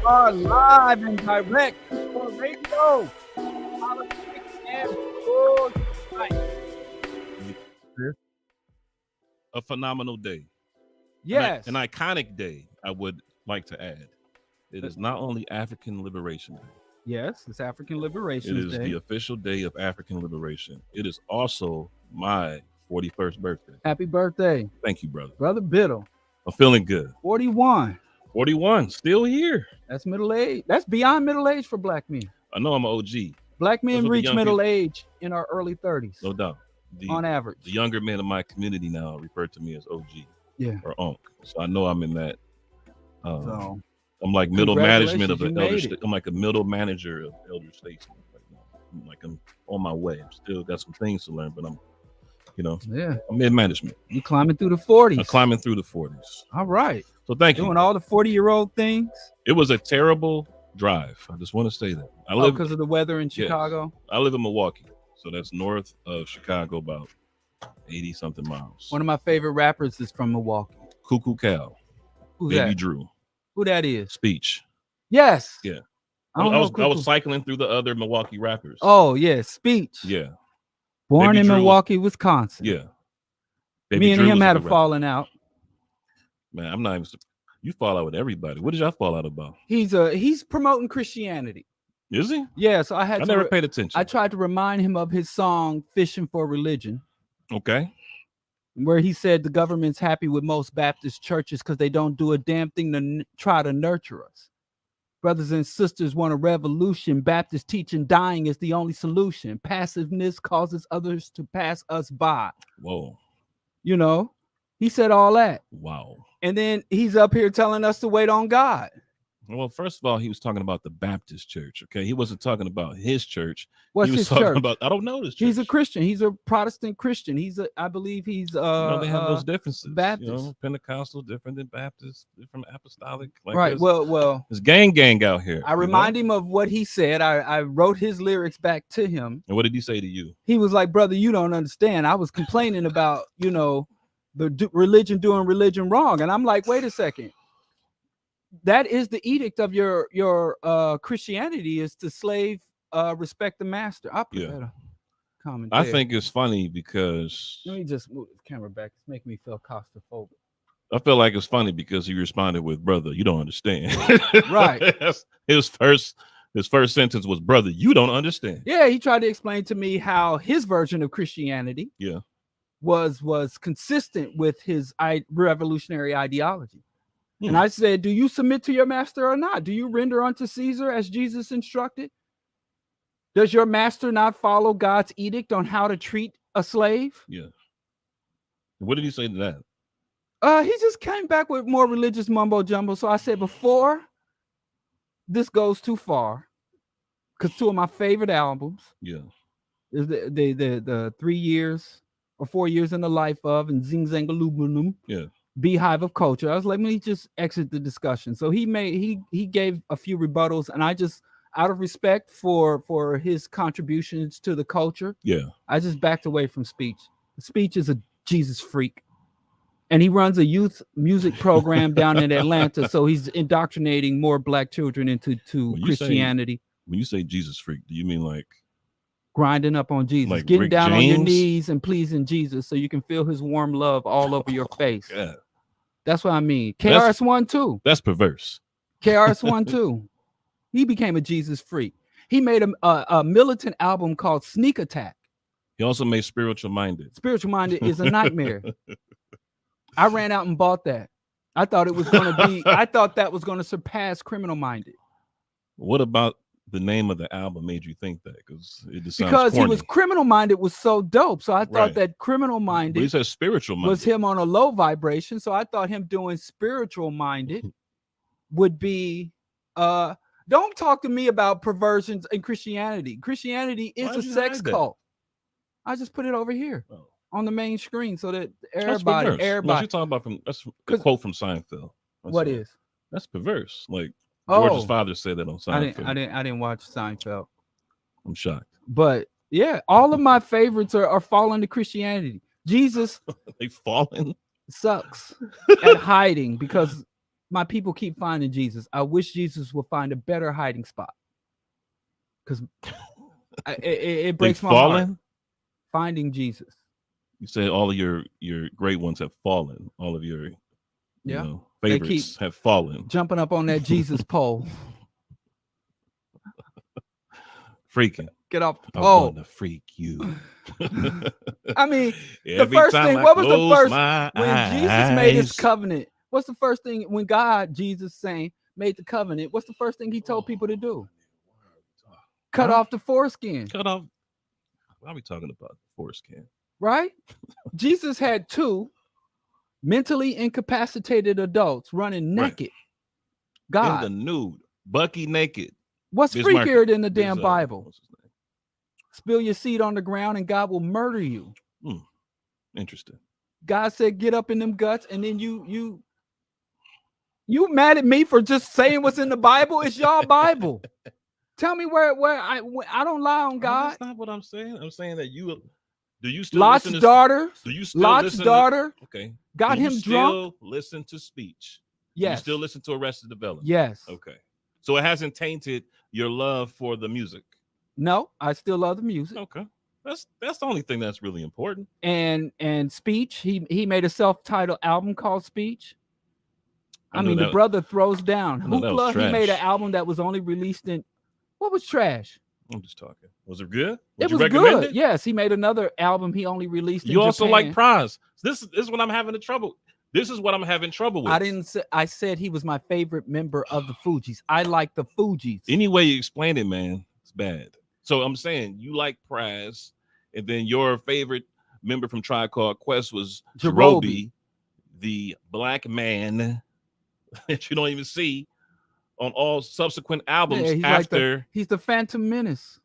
are live and direct for radio, politics, and bullshit. A phenomenal day. Yes. An iconic day, I would like to add. It is not only African Liberation Day. Yes, it's African Liberation Day. It is the official day of African liberation. It is also my 41st birthday. Happy birthday. Thank you, brother. Brother Biddle. I'm feeling good. 41. 41, still here. That's middle age. That's beyond middle age for black men. I know I'm an OG. Black men reach middle age in our early 30s. No doubt. On average. The younger men in my community now refer to me as OG. Yeah. Or Unc. So I know I'm in that. So I'm like middle management of an elder. I'm like a middle manager of elder statesman. I'm on my way. I'm still got some things to learn, but I'm in management. You climbing through the 40s. I'm climbing through the 40s. All right. So thank you. Doing all the 40-year-old things. It was a terrible drive. I just want to say that. I live because of the weather in Chicago. I live in Milwaukee, so that's north of Chicago, about 80 something miles. One of my favorite rappers is from Milwaukee. Cuckoo Cal. Who's Baby that? Drew. Who that is? Speech. Yes. Yeah. I was cycling through the other Milwaukee rappers. Oh yeah, Speech. Yeah. Born Baby in Drew Milwaukee, Wisconsin. Yeah. Me and him had a falling out. Man, I'm not even. You fall out with everybody. What did y'all fall out about? He's promoting Christianity. Is he? Yeah. So I never paid attention. I tried to remind him of his song "Fishing for Religion." Okay. Where he said the government's happy with most Baptist churches because they don't do a damn thing to try to nurture us. Brothers and sisters want a revolution. Baptist teaching dying is the only solution. Passiveness causes others to pass us by. Whoa. You know, he said all that. Wow. And then he's up here telling us to wait on God. Well, first of all, he was talking about the Baptist church. Okay. He wasn't talking about his church. What's he was his talking church? about, I don't know this church. He's a Christian. He's a Protestant Christian. I believe he's they have those differences. Baptist. Pentecostal different than Baptist, different apostolic. Like right. Well, there's gang out here. I remind him of what he said. I wrote his lyrics back to him. And what did he say to you? He was like, brother, you don't understand. I was complaining about, the religion doing religion wrong. And I'm like, wait a second. That is the edict of your Christianity, is to slave, respect the master. I'll put that comment there. I think it's funny because let me just move the camera back. It's making me feel claustrophobic. I feel like it's funny because he responded with, brother, you don't understand. Right. His first sentence was, brother, you don't understand. Yeah, he tried to explain to me how his version of Christianity was consistent with his revolutionary ideology. And I said, do you submit to your master or not? Do you render unto Caesar as Jesus instructed? Does your master not follow God's edict on how to treat a slave? Yeah. What did he say to that? He just came back with more religious mumbo jumbo. So I said, before this goes too far, because two of my favorite albums is the 3 years or 4 years in the life of and Zing Zangaloobaloo. Yeah. Beehive of Culture. I was like, let me just exit the discussion. So he gave a few rebuttals, and I just, out of respect for his contributions to the culture, I just backed away from Speech. Speech is a Jesus freak, and he runs a youth music program down in Atlanta. So he's indoctrinating more black children into Christianity. When you say Jesus freak, do you mean like grinding up on Jesus, like getting Rick down James? On your knees and pleasing Jesus so you can feel his warm love all over your face? Yeah. That's what I mean. KRS-One too. That's perverse. KRS-One too. He became a Jesus freak. He made a militant album called Sneak Attack. He also made Spiritual Minded. Spiritual Minded is a nightmare. I ran out and bought that. I thought it was going to be. I thought that was going to surpass Criminal Minded. What about the name of the album made you think that? Because it just sounds corny. He was Criminal Minded was so dope. So I thought that Criminal Minded, but he said Spiritual Minded, was him on a low vibration. So I thought him doing Spiritual Minded would be. Don't talk to me about perversions in Christianity. Christianity is a sex cult. I just put it over here on the main screen so that everybody. What you talking about? That's a quote from Seinfeld. What is? That's perverse. Like George's father said that on Seinfeld. I didn't watch Seinfeld. I'm shocked. But yeah, all of my favorites are falling to Christianity. Jesus, they fallen sucks at hiding because my people keep finding Jesus. I wish Jesus would find a better hiding spot. Because it breaks my heart. Finding Jesus. You say all of your great ones have fallen. All of your favorites have fallen. Jumping up on that Jesus pole. Freaking. Get off the pole. I'm going to freak you. I mean, the first thing, what was the first, when Jesus made his covenant, what's the first thing, when Jesus made the covenant, what's the first thing he told people to do? Cut off the foreskin. Cut off. Why are we talking about foreskin? Right? Jesus had 2 mentally incapacitated adults running naked. God. In the nude. Bucky naked. What's freakier than the damn Bible? Spill your seed on the ground and God will murder you. Interesting. God said, get up in them guts, and then you mad at me for just saying what's in the Bible? It's y'all Bible. Tell me where I don't lie on God. That's not what I'm saying. I'm saying that do you still Lot's listen to, daughter? Do you still Lot's listen daughter? To, okay. Got him drunk? Still listen to speech? Yes. You still listen to Arrested Development? Yes. Okay. So it hasn't tainted your love for the music? No, I still love the music. Okay. That's the only thing that's really important. And Speech, he made a self-titled album called Speech. I mean, the brother throws down. Hoopla, he made an album that was only released in, what was trash? I'm just talking. Was it good? It was good. Yes, he made another album he only released in Japan. You also like Prize. This is what I'm having trouble. This is what I'm having trouble with. I didn't say, I said he was my favorite member of the Fugees. I like the Fugees. Any way you explain it, man, it's bad. So I'm saying you like Prize, and then your favorite member from Tribe Called Quest was Jerobi, the black man that you don't even see on all subsequent albums after. He's the Phantom Menace.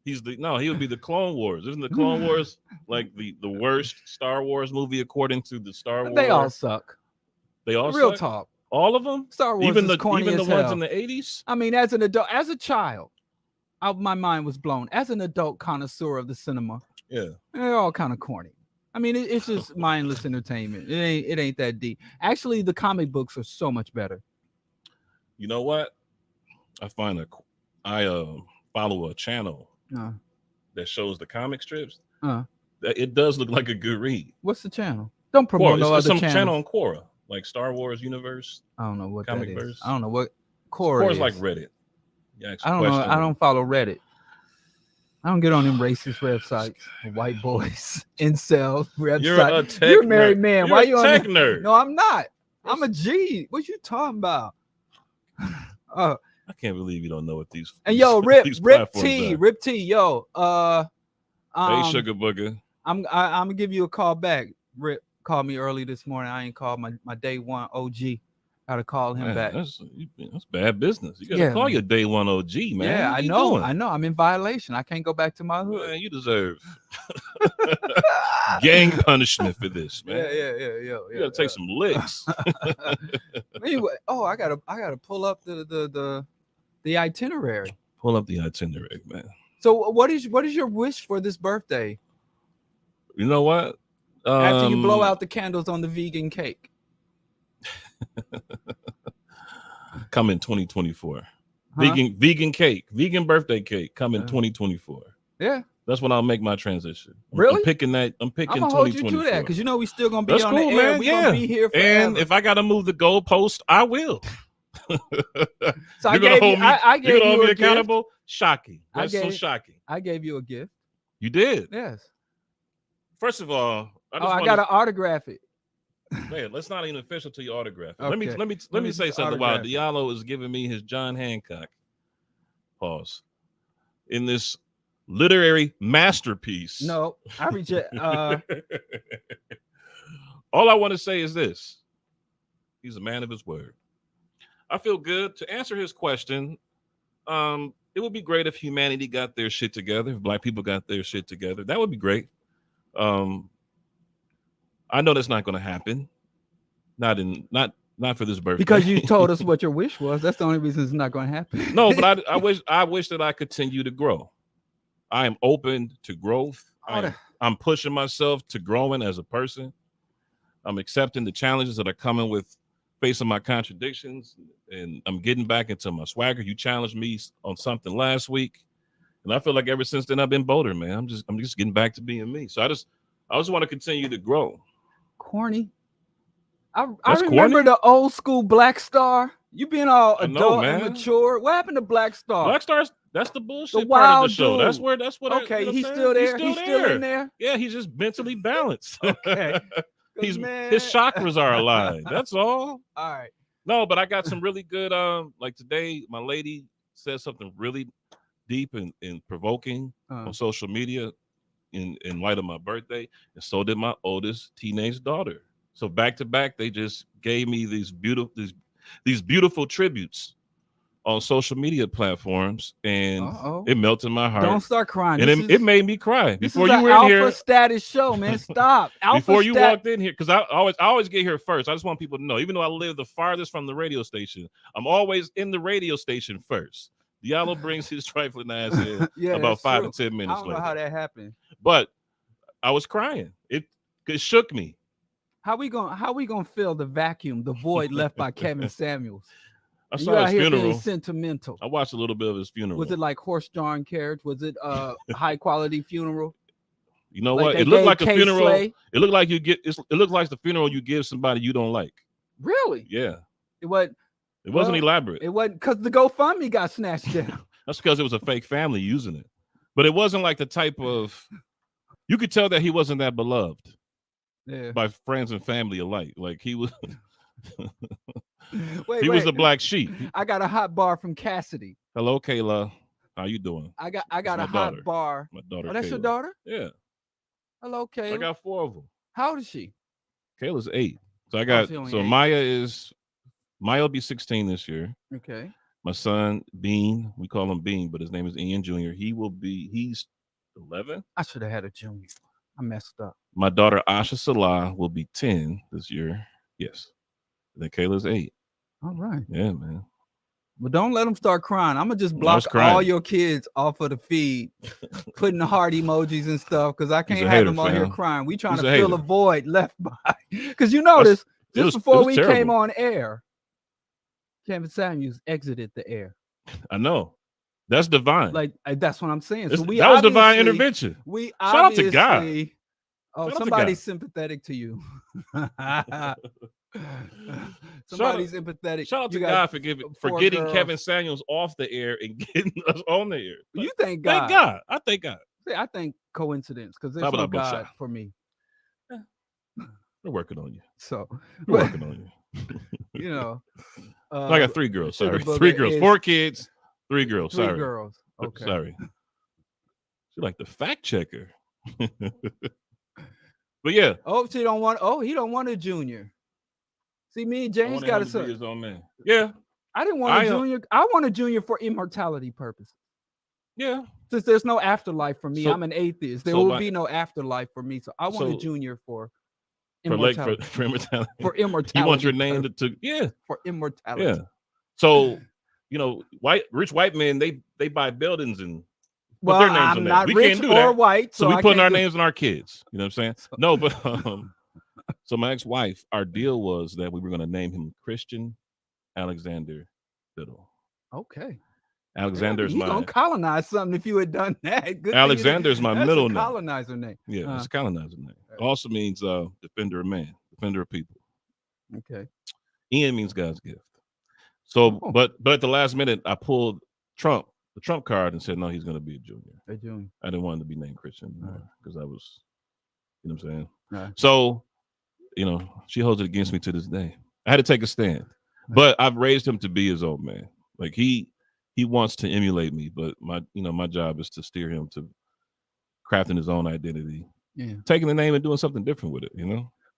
He would be the Clone Wars. Isn't the Clone Wars like the worst Star Wars movie according to the Star Wars? They all suck. They all real suck? talk. All of them? Star Wars even is corny as hell. Ones in the 80s? I mean, as an adult, as a child, my mind was blown. As an adult connoisseur of the cinema, they're all kind of corny. I mean, it's just mindless entertainment. It ain't that deep. Actually, the comic books are so much better. You know what? I follow a channel that shows the comic strips. It does look like a good read. What's the channel? Don't promote no other channel on Quora, like Star Wars Universe. I don't know what comic that is. Verse. I don't know what Quora is. Like Reddit. I don't know. I don't follow Reddit. I don't get on them racist websites. White boys, incel websites. You're a married man. Why you on tech nerd? No, I'm not. I'm a G. What you talking about? I can't believe you don't know what these. And yo, Rip T, yo. Hey, Sugar Booger. I'm gonna give you a call back. Rip called me early this morning. I ain't called my day one OG. Gotta call him back. That's bad business. You gotta call your day one OG, man. Yeah, I know. I'm in violation. I can't go back to my hood. Man, you deserve gang punishment for this, man. Yeah. You gotta take some licks. Anyway, I gotta pull up the itinerary. Pull up the itinerary, man. So what is your wish for this birthday? You know what? After you blow out the candles on the vegan cake. Come in 2024. Vegan cake, vegan birthday cake. Come in 2024. Yeah, that's when I'll make my transition. Really? I'm picking 2024. I'm gonna hold you to that because we still gonna be that's on cool, the air. Man. We gonna be here forever. And if I gotta move the goalpost, I will. So I gave you hold me accountable. Shocking. That's so shocking. I gave you a gift. You did? Yes. First of all, I gotta autograph it. Man, let's not even official till you autograph it. Okay. Let me say something while Diallo is giving me his John Hancock. Pause. In this literary masterpiece. No, I reject. All I want to say is this: he's a man of his word. I feel good to answer his question. It would be great if humanity got their shit together. If Black people got their shit together, that would be great. I know that's not going to happen. Not for this birthday. Because you told us what your wish was. That's the only reason it's not going to happen. No, but I wish that I continue to grow. I am open to growth. I'm pushing myself to growing as a person. I'm accepting the challenges that are coming with facing my contradictions, and I'm getting back into my swagger. You challenged me on something last week, and I feel like ever since then I've been bolder, man. I'm just getting back to being me. So I just want to continue to grow. Corny. I remember the old school Black Star. You being all adult and mature. What happened to Black Star? Black Star's that's the bullshit part of the show. Dude. That's what. Okay, he's still there. He's still in there. Yeah, he's just mentally balanced. Okay, his chakras are aligned. That's all. All right. No, but I got some really good. Like today, my lady said something really deep and provoking on social media in light of my birthday, and so did my oldest teenage daughter. So back to back, they just gave me these beautiful tributes on social media platforms, and it melted my heart. Don't start crying. And it made me cry. Before you were in here, Alpha Status show, man. Stop. Before you walked in here, because I always get here first. I just want people to know, even though I live the farthest from the radio station, I'm always in the radio station first. Diallo brings his trifling ass in about 5 to 10 minutes later. I don't know how that happened, but I was crying. It shook me. How we gonna fill the vacuum, the void left by Kevin Samuels? I saw his funeral. Sentimental. I watched a little bit of his funeral. Was it like horse-drawn carriage? Was it a high-quality funeral? You know what? It looked like a funeral. It looked like it looked like the funeral you give somebody you don't like. Really? Yeah. It wasn't elaborate. It wasn't because the GoFundMe got snatched down. That's because it was a fake family using it. But it wasn't like the type of. You could tell that he wasn't that beloved. Yeah. By friends and family alike. Like he was. He was the black sheep. I got a hot bar from Cassidy. Hello, Kayla. How you doing? I got a hot bar. My daughter. Oh, that's Kayla. Your daughter? Yeah. Hello, Kayla. I got 4 of them. How old is she? Kayla's 8. So I got Maya will be 16 this year. Okay. My son Bean, we call him Bean, but his name is Ian Jr. He's 11. I should have had a junior. I messed up. My daughter Asha Salah will be 10 this year. Yes. And then Kayla's 8. All right. Yeah, man. But don't let them start crying. I'm gonna just block all your kids off of the feed, putting the heart emojis and stuff, because I can't have them on here crying. We trying to fill a void left by. Because you notice before we came on air, Kevin Samuels exited the air. I know. That's divine. Like that's what I'm saying. So that was divine intervention. We shout out to God. Oh, somebody's sympathetic to you. Somebody's empathetic. Shout out to God for getting Kevin Samuels off the air and getting us on the air. You thank God. Thank God. I thank God. See, I think coincidence, because there's no God for me. Yeah. We're working on you. So we're working on you. You know, I got 3 girls. Sorry, 3 girls, 4 kids, 3 girls. 3 sorry, girls. Okay, sorry. She's like the fact checker. But yeah. He don't want a junior. See, me and James got to be his own man. Yeah. I didn't want a junior. I want a junior for immortality purposes. Yeah. Since there's no afterlife for me, I'm an atheist. There will be no afterlife for me. So I want a junior for immortality. For immortality. For immortality. You want your name to for immortality. Yeah. So, rich white men, they buy buildings and put their names on that. Not rich or white. So we putting our names on our kids. You know what I'm saying? No, but so my ex-wife, our deal was that we were going to name him Christian Alexander Biddle. Okay. Alexander's my. You're going to colonize something if you had done that. Good Alexander's my middle name. Colonizer name. Yeah, it's a colonizer name. It also means defender of man, defender of people. Okay. Ian means God's gift. So, but at the last minute, I pulled the Trump card and said, no, he's going to be a junior. A junior. I didn't want him to be named Christian because I was, you know what I'm saying? Right. So, she holds it against me to this day. I had to take a stand, but I've raised him to be his own man. Like he wants to emulate me, but my job is to steer him to crafting his own identity. Yeah. Taking the name and doing something different with it,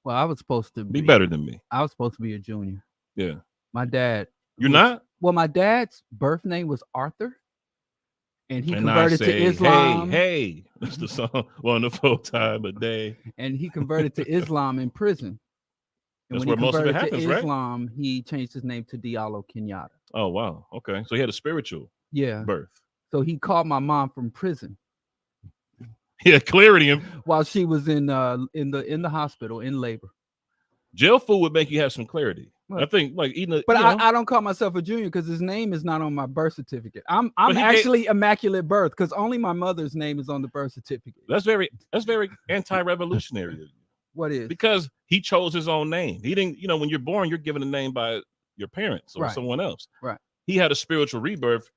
Well, I was supposed to be better than me. I was supposed to be a junior. Yeah. My dad. You're not? Well, my dad's birth name was Arthur. And he converted to Islam. Hey, that's the song. Wonderful time of day. And he converted to Islam in prison. And that's where most of it happens, right? Islam, he changed his name to Diallo Kenyatta. Oh, wow. Okay. So he had a spiritual birth. So he called my mom from prison. Yeah, clarity him while she was in the hospital in labor. Jail food would make you have some clarity. What? I think like eating. But I don't call myself a junior because his name is not on my birth certificate. I'm actually immaculate birth because only my mother's name is on the birth certificate. That's very anti-revolutionary. What is? Because he chose his own name. He didn't. When you're born, you're given a name by your parents or someone else. Right. He had a spiritual rebirth,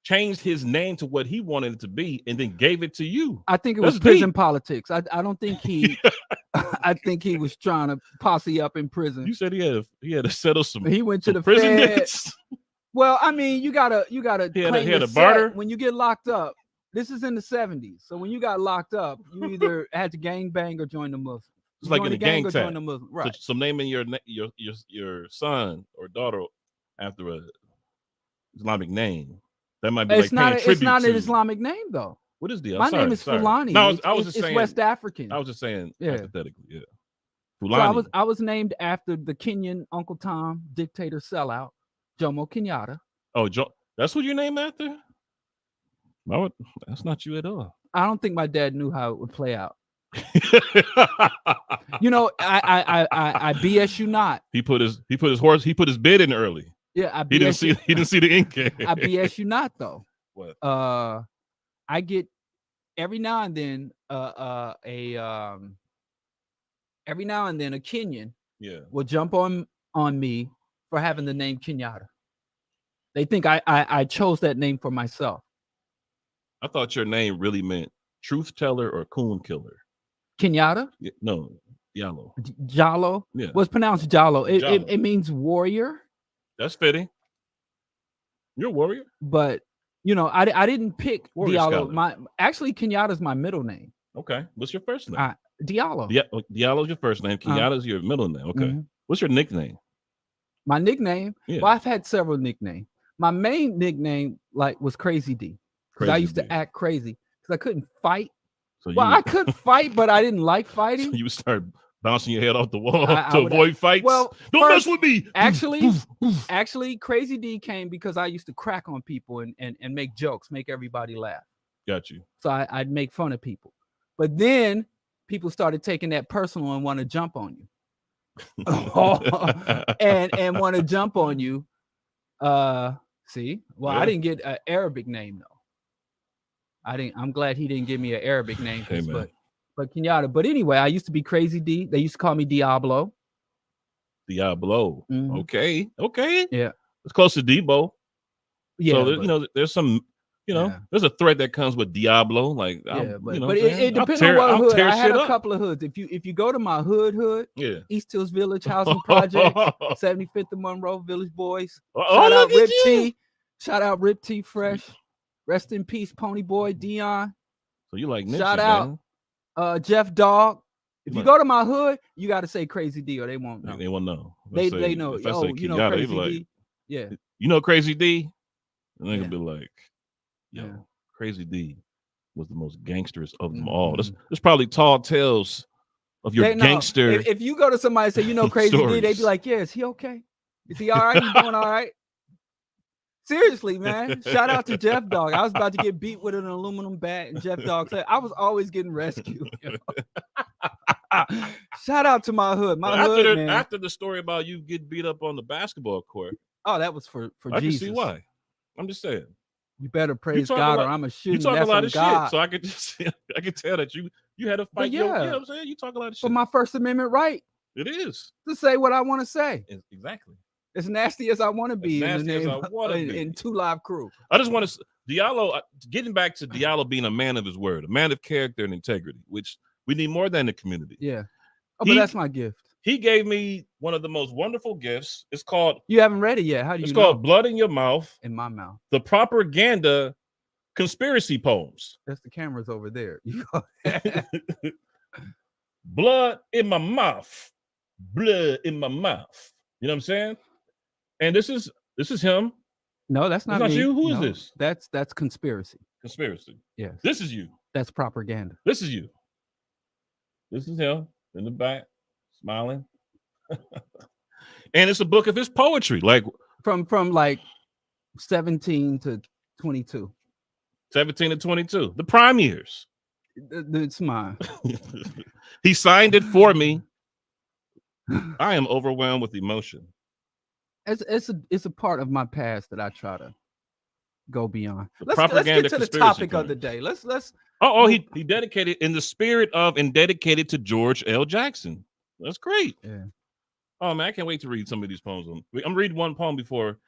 changed his name to what he wanted it to be, and then gave it to you. I think it was prison politics. I don't think he. I think he was trying to posse up in prison. You said he had to settle some. He went to the prison debts. Well, I mean, you gotta. He had a barter when you get locked up. This is in the 70s, so when you got locked up, you either had to gang bang or join the Muslims. It's like in a gang tag. Right. So naming your son or daughter after a Islamic name. That might be it's not an Islamic name though. What is the? My name is Fulani. No, it's West African. I was just saying hypothetically, yeah. Fulani. So I was named after the Kenyan Uncle Tom dictator sellout, Jomo Kenyatta. Oh, that's what you're named after? No, that's not you at all. I don't think my dad knew how it would play out. I BS you not. He put his bid in early. Yeah, he didn't see the ink. I BS you not though. What? I get every now and then a Kenyan will jump on me for having the name Kenyatta. They think I chose that name for myself. I thought your name really meant truth teller or coon killer. Kenyatta? No, Diallo. Jallo? Yeah. What's pronounced Jallo? It means warrior. That's fitting. You're a warrior. But I didn't pick warrior Diallo. Actually Kenyatta's my middle name. Okay. What's your first name? Diallo. Diallo's your first name. Kenyatta's your middle name. Okay. Mm-hmm. What's your nickname? My nickname? Yeah. Well, I've had several nicknames. My main nickname was Crazy D. Because I used to act crazy because I couldn't fight. I could fight, but I didn't like fighting. So you start bouncing your head off the wall to avoid fights. Well, don't mess with me. Actually, Crazy D came because I used to crack on people and make jokes, make everybody laugh. Got you. So I'd make fun of people. But then people started taking that personal and want to jump on you. and want to jump on you. See? Well, yeah. I didn't get an Arabic name though. I'm glad he didn't give me an Arabic name, but Kenyatta. But anyway, I used to be Crazy D. They used to call me Diablo. Diablo. Mm-hmm. Okay. Yeah. It's close to Debo. Yeah. So there's some, there's a thread that comes with Diablo. Like, but it depends on what hood. I had a couple of hoods. If you go to my hood, East Hills Village Housing Project, 75th and Monroe Village Boys. Shout out Rip T. Shout out Rip T Fresh. Rest in peace, Pony Boy Dion. So you like shout out Jeff Dog. If you go to my hood, you got to say Crazy D or they won't know. They won't know. They know. Oh, you know Crazy D. Yeah. You know Crazy D? And they're gonna be like, Crazy D was the most gangsterous of them all. There's probably tall tales of your gangster. If you go to somebody and say, you know Crazy D, they'd be like, yeah, is he okay? Is he all right? You doing all right? Seriously, man. Shout out to Jeff Dog. I was about to get beat with an aluminum bat, and Jeff Dog said I was always getting rescued. Shout out to my hood. After the story about you getting beat up on the basketball court. Oh, that was for I Jesus. Can see why. I'm just saying. You better praise God, or I'm a shooting. You talk a lot of shit, so I can tell that you had a fight. Yeah, you know what I'm saying? You talk a lot of shit. For my First Amendment right. It is to say what I want to say. Exactly. As nasty as I want to be in 2 Live Crew. I just want to Diallo. Getting back to Diallo being a man of his word, a man of character and integrity, which we need more than the community. Yeah. Oh, but that's my gift. He gave me one of the most wonderful gifts. It's called. You haven't read it yet. How do you know? It's called Blood in Your Mouth. In my mouth. The Propaganda Conspiracy Poems. That's the cameras over there. Blood in my mouth. Blood in my mouth. You know what I'm saying? And this is him. No, that's not me. You. Who is this? That's conspiracy. Conspiracy. Yes. This is you. That's propaganda. This is you. This is him in the back, smiling. And it's a book of his poetry, like from like 17 to 22. 17 to 22, the prime years. It's mine. He signed it for me. I am overwhelmed with emotion. It's a part of my past that I try to go beyond. Let's Propaganda get to the conspiracy topic of the theories. day. Let's he dedicated in the spirit of and dedicated to George L. Jackson. That's great. Yeah. Oh man, I can't wait to read some of these poems. I'm reading one poem before,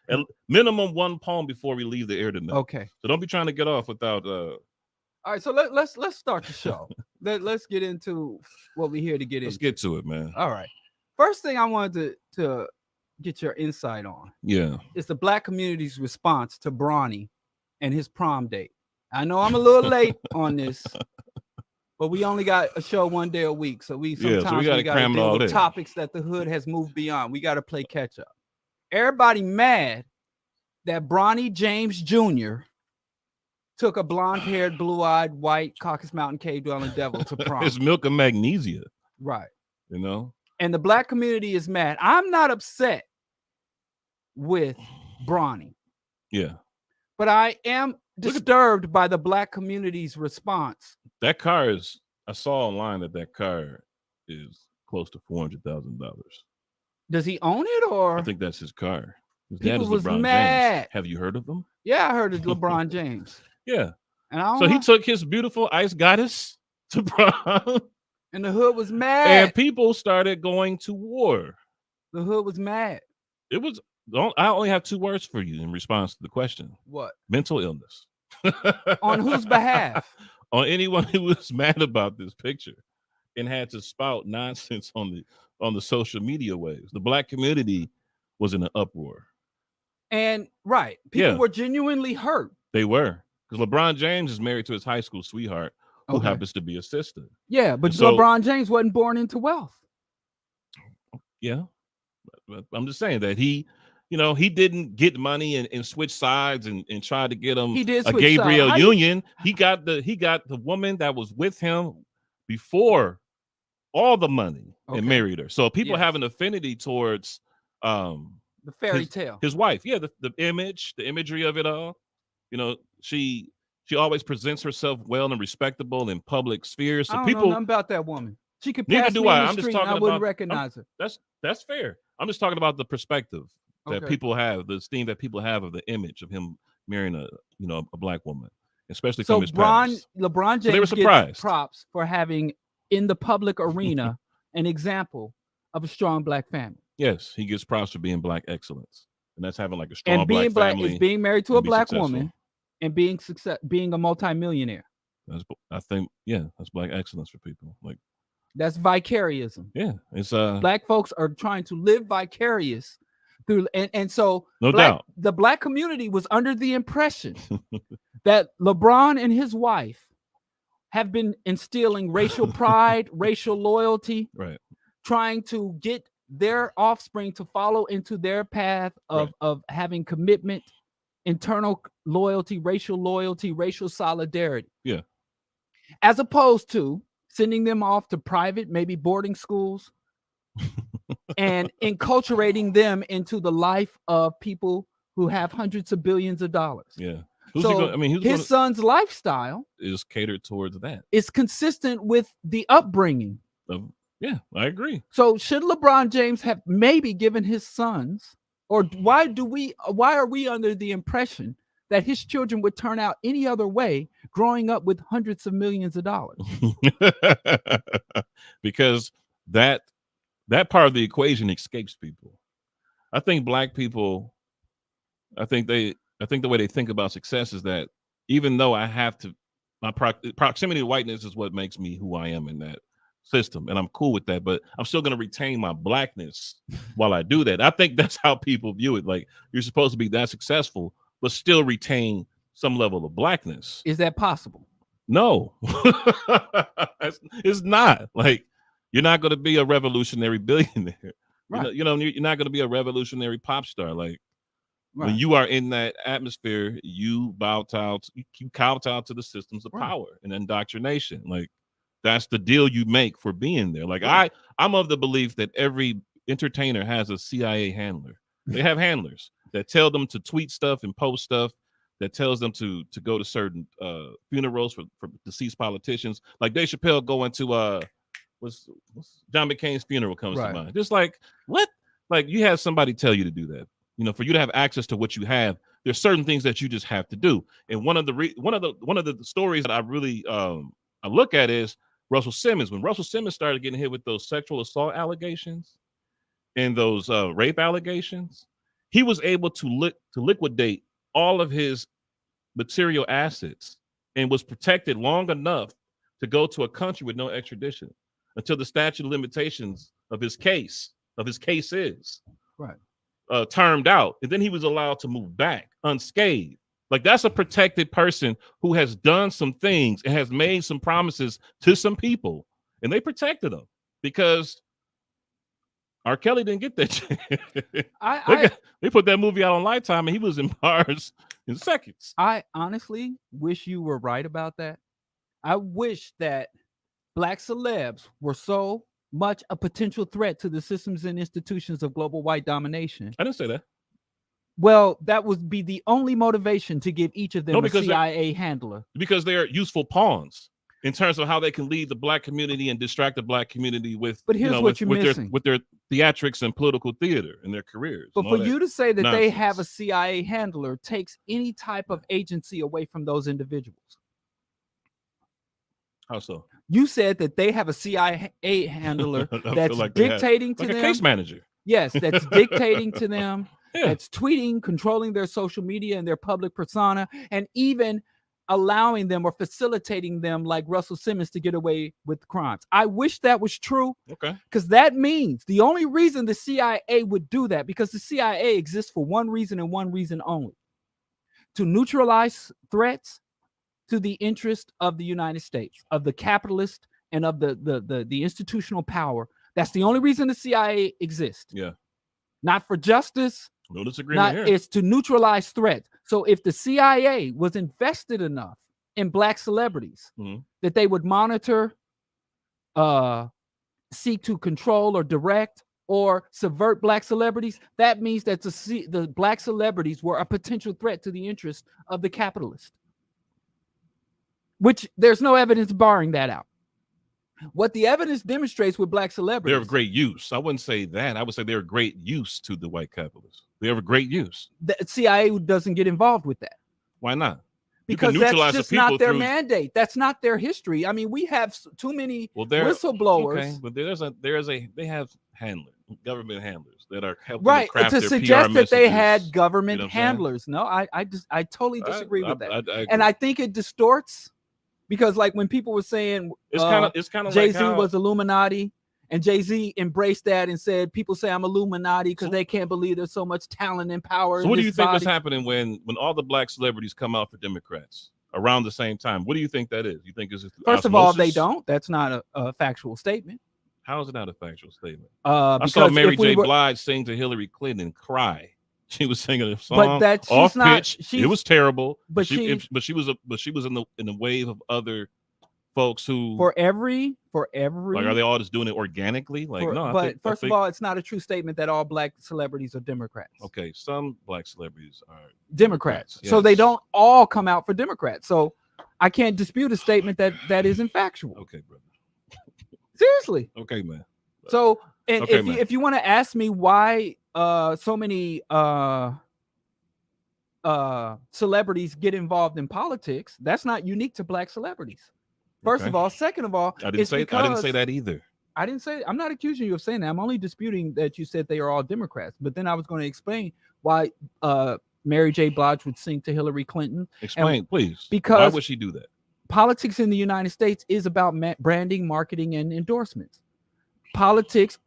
minimum one poem before we leave the air tonight. Okay. So don't be trying to get off without. All right, so let's start the show. Let's get into what we're here to get into. Let's get to it, man. All right. First thing I wanted to get your insight on. Yeah. Is the Black community's response to Bronny and his prom date. I know I'm a little late on this, but we only got a show one day a week, so we sometimes we got to deal with topics that the hood has moved beyond. We got to play catch up. Everybody mad that Bronny James Jr. took a blonde-haired, blue-eyed, white Caucasus Mountain cave-dwelling devil to prom. It's milk and magnesia, right? You know, and the Black community is mad. I'm not upset with Bronny, but I am disturbed by the Black community's response. That car is. I saw online that car is close to $400,000. Does he own it, or I think that's his car. His people dad is was LeBron mad. James. Have you heard of him? Yeah, I heard of LeBron James. Yeah, and so he took his beautiful ice goddess to prom, and the hood was mad. And people started going to war. The hood was mad. It was. I only have 2 words for you in response to the question. What? Mental illness. On whose behalf? On anyone who was mad about this picture and had to spout nonsense on the social media waves. The Black community was in an uproar. And people were genuinely hurt. They were, because LeBron James is married to his high school sweetheart, who happens to be a sister. Yeah, but LeBron James wasn't born into wealth. Yeah, but I'm just saying that he didn't get money and switch sides and try to get him a Gabriel Union. He got the woman that was with him before all the money and married her. So people have an affinity towards the fairy tale. His wife, the imagery of it all. She always presents herself well and respectable in public spheres. So I don't people know nothing about that woman. She could pass me in the street and I wouldn't recognize her. That's fair. I'm just talking about the perspective that people have, the esteem that people have of the image of him marrying a Black woman, especially from his past. LeBron James gets props for having in the public arena an example of a strong Black family. Yes, he gets props for being Black excellence, and that's having like a strong Black family. Is being married to a Black woman and being a multimillionaire. I think that's Black excellence for people. Like that's vicariousism. Yeah, it's Black folks are trying to live vicarious through, and so no doubt the Black community was under the impression that LeBron and his wife have been instilling racial pride, racial loyalty, trying to get their offspring to follow into their path of having commitment, internal loyalty, racial solidarity. Yeah. As opposed to sending them off to private, maybe boarding schools, and enculturating them into the life of people who have hundreds of billions of dollars. Yeah. His son's lifestyle is catered towards that. It's consistent with the upbringing. Yeah, I agree. So should LeBron James have maybe given his sons, or why are we under the impression that his children would turn out any other way growing up with hundreds of millions of dollars? Because that part of the equation escapes people. I think Black people, I think the way they think about success is that even though I have to, my proximity to whiteness is what makes me who I am in that system, and I'm cool with that, but I'm still going to retain my Blackness while I do that. I think that's how people view it. Like, you're supposed to be that successful, but still retain some level of Blackness. Is that possible? No, it's not. Like, you're not going to be a revolutionary billionaire. Right. You're not going to be a revolutionary pop star. Like, when you are in that atmosphere, you kowtow to the systems of power and indoctrination. Like, that's the deal you make for being there. Like, I'm of the belief that every entertainer has a CIA handler. They have handlers that tell them to tweet stuff and post stuff, that tells them to go to certain funerals for deceased politicians. Like Dave Chappelle going to what's John McCain's funeral comes to mind. Just like what? Like you have somebody tell you to do that. You know, for you to have access to what you have, there's certain things that you just have to do. And one of the stories that I really I look at is Russell Simmons. When Russell Simmons started getting hit with those sexual assault allegations and those rape allegations, he was able to liquidate all of his material assets and was protected long enough to go to a country with no extradition until the statute of limitations of his cases termed out, and then he was allowed to move back unscathed. Like that's a protected person who has done some things and has made some promises to some people, and they protected him because R. Kelly didn't get that. They put that movie out on Lifetime, and he was in bars in seconds. I honestly wish you were right about that. I wish that Black celebs were so much a potential threat to the systems and institutions of global white domination. I didn't say that. Well, that would be the only motivation to give each of them a CIA handler. Because they're useful pawns in terms of how they can lead the Black community and distract the Black community with, but here's what you're missing. With their theatrics and political theater and their careers. But for you to say that they have a CIA handler takes any type of agency away from those individuals. How so? You said that they have a CIA handler that's like dictating to them. A case manager. Yes, that's dictating to them. That's tweeting, controlling their social media and their public persona, and even allowing them or facilitating them, like Russell Simmons, to get away with crimes. I wish that was true. Okay. Because that means the only reason the CIA would do that, because the CIA exists for one reason and one reason only: to neutralize threats to the interest of the United States, of the capitalist and of the institutional power. That's the only reason the CIA exists. Yeah. Not for justice. No disagreement here. It's to neutralize threats. So if the CIA was invested enough in Black celebrities that they would monitor, seek to control or direct or subvert Black celebrities, that means that the Black celebrities were a potential threat to the interest of the capitalist. Which there's no evidence barring that out. What the evidence demonstrates with Black celebrities, they're of great use. I wouldn't say that. I would say they're of great use to the white capitalists. They're of great use. The CIA doesn't get involved with that. Why not? Because that's just not their mandate. That's not their history. I mean, we have too many whistleblowers. Okay, but they have handlers, government handlers that are helping right craft to their suggest PR that they messages. had government You know handlers. No, I totally disagree with that. I and I think it distorts, because like when people were saying it's kind of Jay-Z was Illuminati, and Jay-Z embraced that and said, people say I'm Illuminati because they can't believe there's so much talent and power. So what do you think was happening when all the Black celebrities come out for Democrats around the same time? What do you think that is? You think it's first of all, they don't. That's not a factual statement. How is it not a factual statement? I saw Mary J. Blige sing to Hillary Clinton and cry. She was singing a song off pitch. It was terrible. But she was in the wave of other folks who for every like, are they all just doing it organically? Like no. But first of all, it's not a true statement that all Black celebrities are Democrats. Okay, some Black celebrities are Democrats. Yes. So they don't all come out for Democrats. So I can't dispute a statement that isn't factual. Okay, brother. Seriously. Okay, man. So if you want to ask me why so many celebrities get involved in politics, that's not unique to Black celebrities. First of all. Second of all, I didn't say that either. I didn't say. I'm not accusing you of saying that. I'm only disputing that you said they are all Democrats. But then I was going to explain why Mary J. Blige would sing to Hillary Clinton. Explain, please. Because why would she do that? Politics in the United States is about branding, marketing, and endorsements. Politics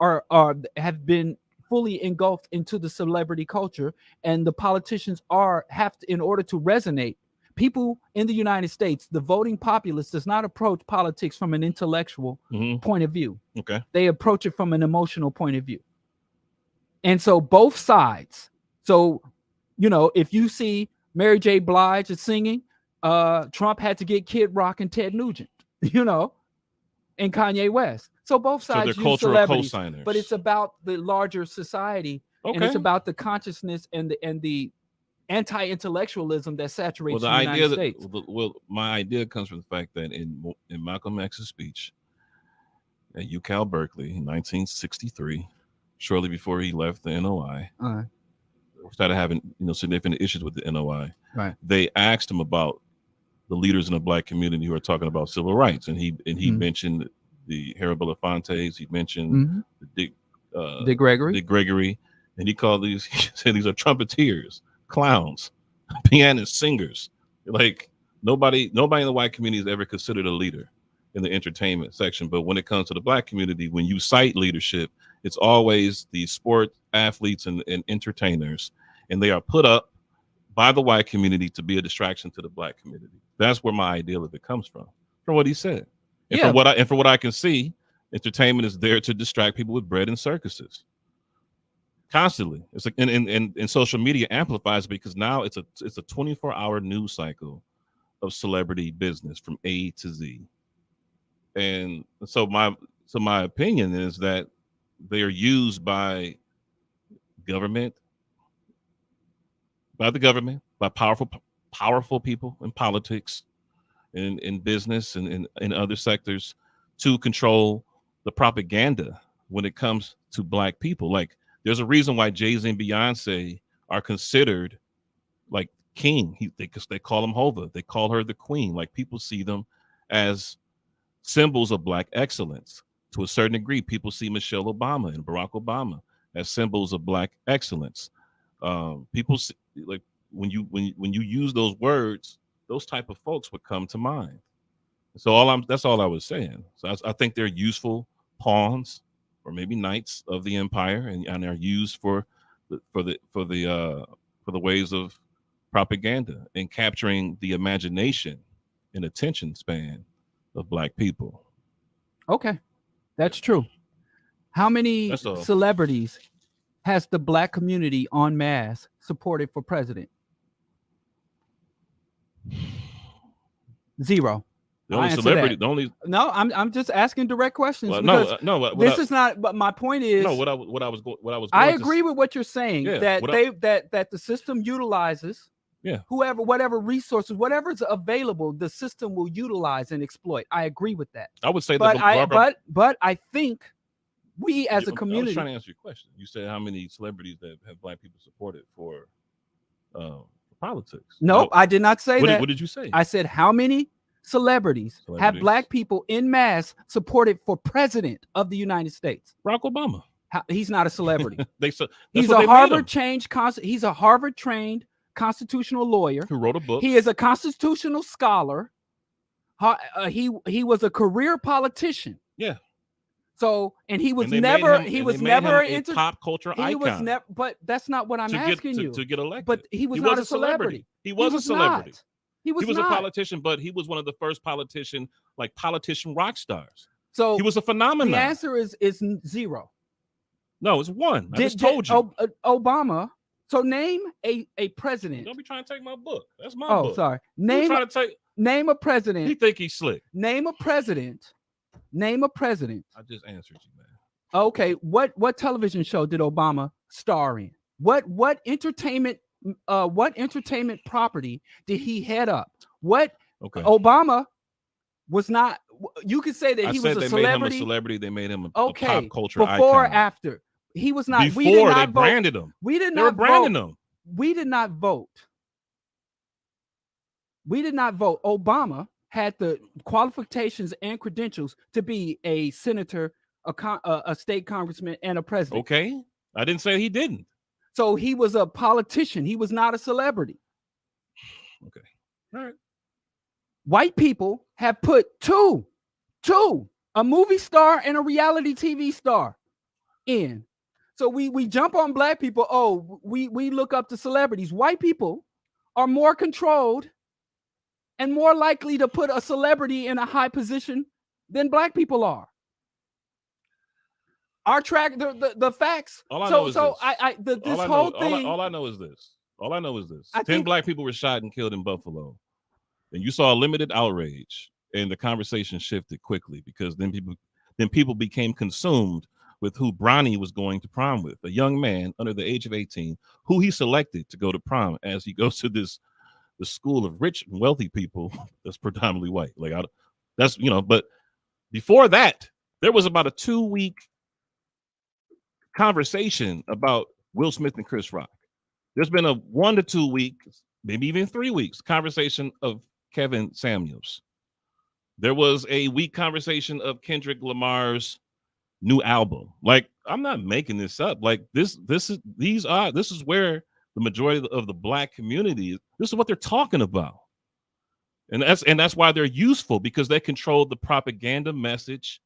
have been fully engulfed into the celebrity culture, and the politicians have to, in order to resonate. People in the United States, the voting populace does not approach politics from an intellectual point of view. Okay. They approach it from an emotional point of view. And so both sides. So, if you see Mary J. Blige is singing, Trump had to get Kid Rock and Ted Nugent, and Kanye West. So both sides use celebrities, but it's about the larger society, and it's about the consciousness and the anti-intellectualism that saturates the United States. My idea comes from the fact that in Malcolm X's speech, at UCal Berkeley in 1963, shortly before he left the NOI. Started having significant issues with the NOI. Right. They asked him about the leaders in the Black community who are talking about civil rights, and he mentioned the Harold Belafontes. He mentioned the Dick Gregory, and he called these. He said these are trumpeters, clowns, pianists, singers. Like nobody in the white community has ever considered a leader in the entertainment section. But when it comes to the Black community, when you cite leadership, it's always the sport athletes and entertainers, and they are put up by the white community to be a distraction to the Black community. That's where my ideal of it comes from what he said. And for what I can see, entertainment is there to distract people with bread and circuses. Constantly. It's like and social media amplifies because now it's a 24-hour news cycle of celebrity business from A to Z. And so my opinion is that they are used by the government, by powerful people in politics, in business, and in other sectors to control the propaganda when it comes to Black people. Like, there's a reason why Jay-Z and Beyonce are considered like king. They call them Hova. They call her the queen. Like, people see them as symbols of Black excellence. To a certain degree, people see Michelle Obama and Barack Obama as symbols of Black excellence. People see, like, when you use those words, those type of folks would come to mind. So that's all I was saying. So I think they're useful pawns or maybe knights of the empire, and are used for the ways of propaganda and capturing the imagination and attention span of Black people. Okay, that's true. How many celebrities has the Black community en masse supported for president? Zero. The only celebrity, the only. No, I'm just asking direct questions. Well, this is not. But my point is. No, what I was. I agree with what you're saying. Yeah, that the system utilizes. Yeah. Whatever resources, whatever's available, the system will utilize and exploit. I agree with that. I would say that. But I think we as a community. I was trying to answer your question. You said how many celebrities that have Black people supported for politics? No, I did not say that. What did you say? I said how many celebrities have Black people in mass supported for president of the United States? Barack Obama. He's not a celebrity. He's a He's a Harvard trained constitutional lawyer who wrote a book. He is a constitutional scholar. He was a career politician. Yeah. So, and he was never a pop culture icon. He was never, but that's not what I'm asking you. To get elected. But he was not a celebrity. He was a celebrity. He was a politician, but he was one of the first politician rock stars. So he was a phenomenon. The answer is zero. No, it's one. I just told you. Obama. So name a president. Don't be trying to take my book. That's my book. Oh, sorry. Name a president. You think he's slick? Name a president. I just answered you, man. Okay. What television show did Obama star in? What entertainment property did he head up? Obama was not. You could say that he was a celebrity. Made him a celebrity. They made him a pop culture icon. Before or after? He was not. Before they branded him. They were branding him. We did not vote. Obama had the qualifications and credentials to be a senator, a state congressman, and a president. Okay. I didn't say he didn't. So he was a politician. He was not a celebrity. Okay. All right. White people have put two, a movie star and a reality TV star in. So we jump on Black people. Oh, we look up to celebrities. White people are more controlled and more likely to put a celebrity in a high position than Black people are. Our track, the facts. All I know is this. 10 Black people were shot and killed in Buffalo. And you saw a limited outrage, and the conversation shifted quickly because then people became consumed with who Bronny was going to prom with, a young man under the age of 18, who he selected to go to prom as he goes to the school of rich and wealthy people that's predominantly white. But before that, There was about a 2-week conversation about Will Smith and Chris Rock. There's been a 1 to 2 weeks, maybe even 3 weeks conversation of Kevin Samuels. There was a week conversation of Kendrick Lamar's new album. Like, I'm not making this up. Like, this is where the majority of the Black community, this is what they're talking about. And that's why they're useful, because they control the propaganda message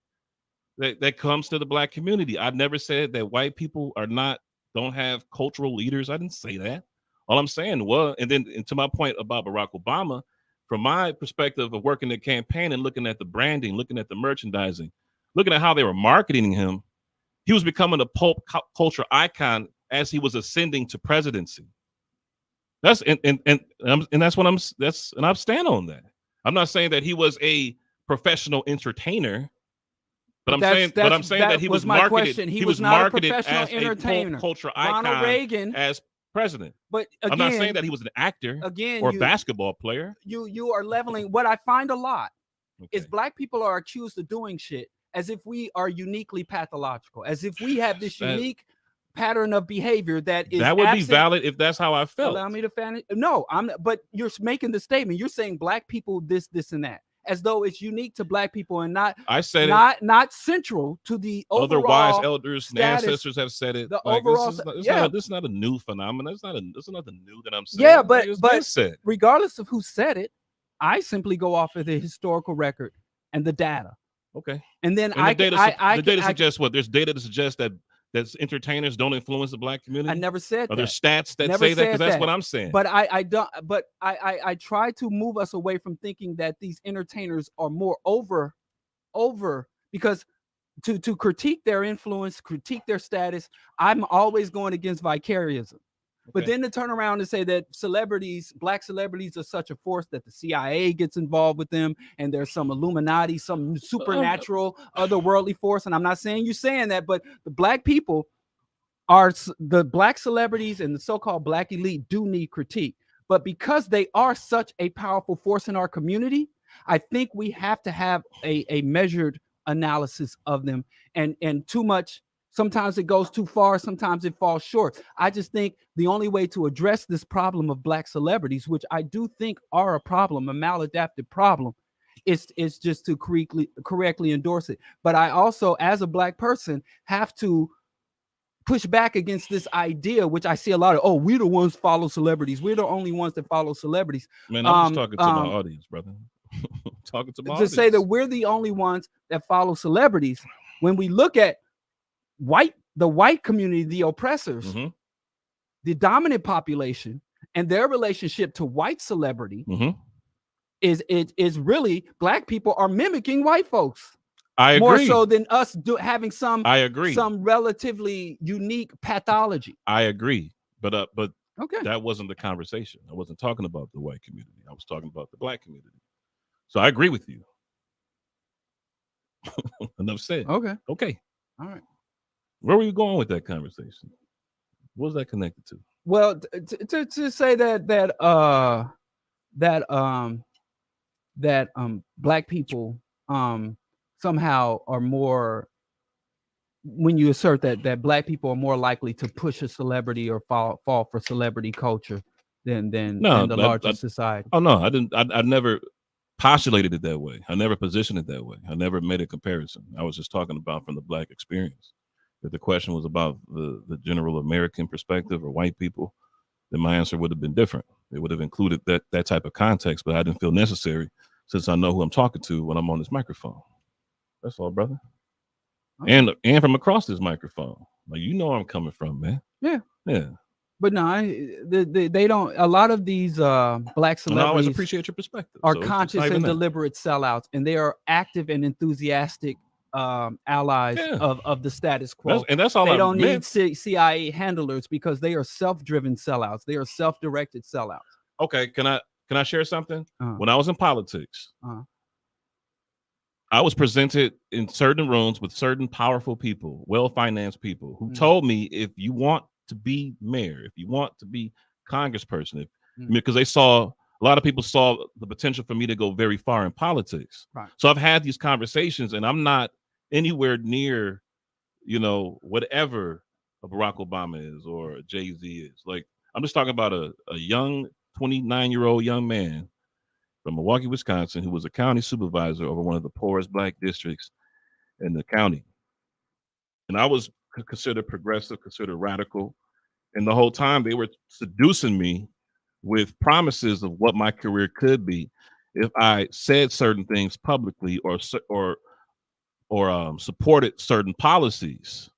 that comes to the Black community. I never said that white people don't have cultural leaders. I didn't say that. All I'm saying was, and to my point about Barack Obama, from my perspective of working the campaign and looking at the branding, looking at the merchandising, looking at how they were marketing him, he was becoming a pulp culture icon as he was ascending to presidency. That's that's what I stand on that. I'm not saying that he was a professional entertainer, but I'm saying that he was marketed. He was marketed as a pulp culture icon Reagan, as president. But again, I'm not saying that he was an actor or a basketball player. You are leveling. What I find a lot is Black people are accused of doing shit as if we are uniquely pathological, as if we have this unique pattern of behavior that would be valid if that's how I felt. Allow me to finish. No, I'm not, but you're making the statement. You're saying Black people this and that, as though it's unique to Black people and not. I said not central to the overall. Other wise elders and status, ancestors have said it. The overall, this is not a new phenomenon. This is nothing new that I'm saying. Yeah, but regardless of who said it, I simply go off of the historical record and the data. Okay, and then the data suggests what? There's data to suggest that entertainers don't influence the Black community. I never said that. Are there stats that say that? Because that's what I'm saying. But I don't. But I try to move us away from thinking that these entertainers are more over, because to critique their influence, critique their status, I'm always going against vicariousm. But then to turn around and say that Black celebrities are such a force that the CIA gets involved with them, and there's some Illuminati, some supernatural, otherworldly force. And I'm not saying you're saying that, but the Black people the Black celebrities and the so-called Black elite do need critique. But because they are such a powerful force in our community, I think we have to have a measured analysis of them, and too much. Sometimes it goes too far. Sometimes it falls short. I just think the only way to address this problem of Black celebrities, which I do think are a problem, a maladaptive problem, is just to correctly endorse it. But I also, as a Black person, have to push back against this idea, which I see a lot of. Oh, we're the ones follow celebrities. We're the only ones that follow celebrities. Man, I'm just talking to my audience, brother. Talking to my audience. To say that we're the only ones that follow celebrities, when we look at the white community, the oppressors, the dominant population, and their relationship to white celebrity is really Black people are mimicking white folks. I agree. More so than us having some relatively unique pathology. I agree, but okay, that wasn't the conversation. I wasn't talking about the white community. I was talking about the Black community. So I agree with you. Enough said. Okay. All right. Where were you going with that conversation? What was that connected to? Well, to say that Black people somehow are more, when you assert that Black people are more likely to push a celebrity or fall for celebrity culture than the larger society. Oh no, I didn't. I never postulated it that way. I never positioned it that way. I never made a comparison. I was just talking about from the Black experience. If the question was about the general American perspective or white people, then my answer would have been different. It would have included that type of context, but I didn't feel necessary since I know who I'm talking to when I'm on this microphone. That's all, brother. Okay. And from across this microphone, like, you know where I'm coming from, man. Yeah. But no, they don't. A lot of these Black celebrities, and I always appreciate your perspective, are conscious and deliberate sellouts, and they are active and enthusiastic allies of the status quo. That's all. They don't need CIA handlers because they are self-driven sellouts. They are self-directed sellouts. Okay, can I share something? When I was in politics, I was presented in certain rooms with certain powerful people, well-financed people, who told me, if you want to be mayor, if you want to be congressperson, because a lot of people saw the potential for me to go very far in politics. Right. So I've had these conversations, and I'm not anywhere near, whatever a Barack Obama is or a Jay-Z is. Like, I'm just talking about a young 29-year-old young man from Milwaukee, Wisconsin, who was a county supervisor over one of the poorest black districts in the county. And I was considered progressive, considered radical. And the whole time they were seducing me with promises of what my career could be if I said certain things publicly or supported certain policies.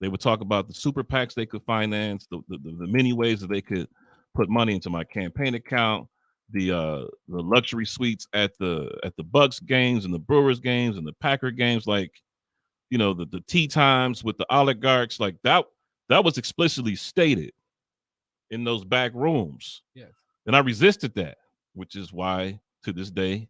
They would talk about the super PACs they could finance, the many ways that they could put money into my campaign account, the luxury suites at the Bucks games and the Brewers games and the Packer games, like, the tea times with the oligarchs, like that was explicitly stated in those back rooms. Yes. And I resisted that, which is why to this day,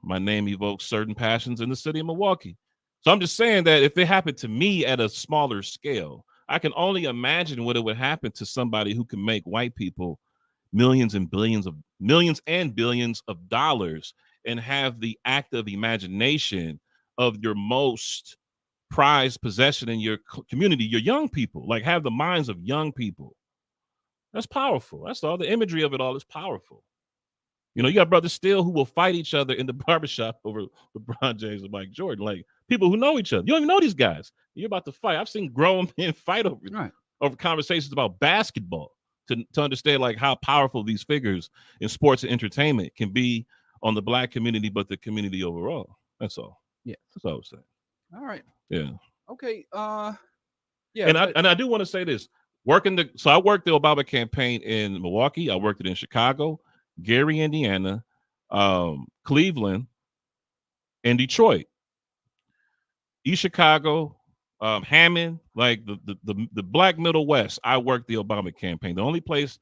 my name evokes certain passions in the city of Milwaukee. So I'm just saying that if it happened to me at a smaller scale, I can only imagine what it would happen to somebody who can make white people millions and billions of dollars and have the active imagination of your most prized possession in your community, your young people, like have the minds of young people. That's powerful. That's all. The imagery of it all is powerful. You got brothers still who will fight each other in the barbershop over LeBron James and Mike Jordan. Like, people who know each other. You don't even know these guys. You're about to fight. I've seen grown men fight over conversations about basketball to understand like how powerful these figures in sports and entertainment can be on the black community, but the community overall. That's all. Yeah. That's all I was saying. All right. Yeah. Okay. Yeah. And I do want to say this. So I worked the Obama campaign in Milwaukee. I worked it in Chicago, Gary, Indiana, Cleveland, and Detroit. East Chicago, Hammond, like the Black Middle West. I worked the Obama campaign. The only place,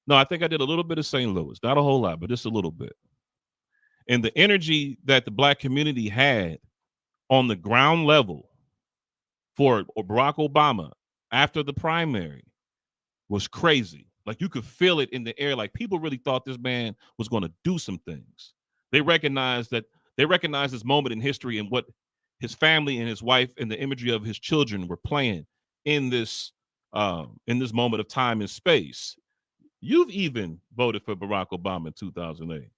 I think I did a little bit of St. Louis, not a whole lot, but just a little bit. And the energy that the black community had on the ground level for Barack Obama after the primary was crazy. Like, you could feel it in the air. Like, people really thought this man was going to do some things. They recognized this moment in history and what his family and his wife and the imagery of his children were playing in this moment of time and space. You've even voted for Barack Obama in 2008.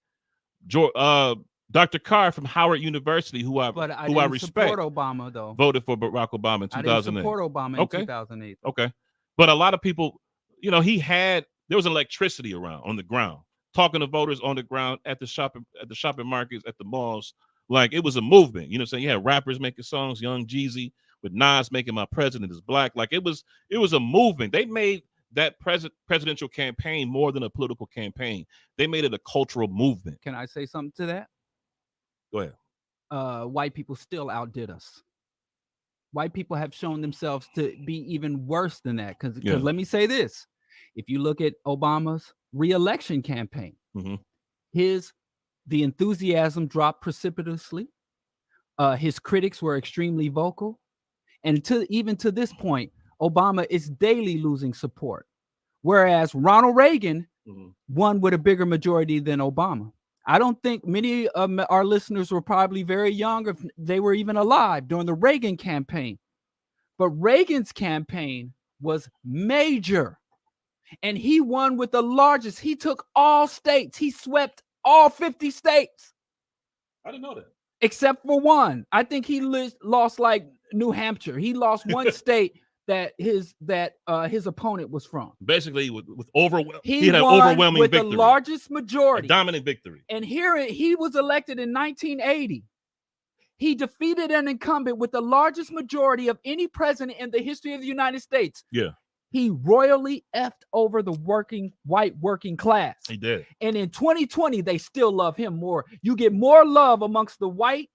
Dr. Carr from Howard University, who I respect, support Obama, though. Voted for Barack Obama in 2008. I didn't support Obama in 2008. Okay. But a lot of people, there was electricity around on the ground, talking to voters on the ground at the shopping markets, at the malls. Like, it was a movement. You know what I'm saying? You had rappers making songs, Young Jeezy with Nas making My President is Black. Like, it was a movement. They made that presidential campaign more than a political campaign. They made it a cultural movement. Can I say something to that? Go ahead. White people still outdid us. White people have shown themselves to be even worse than that. Because let me say this. If you look at Obama's re-election campaign, the enthusiasm dropped precipitously. His critics were extremely vocal. And even to this point, Obama is daily losing support. Whereas Ronald Reagan won with a bigger majority than Obama. I don't think many of our listeners were probably very young, if they were even alive during the Reagan campaign. But Reagan's campaign was major. And he won with the largest. He took all states. He swept all 50 states. I didn't know that. Except for one. I think he lost like New Hampshire. He lost one state that his opponent was from. Basically, with he had an overwhelming with victory. The largest majority, a dominant victory. And here he was elected in 1980. He defeated an incumbent with the largest majority of any president in the history of the United States. Yeah, he royally effed over the white working class. He did. And in 2020, they still love him more. You get more love amongst the white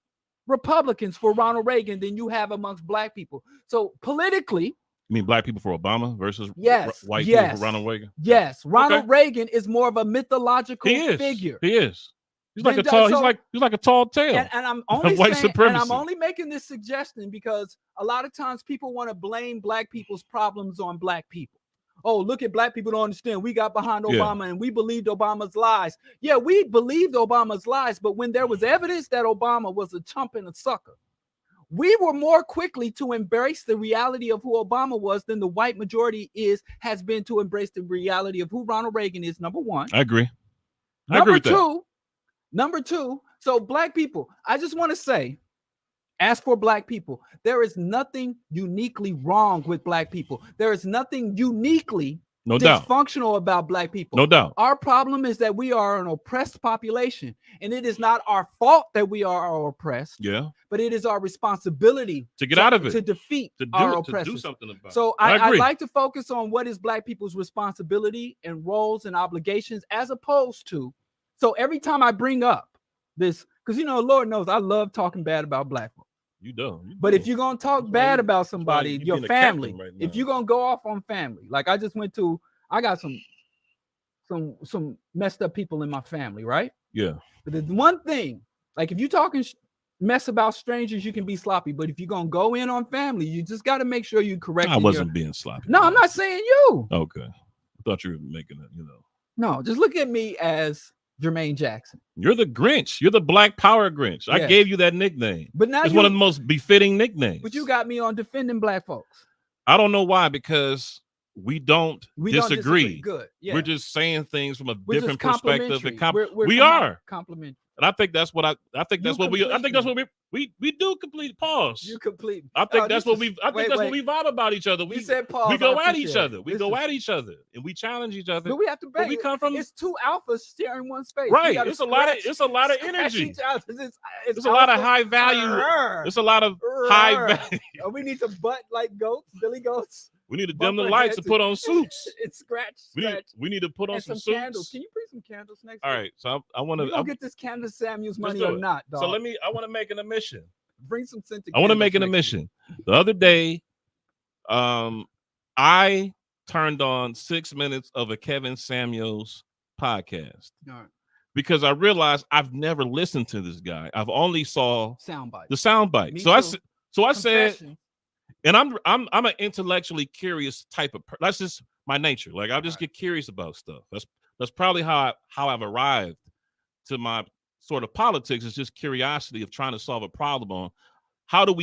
Republicans for Ronald Reagan than you have amongst black people. So politically, you mean black people for Obama versus white people for Ronald Reagan? Yes, Ronald Reagan is more of a mythological figure. He is. He's like a tall. He's like a tall tale. And I'm only white supremacy. And I'm only making this suggestion because a lot of times people want to blame black people's problems on black people. Oh, look at black people don't understand. We got behind Obama and we believed Obama's lies. Yeah, we believed Obama's lies, but when there was evidence that Obama was a chump and a sucker, We were more quickly to embrace the reality of who Obama was than the white majority has been to embrace the reality of who Ronald Reagan is, number one. I agree. Number two, so black people, I just want to say, as for black people, there is nothing uniquely wrong with black people. There is nothing uniquely dysfunctional about black people. No doubt. Our problem is that we are an oppressed population, and it is not our fault that we are oppressed. Yeah. But it is our responsibility to get out of it, to defeat our oppressors. To do something about so I like to focus on what is black people's responsibility and roles and obligations, as opposed to. So every time I bring up this, because Lord knows I love talking bad about black folks. You do. But if you're gonna talk bad about somebody, your family, if you're gonna go off on family, like I got some messed up people in my family, right? Yeah. But the one thing, like if you're talking mess about strangers, you can be sloppy. But if you're gonna go in on family, you just got to make sure you correct. I wasn't being sloppy. No, I'm not saying you. Okay. I thought you were making it. No, just look at me as Jermaine Jackson. You're the Grinch. You're the Black Power Grinch. Yes. I gave you that nickname. But now it's one of the most befitting nicknames. But you got me on defending black folks. I don't know why, because we don't disagree. Good. Yeah. We're just saying things from a different perspective. We are complimentary. And I think that's what we do complete pause. You complete. I think that's what we vibe about each other. We said pause. We go at each other. We go at each other and we challenge each other. But we have to bang. We come from it's two alphas sharing one space. Right. It's a lot of energy. It's a lot of high value. It's a lot of high value. We need to butt like goats, Billy Goats. We need to dim the lights and put on suits. It's scratch. We need to put on some suits. Candles. Can you bring some candles next? All right. So I want to. I'll get this Candace Samuels money or not, dog. So I want to make an admission. Bring some scented. I want to make an admission. The other day, I turned on 6 minutes of a Kevin Samuels podcast because I realized I've never listened to this guy. I've only saw the soundbite. So I said. And I'm an intellectually curious type of person. That's just my nature. Like I just get curious about stuff. That's probably how I've arrived to my sort of politics. Is just curiosity of trying to solve a problem on how do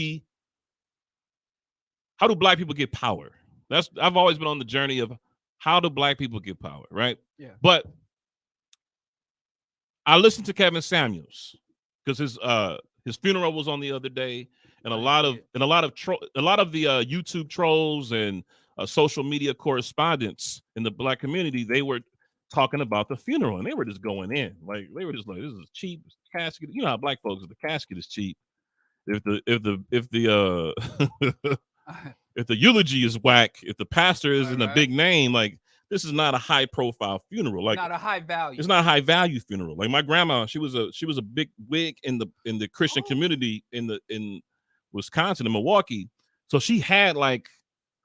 black people get power? I've always been on the journey of how do black people get power, right? Yeah. But I listened to Kevin Samuels because his funeral was on the other day. And a lot of the YouTube trolls and social media correspondents in the black community, they were talking about the funeral and they were just going in. Like they were just like, this is cheap casket. You know how black folks, the casket is cheap. If the if the eulogy is whack, if the pastor isn't a big name, like this is not a high profile funeral. Like not a high value. It's not a high value funeral. Like my grandma, she was a big wig in the Christian community in Wisconsin and Milwaukee, so she had like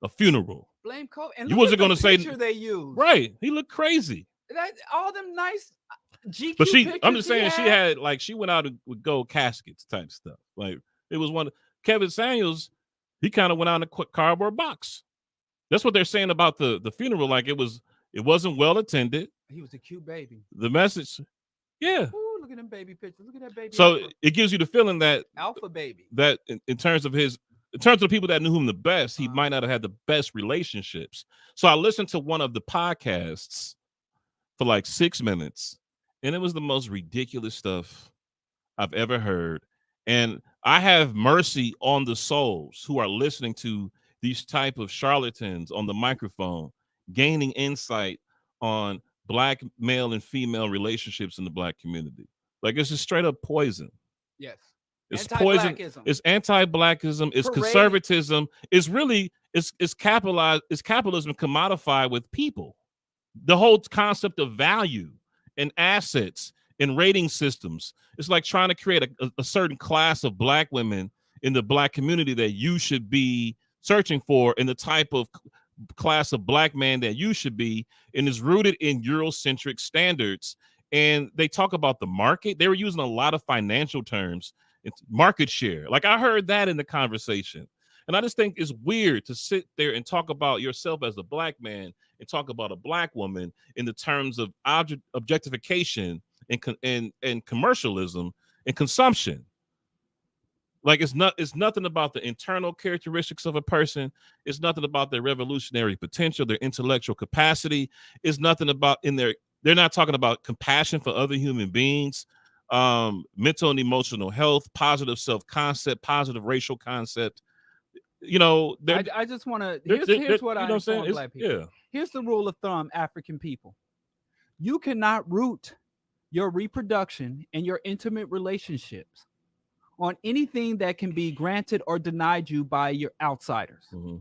a funeral. Blame Cole. And you wasn't going to say they used. Right? He looked crazy. All them nice GQ. But I'm just saying she had like she went out with gold caskets type stuff. Like it was one. Kevin Samuels, he kind of went out in a cardboard box. That's what they're saying about the funeral. Like it wasn't well attended. He was a cute baby. The message, yeah. Ooh, look at them baby pictures. Look at that baby. So it gives you the feeling that alpha baby. That in terms of the people that knew him the best, he might not have had the best relationships. So I listened to one of the podcasts for like 6 minutes, and it was the most ridiculous stuff I've ever heard. And I have mercy on the souls who are listening to these type of charlatans on the microphone, gaining insight on black male and female relationships in the black community. Like it's just straight up poison. Yes. It's poison. It's anti-blackism. It's conservatism. It's really it's capitalism commodified with people. The whole concept of value and assets and rating systems. It's like trying to create a certain class of black women in the black community that you should be searching for, and the type of class of black man that you should be, and is rooted in Eurocentric standards. And they talk about the market. They were using a lot of financial terms. It's market share. Like I heard that in the conversation. And I just think it's weird to sit there and talk about yourself as a black man and talk about a black woman in the terms of objectification and commercialism and consumption. Like it's nothing about the internal characteristics of a person. It's nothing about their revolutionary potential, their intellectual capacity. It's nothing about they're not talking about compassion for other human beings, mental and emotional health, positive self-concept, positive racial concept. You know, I just want to, here's what I inform Black people. Yeah. Here's the rule of thumb, African people. You cannot root your reproduction and your intimate relationships on anything that can be granted or denied you by your outsiders. Mm-hmm.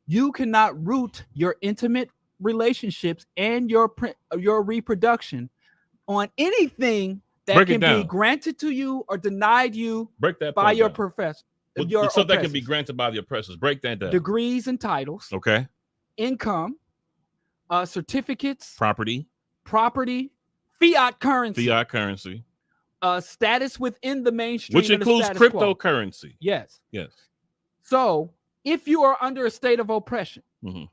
You cannot root your intimate relationships and your reproduction on anything that can be granted to you or denied you by your professor. So that can be granted by the oppressors. Break that down. Degrees and titles. Okay. Income, certificates, property, fiat currency. Status within the mainstream, which includes cryptocurrency. Yes. Yes. So if you are under a state of oppression, mm-hmm.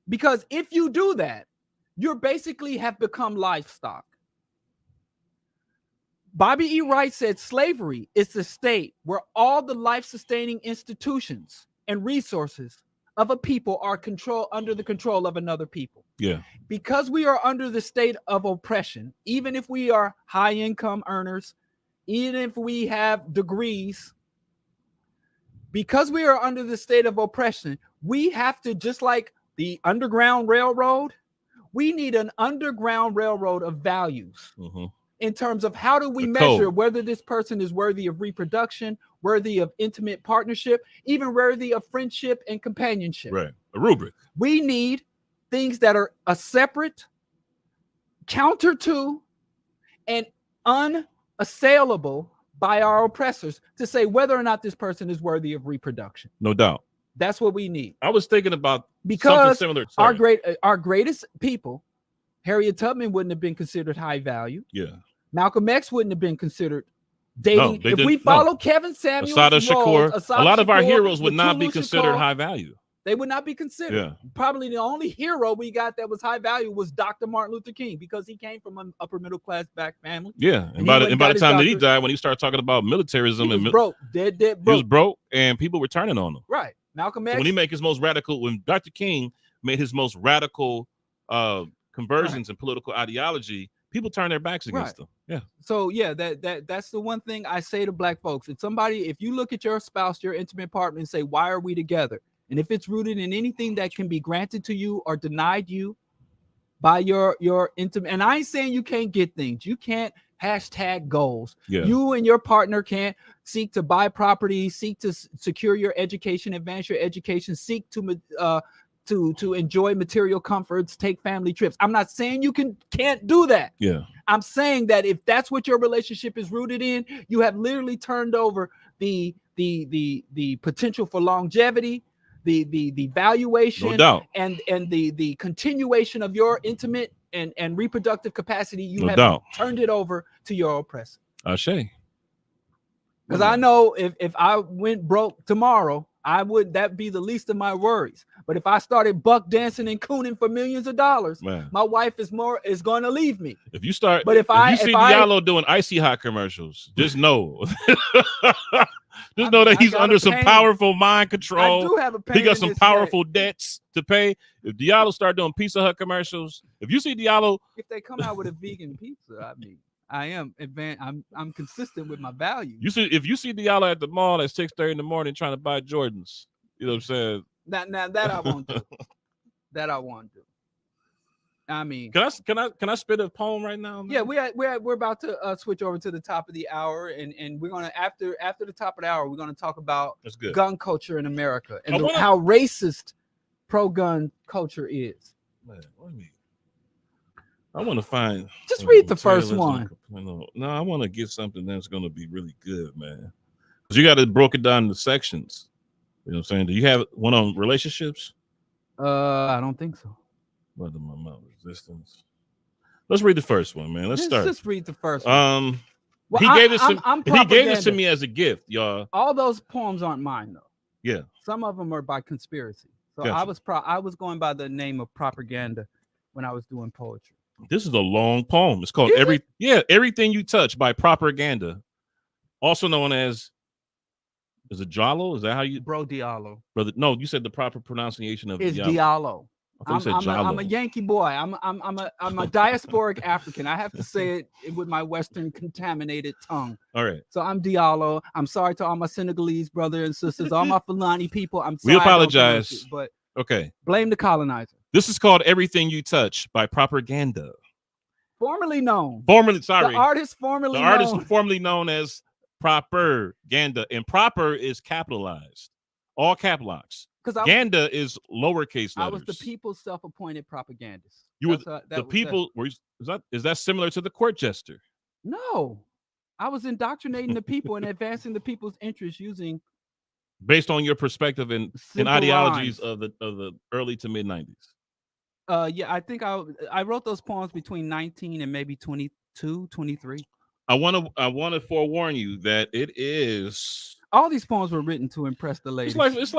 because if you do that, you basically have become livestock. Bobby E. Wright said slavery is the state where all the life-sustaining institutions and resources of a people are under the control of another people. Yeah. Because we are under the state of oppression, even if we are high income earners, even if we have degrees, because we are under the state of oppression, we have to, just like the Underground Railroad, we need an underground railroad of values. Mm-hmm. In terms of how do we measure whether this person is worthy of reproduction, worthy of intimate partnership, even worthy of friendship and companionship. Right. A rubric. We need things that are a separate, counter to, and unassailable by our oppressors to say whether or not this person is worthy of reproduction. No doubt. That's what we need. I was thinking about because something similar. Our greatest people, Harriet Tubman wouldn't have been considered high value. Yeah. Malcolm X wouldn't have been considered dating. If we follow Kevin Samuels, a lot of our heroes would not be considered high value. They would not be considered. Yeah. Probably the only hero we got that was high value was Dr. Martin Luther King, because he came from an upper middle class black family. Yeah, and by the time that he died, when he started talking about militarism, he was broke, dead broke. He was broke, and people were turning on him. Right. Malcolm X. So when Dr. King made his most radical conversions in political ideology, people turn their backs against them. Yeah. So yeah, that's the one thing I say to black folks. If you look at your spouse, your intimate partner, and say, why are we together? And if it's rooted in anything that can be granted to you or denied you by your intimate, and I ain't saying you can't get things. You can't hashtag goals. Yeah. You and your partner can't seek to buy property, seek to secure your education, advance your education, seek to enjoy material comforts, take family trips. I'm not saying you can't do that. Yeah. I'm saying that if that's what your relationship is rooted in, you have literally turned over the potential for longevity, the valuation, no doubt, and the continuation of your intimate and reproductive capacity. You no have doubt turned it over to your oppressor. Ashe. Because I know if I went broke tomorrow, that'd be the least of my worries. But if I started buck dancing and cooning for millions of dollars, my wife is going to leave me. If you start, but if you see Diallo doing Icy Hot commercials, just know, that he's under some powerful mind control. I do have a pain. He got some powerful debts to pay. If Diallo start doing Pizza Hut commercials, if you see Diallo, if they come out with a vegan pizza, I mean, I am advanced. I'm consistent with my values. If you see Diallo at the mall at 6:30 in the morning trying to buy Jordans, you know what I'm saying? Now that I won't do. That I won't do. I mean, can I spit a poem right now? Man? Yeah, we're about to switch over to the top of the hour, and we're gonna after the top of the hour, we're gonna talk about gun culture in America and how racist pro-gun culture is. Man, I want to find. Just read the first one. No, I want to get something that's going to be really good, man. Because you got to broke it down into sections. You know what I'm saying? Do you have one on relationships? I don't think so. What my mouth resistance? Let's read the first one, man. Let's start. Just read the first one. Well, he gave this to me as a gift, y'all. All those poems aren't mine, though. Yeah. Some of them are by conspiracy. So gotcha. I was going by the name of propaganda when I was doing poetry. This is a long poem. It's called Everything You Touch by Propaganda, also known as Is it Jalo? Is that how you? Bro Diallo. Brother, no, you said the proper pronunciation of It's Diallo. Diallo. I thought you said Jalo. I'm a Yankee boy. I'm a diasporic African. I have to say it with my Western contaminated tongue. All right. So I'm Diallo. I'm sorry to all my Senegalese brothers and sisters, all my Fulani people. I'm sorry. We apologize. But okay. Blame the colonizer. This is called Everything You Touch by Propaganda. Formerly known. Sorry. The artist formerly known as Propaganda. And proper is capitalized. All cap locks. Ganda is lowercase letters. I was the people's self-appointed propagandist. You were the people. Is that similar to the court jester? No, I was indoctrinating the people and advancing the people's interests using, based on your perspective and ideologies of the early to mid 90s. Yeah, I think I wrote those poems between 19 and maybe 22, 23. I want to forewarn you that it is. All these poems were written to impress the ladies. It's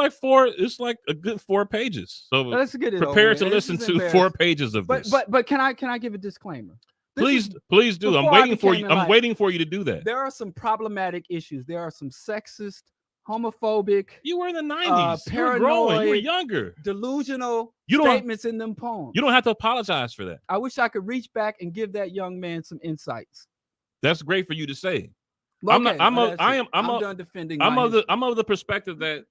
like a good 4 pages. So let's get it. Prepare to listen to 4 pages of this. But can I give a disclaimer? Please do. I'm waiting for you. I'm waiting for you to do that. There are some problematic issues. There are some sexist, homophobic. You were in the 90s. You were growing. You were younger. Delusional statements in them poems. You don't have to apologize for that. I wish I could reach back and give that young man some insights. That's great for you to say. Okay, I'm done defending. I'm of the perspective that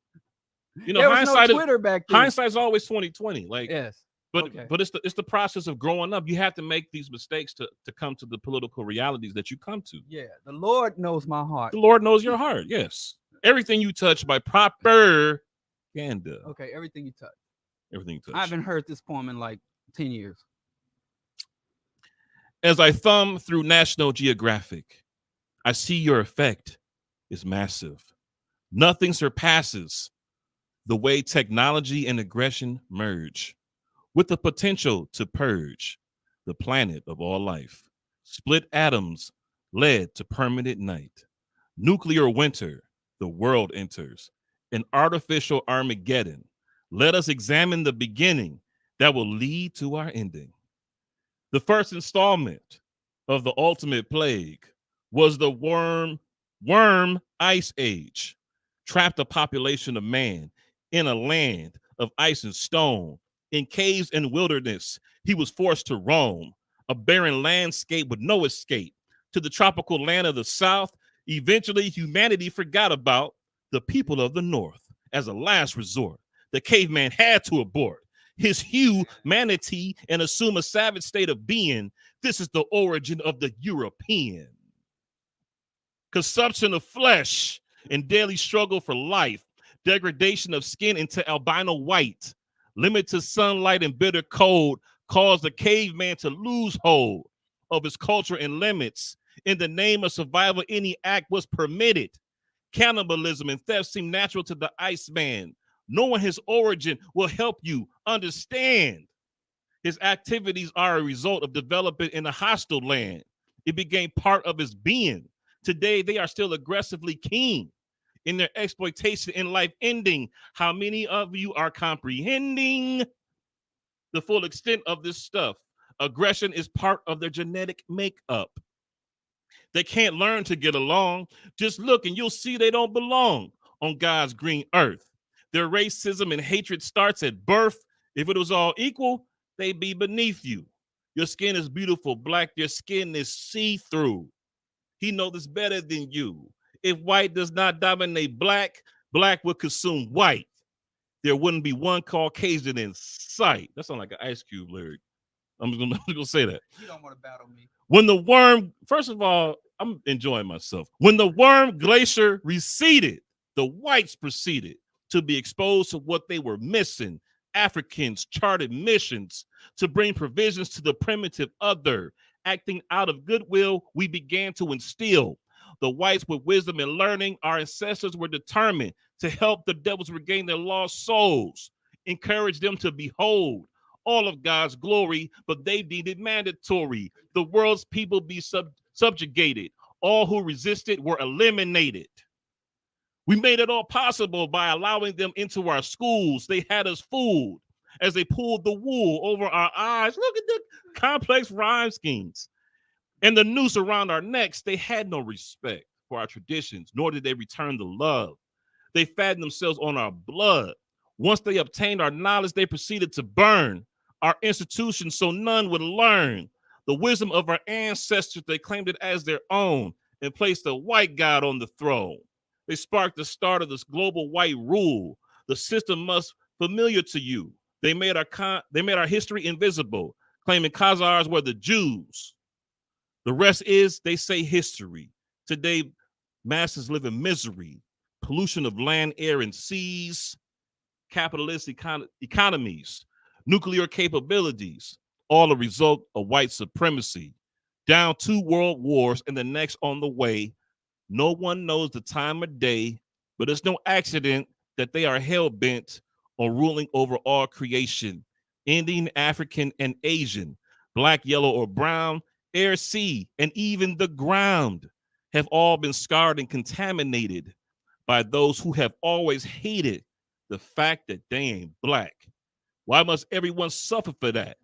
there was no Twitter back then. Hindsight's always 20/20. Like yes. But it's the process of growing up. You have to make these mistakes to come to the political realities that you come to. Yeah, the Lord knows my heart. The Lord knows your heart. Yes. Everything You Touch by Propaganda. Okay, Everything You Touch. Everything You Touch. I haven't heard this poem in like 10 years. As I thumb through National Geographic, I see your effect is massive. Nothing surpasses the way technology and aggression merge, with the potential to purge the planet of all life. Split atoms led to permanent night. Nuclear winter, the world enters. An artificial Armageddon. Let us examine the beginning that will lead to our ending. The first installment of the ultimate plague was the worm ice age. Trapped a population of man in a land of ice and stone. In caves and wilderness, he was forced to roam, a barren landscape with no escape. To the tropical land of the South, eventually humanity forgot about the people of the North. As a last resort, the caveman had to abort his humanity and assume a savage state of being. This is the origin of the European. Consumption of flesh and daily struggle for life, degradation of skin into albino white, limited sunlight and bitter cold caused the caveman to lose hold of his culture and limits. In the name of survival, any act was permitted. Cannibalism and theft seemed natural to the Iceman. Knowing his origin will help you understand. His activities are a result of developing in a hostile land. It became part of his being. Today, they are still aggressively keen in their exploitation and life ending. How many of you are comprehending the full extent of this stuff? Aggression is part of their genetic makeup. They can't learn to get along. Just look and you'll see they don't belong on God's green earth. Their racism and hatred starts at birth. If it was all equal, they'd be beneath you. Your skin is beautiful, black. Your skin is see-through. He knows this better than you. If white does not dominate black, black would consume white. There wouldn't be one Caucasian in sight. That sounds like an Ice Cube lyric. I'm just gonna say that. You don't want to battle me. When the worm, first of all, I'm enjoying myself. When the worm glacier receded, the whites proceeded to be exposed to what they were missing. Africans charted missions to bring provisions to the primitive other. Acting out of goodwill, we began to instill the whites with wisdom and learning. Our ancestors were determined to help the devils regain their lost souls, encourage them to behold all of God's glory, but they deemed it mandatory. The world's people be subjugated. All who resisted were eliminated. We made it all possible by allowing them into our schools. They had us fooled as they pulled the wool over our eyes. Look at the complex rhyme schemes. And the noose around our necks, they had no respect for our traditions, nor did they return the love. They fattened themselves on our blood. Once they obtained our knowledge, they proceeded to burn our institutions so none would learn. The wisdom of our ancestors, they claimed it as their own and placed a white god on the throne. They sparked the start of this global white rule. The system must familiar to you. They made our history invisible, claiming Khazars were the Jews. The rest is, they say, history. Today, masses live in misery, pollution of land, air, and seas, capitalist economies, nuclear capabilities, all a result of white supremacy. Down 2 world wars and the next on the way. No one knows the time of day, but it's no accident that they are hell-bent on ruling over all creation. Indian, African, and Asian, black, yellow, or brown, air, sea, and even the ground have all been scarred and contaminated by those who have always hated the fact that they ain't black. Why must everyone suffer for that?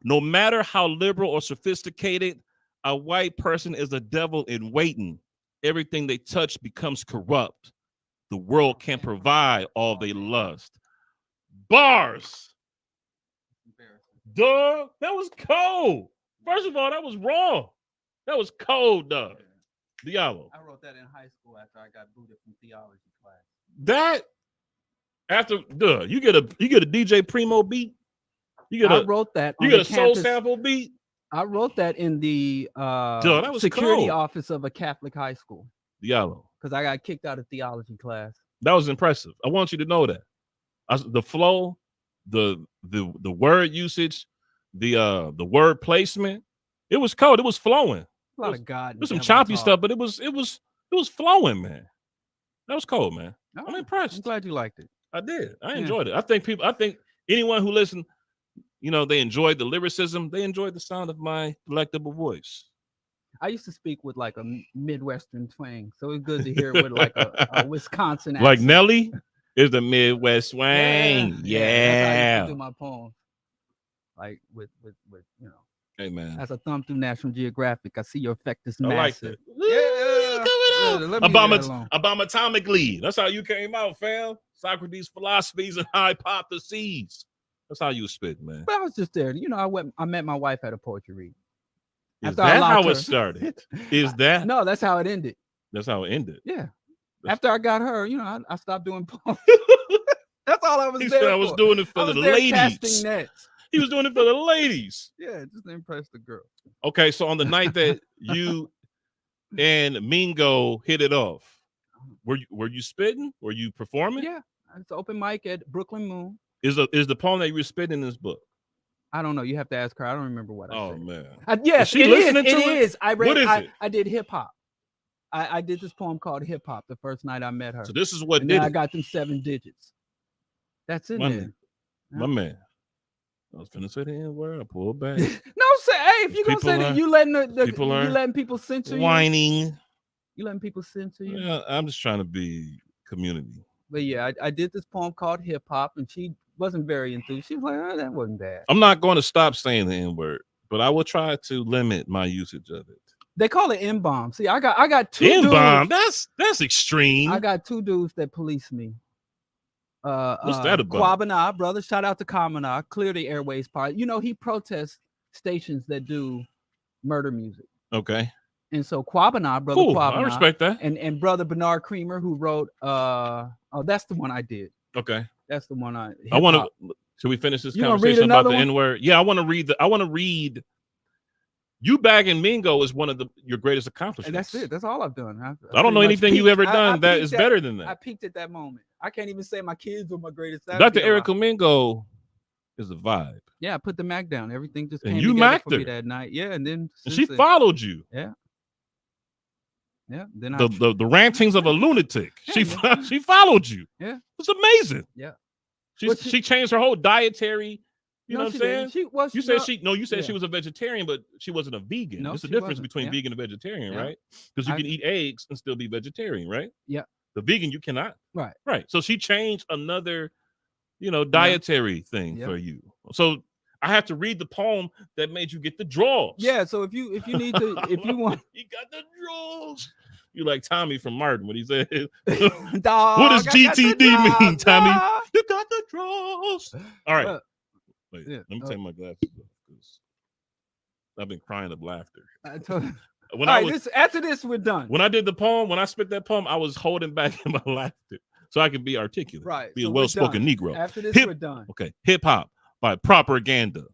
No matter how liberal or sophisticated, a white person is a devil in waiting. Everything they touch becomes corrupt. The world can't provide all they lust. Bars. Duh, that was cold. First of all, that was raw. That was cold, dog. Diallo. I wrote that in high school after I got booted from theology class. That after you get a DJ Primo beat. I wrote that. You get a soul sample beat. I wrote that in the security office of a Catholic high school. Diallo. Because I got kicked out of theology class. That was impressive. I want you to know that. The flow, the word usage, the word placement, it was cold. It was flowing. A lot of God. There's some choppy stuff, but it was flowing, man. That was cold, man. Oh, I'm impressed. I'm glad you liked it. I did. I enjoyed it. I think anyone who listened, they enjoyed the lyricism. They enjoyed the sound of my delectable voice. I used to speak with like a Midwestern twang, so it's good to hear it with like a Wisconsin accent. Like Nelly is the Midwest swang. Yeah. That's how I used to do my poems. Like with Hey man, as a thumb through National Geographic, I see your effect is massive. I like that. Abomatomically. That's how you came out, fam. Socrates' philosophies and hypotheses. That's how you spit, man. But I was just there. I met my wife at a poetry reading. Is that how it started? Is that? No, that's how it ended. That's how it ended. Yeah. After I got her, I stopped doing poems. That's all I was there for. I was doing it for the ladies. Casting nets. He was doing it for the ladies. Yeah, just to impress the girl. Okay, so on the night that you and Mingo hit it off, were you spitting? Were you performing? Yeah, it's an open mic at Brooklyn Moon. Is the poem that you were spitting in this book? I don't know. You have to ask her. I don't remember what I said. Oh man. Yes, it is. It is. What is it? I did hip hop. I did this poem called Hip Hop the first night I met her. So this is what and did then it. I got them 7 digits. That's in there. My man. I was gonna say the N-word. I pulled back. No, say, hey, if you're gonna say that, you letting people censor you. Whining. You letting people censor you. Yeah, I'm just trying to be community. But yeah, I did this poem called Hip Hop, and she wasn't very enthused. She was like, "Oh, that wasn't bad." I'm not going to stop saying the N-word, but I will try to limit my usage of it. They call it N-bomb. See, I got 2 N-bomb. That's extreme. I got 2 dudes that police me. What's that about? Kwabena, brother. Shout out to Kamana. Clear the airways part. He protests stations that do murder music. Okay. And so Kwabena, brother Kwabena. I respect that. And brother Bernard Creamer, who wrote that's the one I did. Okay. That's the one I want to. Should we finish this conversation about the N-word? Yeah, I want to read. You bagging Mingo is one of your greatest accomplishments. And that's it. That's all I've done. I don't know anything you ever done that is better than that. I peaked at that moment. I can't even say my kids were my greatest. Dr. Erica Mingo is a vibe. Yeah, I put the Mac down. Everything just came together for me that night. Yeah, and then she followed you. Yeah. Yeah. Then the rantings of a lunatic. She followed you. Yeah. It's amazing. Yeah. She changed her whole dietary. You know what I'm saying? You said she was a vegetarian, but she wasn't a vegan. There's a difference between vegan and vegetarian, right? Because you can eat eggs and still be vegetarian, right? Yeah. The vegan you cannot. Right. Right. So she changed another, dietary thing for you. So I have to read the poem that made you get the draws. Yeah. So if you need to, if you want, you got the draws. You like Tommy from Martin when he said, Dog, what does GTD mean, Tommy? Dog. You got the draws. All right. Wait, yeah. let me take my glasses off because I've been crying of laughter. After this, we're done. When I did the poem, when I spit that poem, I was holding back in my laughter so I could be articulate. Right. Be a well-spoken Negro. After this, we're done. Okay. Hip hop by propaganda.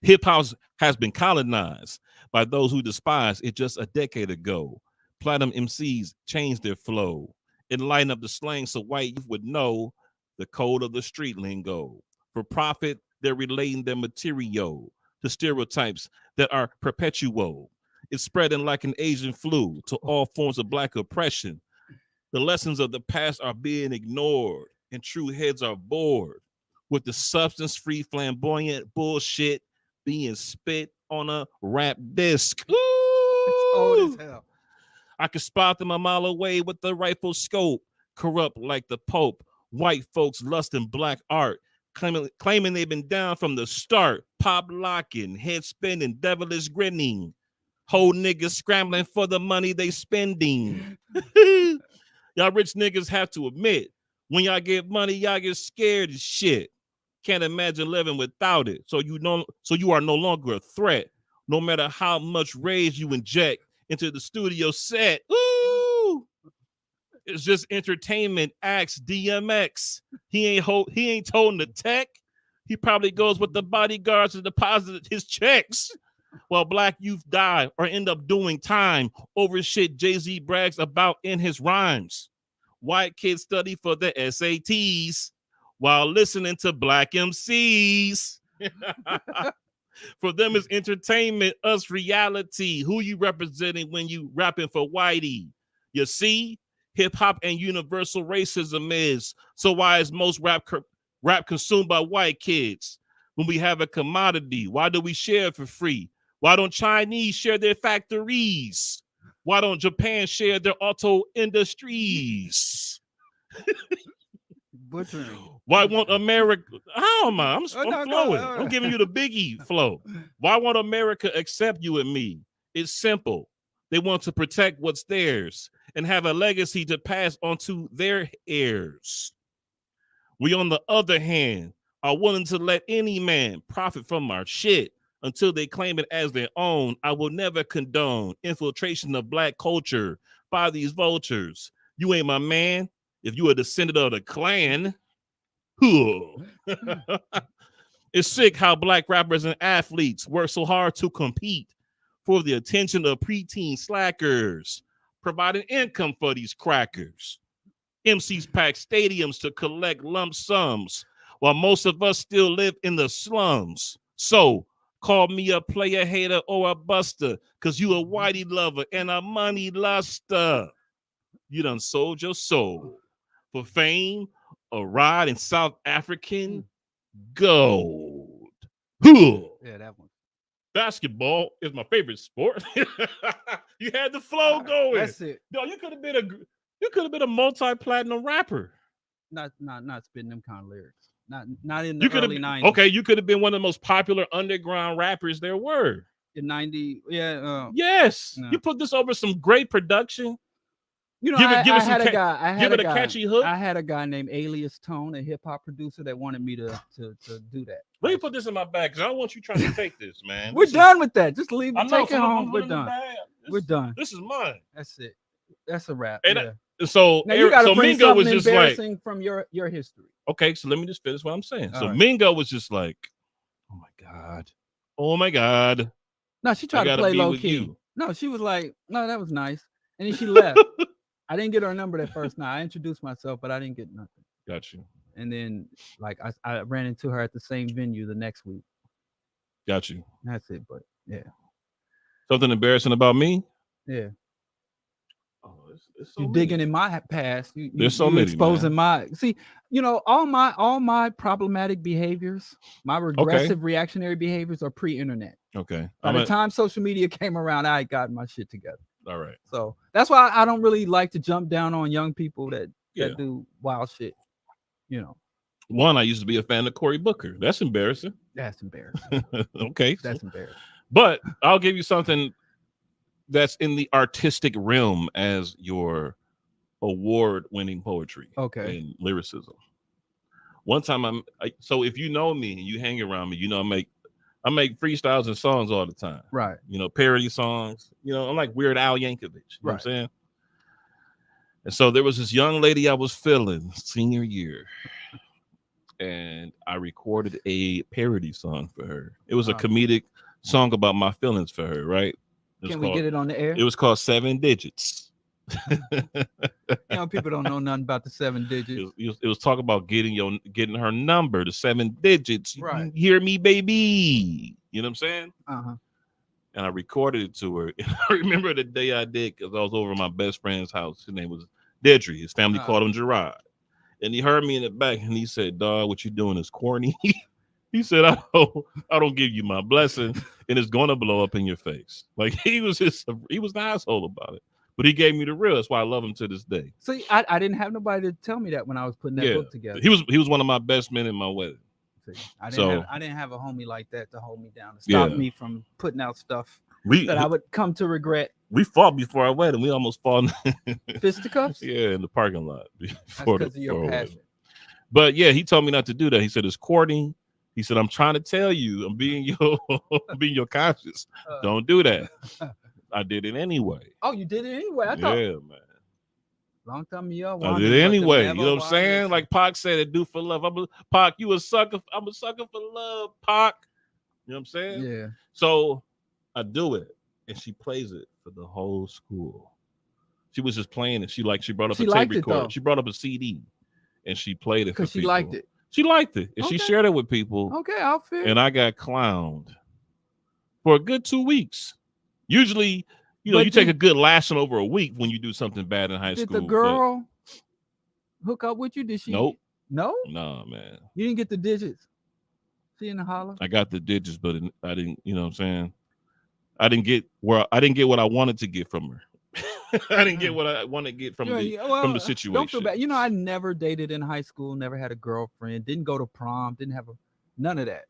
Hip hop has been colonized by those who despise it just a decade ago. Platinum MCs changed their flow and lighten up the slang so white youth would know the code of the street lingo. For profit, they're relating their material to stereotypes that are perpetual. It's spreading like an Asian flu to all forms of black oppression. The lessons of the past are being ignored, and true heads are bored with the substance-free flamboyant bullshit being spit on a rap disc. Ooh! It's old as hell. I could spot them a mile away with the rifle scope, corrupt like the Pope. White folks lusting black art, claiming they've been down from the start. Pop locking, head spinning, devilish grinning. Whole niggas scrambling for the money they spending. Y'all rich niggas have to admit, when y'all get money, y'all get scared as shit. Can't imagine living without it. So you are no longer a threat, no matter how much rage you inject into the studio set. Ooh! It's just entertainment. Acts DMX. He ain't holding the tech. He probably goes with the bodyguards to deposit his checks while black youth die or end up doing time over shit Jay-Z brags about in his rhymes. White kids study for the SATs while listening to black MCs. For them, it's entertainment, us reality. Who you representing when you rapping for Whitey? You see, hip-hop and universal racism is. So why is most rap consumed by white kids? When we have a commodity, why do we share it for free? Why don't Chinese share their factories? Why don't Japan share their auto industries? Butchering. Why won't America? How am I? I'm flowing. I'm giving you the Biggie flow. Why won't America accept you and me? It's simple. They want to protect what's theirs and have a legacy to pass on to their heirs. We, on the other hand, are willing to let any man profit from our shit until they claim it as their own. I will never condone infiltration of black culture by these vultures. You ain't my man if you are a descendant of the Klan. It's sick how black rappers and athletes work so hard to compete for the attention of preteen slackers, providing income for these crackers. MCs pack stadiums to collect lump sums, while most of us still live in the slums. So call me a player hater or a buster, cause you a whitey lover and a money luster. You done sold your soul for fame, a ride in South African gold. Yeah, that one. Basketball is my favorite sport. You had the flow going. That's it. No, you could have been a multi-platinum rapper. Not spitting them kind of lyrics. Not in the early 90s. Okay, you could have been one of the most popular underground rappers there were. In 90, yeah. Yes. No. You put this over some great production. You know, I had a guy. Give it a catchy hook. I had a guy named Alias Tone, a hip hop producer, that wanted me to do that. Let me put this in my bag because I don't want you trying to take this, man. We're done with that. Just leave it. Take it home. We're done. We're done. This is mine. That's it. That's a wrap. And yeah. So now you got to bring Mingo something was just embarrassing like, from your history. Okay, so let me just finish what I'm saying. All so right. Mingo was just like, oh my god. No, she tried to play low key. No, she was like, no, that was nice, and then she left. I didn't get her number that first night. I introduced myself, but I didn't get nothing. Got you. And then, like, I ran into her at the same venue the next week. Got you. That's it. But yeah. Something embarrassing about me? Yeah. Oh, it's so you many. Digging in my past. There's so many. Exposing my. See, you know, all my problematic behaviors, my regressive reactionary behaviors are pre-internet. Okay. By the time social media came around, I had gotten my shit together. All right. So that's why I don't really like to jump down on young people that do wild shit. You know. One, I used to be a fan of Cory Booker. That's embarrassing. That's embarrassing. Okay. That's embarrassing. But I'll give you something that's in the artistic realm as your award-winning poetry and lyricism. One time so if you know me and you hang around me, you know I make freestyles and songs all the time. Right. You know, parody songs. You know, I'm like Weird Al Yankovic. You know what I'm saying? And so there was this young lady I was feeling senior year. And I recorded a parody song for her. It was a comedic song about my feelings for her, right? Can we get it on the air? It was called 7 Digits. People don't know nothing about the 7 digits. It was talk about getting her number, the 7 digits. Right. You hear me, baby? You know what I'm saying? Uh-huh. And I recorded it to her. And I remember the day I did because I was over at my best friend's house. His name was Dedry. His family called him Gerard. And he heard me in the back and he said, "Dog, what you doing is corny." He said, I don't give you my blessing and it's gonna blow up in your face. Like he was an asshole about it. But he gave me the real. That's why I love him to this day. See, I didn't have nobody to tell me that when I was putting that book together. He was one of my best men in my wedding. See, I didn't have a homie like that to hold me down, to stop me from putting out stuff that I would come to regret. We fought before our wedding. We almost fought fisticuffs. Yeah, in the parking lot. That's because of your passion. But yeah, he told me not to do that. He said it's courting. He said, I'm trying to tell you, I'm being your conscience. Don't do that. I did it anyway. Oh, you did it anyway? I thought. Yeah, man. Long time y'all. I did it anyway. You know what I'm saying? Like Pac said, it do for love. Pac, you a sucker. I'm a sucker for love, Pac. You know what I'm saying? Yeah. So I do it, and she plays it for the whole school. She was just playing it. She brought up a tape recorder. She brought up a CD, and she played it for people. She liked it. She liked it, and she shared it with people. Okay, I'll feel. And I got clowned for a good 2 weeks. Usually, you take a good lashing over a week when you do something bad in high school. Did the girl hook up with you? Did she? Nope. No? No, man. You didn't get the digits? She in the holler? I got the digits, but I didn't, you know what I'm saying? I didn't get what I wanted to get from her. I didn't get what I wanted to get from the situation. Don't feel bad. I never dated in high school, never had a girlfriend, didn't go to prom, didn't have none of that.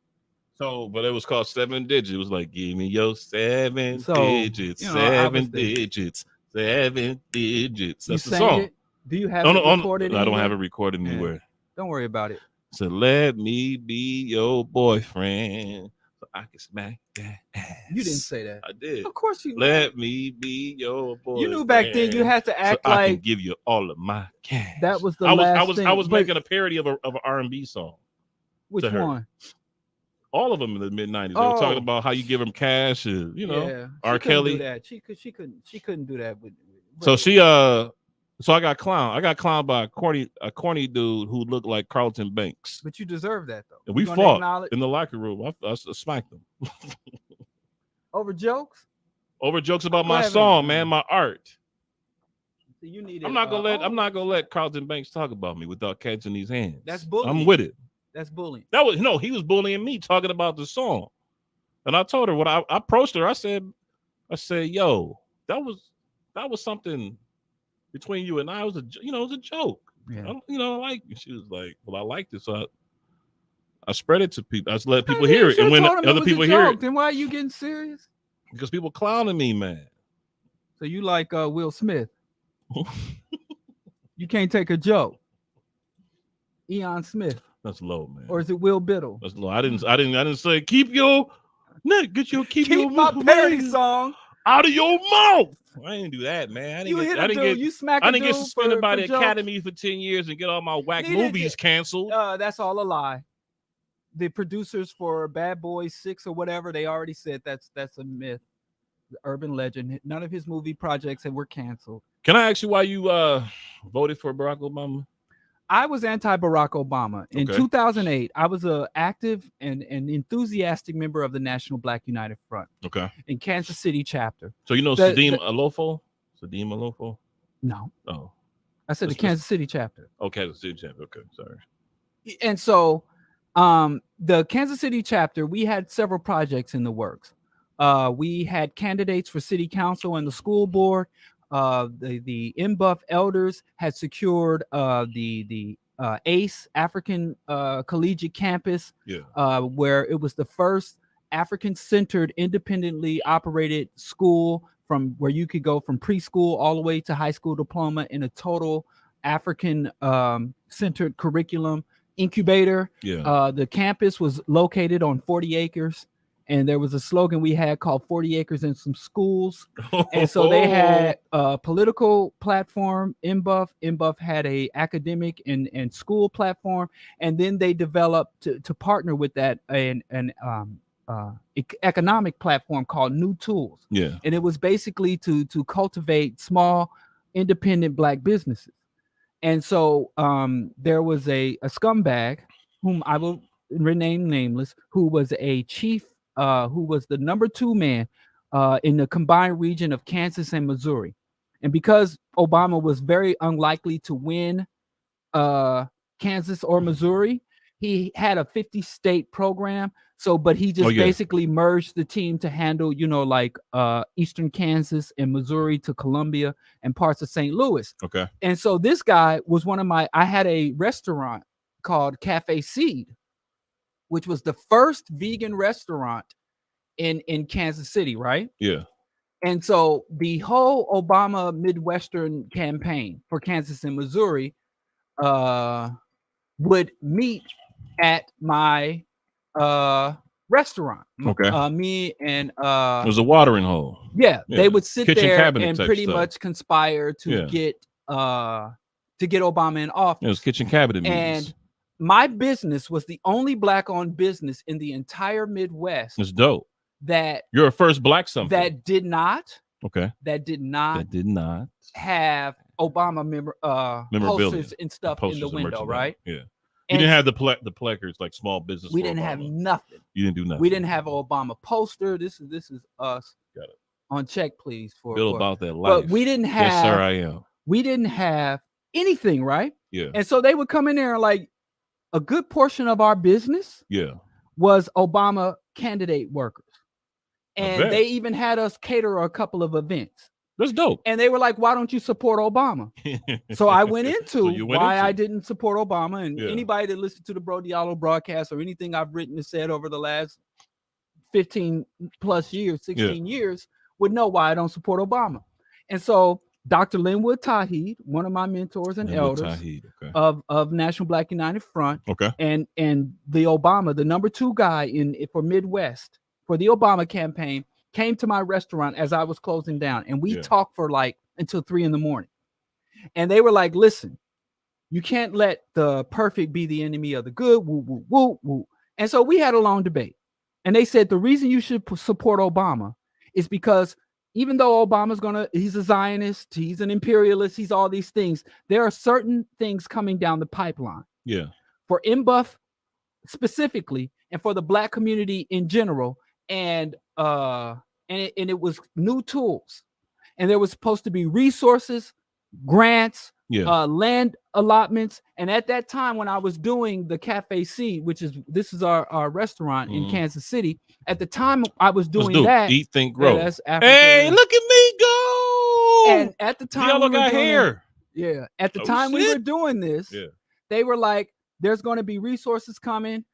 So, but it was called 7 Digits. It was like, give me your 7 digits, 7 digits, 7 digits. That's the song. Do you have it recorded? I don't have it recorded anywhere. Don't worry about it. So let me be your boyfriend so I can smack that ass. You didn't say that. I did. Of course you. Let me be your boyfriend. You knew back then you had to act so like I can give you all of my cash. That was the last thing. I was making a parody of an R&B song. Which one? All of them in the mid-90s. They were talking about how you give them cash and R. Kelly. She couldn't do that with so I got clowned. I got clowned by a corny dude who looked like Carlton Banks. But you deserve that though. And we fought in the locker room. I smacked him. Over jokes? Over jokes about my song, man, my art. So you need. I'm not gonna let Carlton Banks talk about me without catching these hands. That's bullying. I'm with it. That's bullying. He was bullying me talking about the song. And I told her what I approached her. I said, yo, that was something between you and I. It was a joke. Yeah. I like you. She was like, well, I liked it. So I spread it to people. I just let people hear it. And when other people hear it. Then why are you getting serious? Because people clowning me, man. So you like Will Smith. You can't take a joke. Eon Smith. That's low, man. Or is it Will Biddle? That's low. I didn't say keep your my parody song out of your mouth. I didn't do that, man. I didn't get suspended by the Academy for 10 years and get all my whack movies canceled. That's all a lie. The producers for Bad Boys 6 or whatever, they already said that's a myth, the urban legend. None of his movie projects were canceled. Can I ask you why you voted for Barack Obama? I was anti-Barack Obama. In 2008, I was an active and enthusiastic member of the National Black United Front. Okay. In Kansas City chapter. So you know Sadim Alofo? Sadim Alofo? No. Oh. I said the Kansas City chapter. Oh, Kansas City chapter. Okay, sorry. And so the Kansas City chapter, we had several projects in the works. We had candidates for city council and the school board. The MBUF elders had secured the ACE African Collegiate Campus, where it was the first African-centered, independently operated school where you could go from preschool all the way to high school diploma in a total African centered curriculum incubator. The campus was located on 40 acres. And there was a slogan we had called 40 acres and some schools. And so they had a political platform, MBUF. MBUF had a academic and school platform. And then they developed to partner with that an economic platform called New Tools. And it was basically to cultivate small, independent Black businesses. And so there was a scumbag whom I will rename nameless, who was a chief, who was the number 2 man in the combined region of Kansas and Missouri. And because Obama was very unlikely to win Kansas or Missouri, he had a 50-state program. So, but he just basically merged the team to handle, like Eastern Kansas and Missouri to Columbia and parts of St. Louis. Okay. And so this guy was I had a restaurant called Cafe Seed, which was the first vegan restaurant in Kansas City, right? Yeah. And so the whole Obama Midwestern campaign for Kansas and Missouri would meet at my restaurant. Okay. Me and it was a watering hole. Yeah, they would sit Kitchen there cabinet and type pretty stuff. much conspire to get Obama in office. It was kitchen cabinet meetings. And my business was the only Black-owned business in the entire Midwest. It's dope. That you're a first Black something that did not not have Obama posters and stuff in the window, right? Yeah. You didn't have the placards like small business. We didn't have nothing. You didn't do nothing. We didn't have an Obama poster. This is us. Got it. On check, please. Bill about that life. But we didn't have. Yes, sir, I am. We didn't have anything, right? Yeah. And so they would come in there and like a good portion of our business. Was Obama candidate workers. And they even had us cater a couple of events. That's dope. And they were like, why don't you support Obama? So I went into why I didn't support Obama. And anybody that listened to the Bro Diallo broadcast or anything I've written and said over the last 15 plus years, 16 years, would know why I don't support Obama. And so Dr. Linwood Tauheed, one of my mentors and elders of National Black United Front, and the Obama, the number 2 guy for Midwest, for the Obama campaign, came to my restaurant as I was closing down. And we talked for like until 3 a.m. And they were like, listen, you can't let the perfect be the enemy of the good. Woo, woo, woo, woo. And so we had a long debate. And they said the reason you should support Obama is because even though he's a Zionist, he's an imperialist, he's all these things, there are certain things coming down the pipeline. Yeah. For MBUF specifically, and for the Black community in general, and it was New Tools, and there was supposed to be resources, grants, land allotments. And at that time, when I was doing the Cafe C, this is our restaurant in Kansas City, at the time I was doing that. Eat, think, grow. Hey, look at me go! And at the time, we got hair. At the time we were doing this, they were like, "There's going to be resources coming."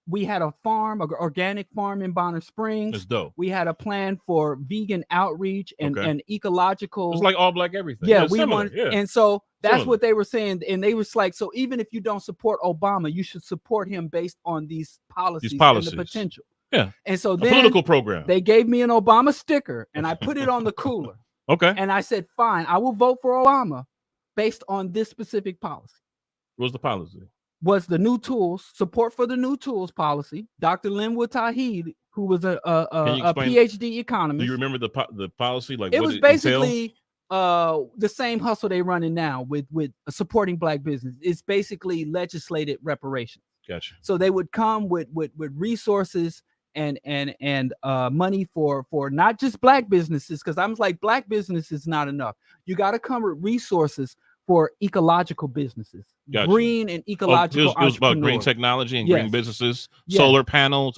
We had a farm, an organic farm in Bonner Springs. That's dope. We had a plan for vegan outreach and ecological. It's like all Black everything. Yeah, we want. And so that's what they were saying. And they was like, so even if you don't support Obama, you should support him based on these policies. And the potential. Yeah. And so then political program. They gave me an Obama sticker and I put it on the cooler. And I said, fine, I will vote for Obama based on this specific policy. What's the policy? Was the New Tools, support for the New Tools policy. Dr. Linwood Tauheed, who was a PhD economist. Do you remember the policy? Like it was basically the same hustle they running now with supporting Black business. It's basically legislated reparations. Gotcha. So they would come with resources and money for not just Black businesses, because I'm like, Black business is not enough. You got to come with resources for ecological businesses, green and ecological. It was about green technology and green businesses, solar panels,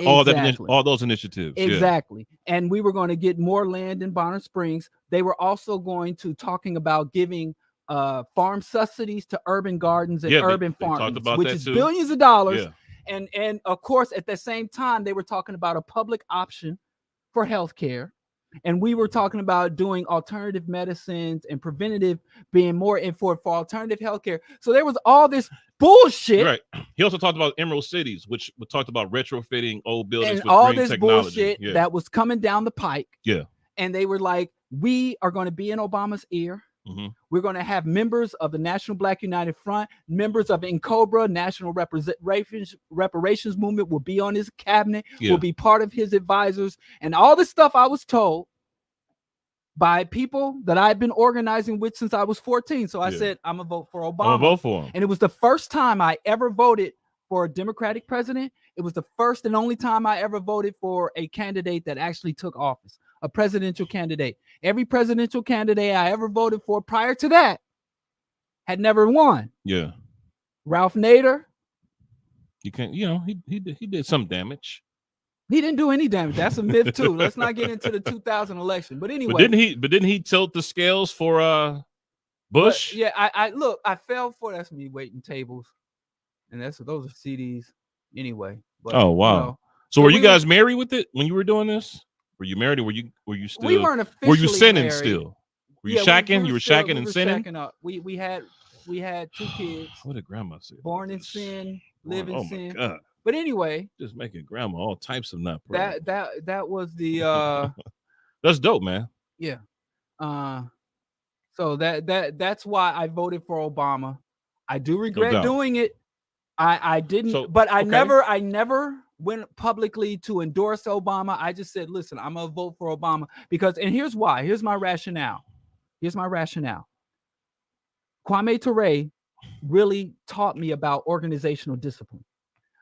all those initiatives. Exactly. And we were going to get more land in Bonner Springs. They were also going to talking about giving farm subsidies to urban gardens and urban farms, which is billions of dollars. And of course, at the same time, they were talking about a public option for healthcare. And we were talking about doing alternative medicines and preventative being more in for alternative healthcare. So there was all this bullshit. Right. He also talked about Emerald Cities, which we talked about retrofitting old buildings and with all green this technology. bullshit that was coming down the pike. Yeah. And they were like, we are going to be in Obama's ear. Mm-hmm. We're going to have members of the National Black United Front, members of NCOBRA, National Reparations Movement will be on his cabinet, will be part of his advisors. And all this stuff I was told by people that I've been organizing with since I was 14. So I said, I'm going to vote for Obama. I'm going to vote for him. And it was the first time I ever voted for a Democratic president. It was the first and only time I ever voted for a candidate that actually took office, a presidential candidate. Every presidential candidate I ever voted for prior to that had never won. Yeah. Ralph Nader. He can't, he did some damage. He didn't do any damage. That's a myth too. Let's not get into the 2000 election. But anyway. But didn't he tilt the scales for Bush? Yeah, I fell for that's me waiting tables. And those are CDs anyway. But, oh wow. So were you guys married with it when you were doing this? Were you married, or were you still? We weren't officially. Were you sinning married. Still? Were you shacking? You were shacking and sinning. We had 2 kids. What did grandma say? Born in sin, live in sin. My God. But anyway, just making grandma all types of nut. That was the. That's dope, man. Yeah. So that's why I voted for Obama. I do regret doing it. I didn't, but I never went publicly to endorse Obama. I just said, listen, I'm gonna vote for Obama because, and here's why. Here's my rationale. Kwame Ture really taught me about organizational discipline.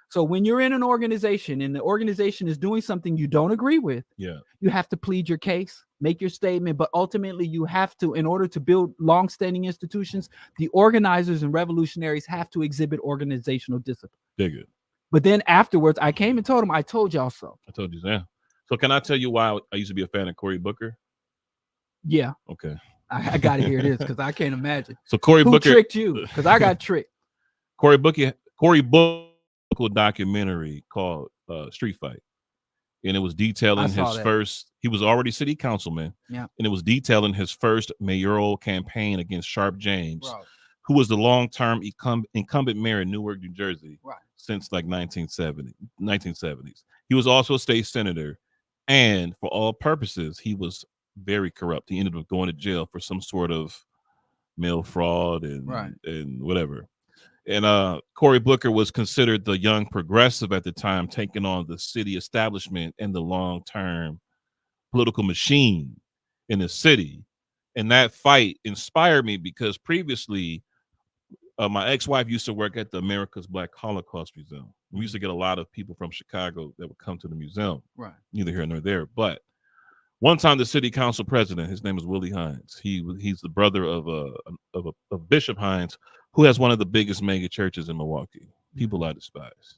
So when you're in an organization and the organization is doing something you don't agree with, you have to plead your case, make your statement, but ultimately you have to, in order to build long-standing institutions, the organizers and revolutionaries have to exhibit organizational discipline. Dig it. But then afterwards, I came and told them, I told y'all so. I told you, yeah. So can I tell you why I used to be a fan of Cory Booker? Yeah. Okay. I got to hear this because I can't imagine. So Cory Booker tricked you because I got tricked. Cory Booker documentary called Street Fight, and it was detailing his first. He was already city councilman, and it was detailing his first mayoral campaign against Sharp James, who was the long-term incumbent mayor in Newark, New Jersey, since like 1970s. He was also a state senator, and for all purposes, he was very corrupt. He ended up going to jail for some sort of mail fraud and whatever. And Cory Booker was considered the young progressive at the time, taking on the city establishment and the long-term political machine in the city. And that fight inspired me because previously, my ex-wife used to work at the America's Black Holocaust Museum. We used to get a lot of people from Chicago that would come to the museum, neither here nor there. But one time, the city council president, his name is Willie Hines. He's the brother of Bishop Hines, who has one of the biggest mega churches in Milwaukee. People I despise.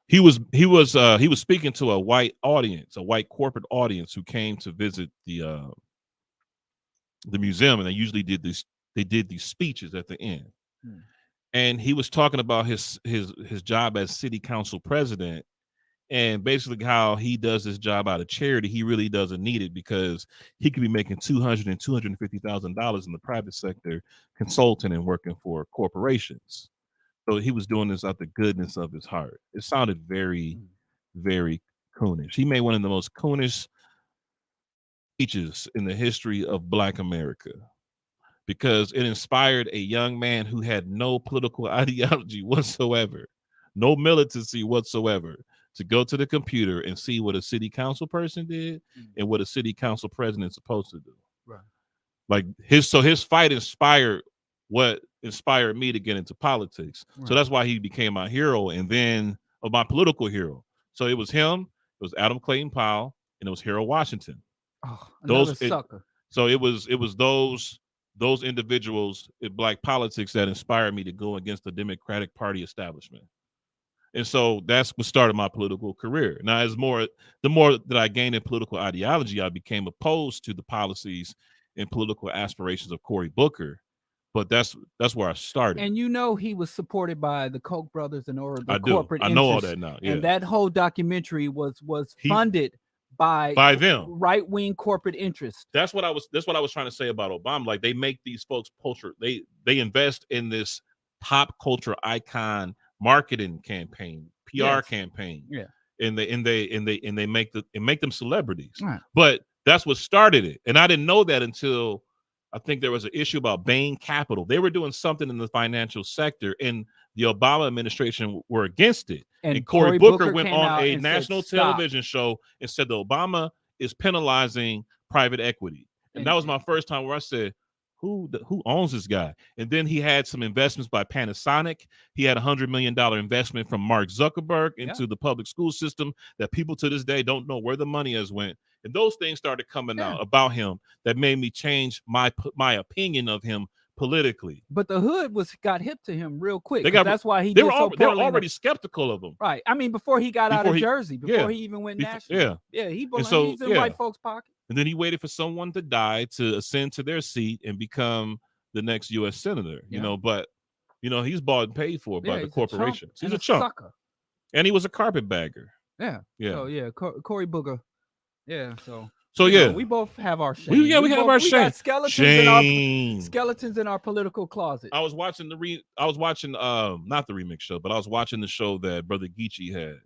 He was speaking to a white audience, a white corporate audience who came to visit the museum, and they usually did these speeches at the end. And he was talking about his job as city council president. And basically how he does this job out of charity, he really doesn't need it because he could be making $200,000 and $250,000 in the private sector, consulting and working for corporations. So he was doing this out the goodness of his heart. It sounded very, very coonish. He made one of the most coonish speeches in the history of Black America because it inspired a young man who had no political ideology whatsoever, no militancy whatsoever, to go to the computer and see what a city council person did and what a city council president is supposed to do. Right. Like his fight inspired what inspired me to get into politics. Right. So that's why he became my hero and then my political hero. So it was him, it was Adam Clayton Powell, and it was Harold Washington. Oh, another sucker. So it was those individuals in Black politics that inspired me to go against the Democratic Party establishment. And so that's what started my political career. Now, the more that I gained in political ideology, I became opposed to the policies and political aspirations of Cory Booker. But that's where I started. And he was supported by the Koch brothers and or the I corporate do. I know all interests. that now. Yeah. And that whole documentary was funded by them, right-wing corporate interests. That's what I was trying to say about Obama. Like, they make these folks culture. They invest in this pop culture icon marketing campaign, PR campaign. Yeah. And they make them celebrities. Right. But that's what started it. And I didn't know that until I think there was an issue about Bain Capital. They were doing something in the financial sector, and the Obama administration were against it. And Cory Booker went on a national television show and said that Obama is penalizing private equity. And that was my first time where I said, who owns this guy? And then he had some investments by Panasonic. He had $100 million investment from Mark Zuckerberg into the public school system that people to this day don't know where the money has went. And those things started coming out about him that made me change my opinion of him politically. But the hood got hip to him real quick. That's why they were already skeptical of him. Right. I mean, before he got out of Jersey, before he even went national. Yeah. He's in white folks' pocket. And then he waited for someone to die to ascend to their seat and become the next U.S. senator. But he's bought and paid for by the corporations. He's a chump. Sucker. And he was a carpetbagger. Yeah. So Cory Booker. Yeah. So we both have our shame. We have our shame. Got skeletons in our political closet. I was watching not the remix show, but I was watching the show that Brother Geechee had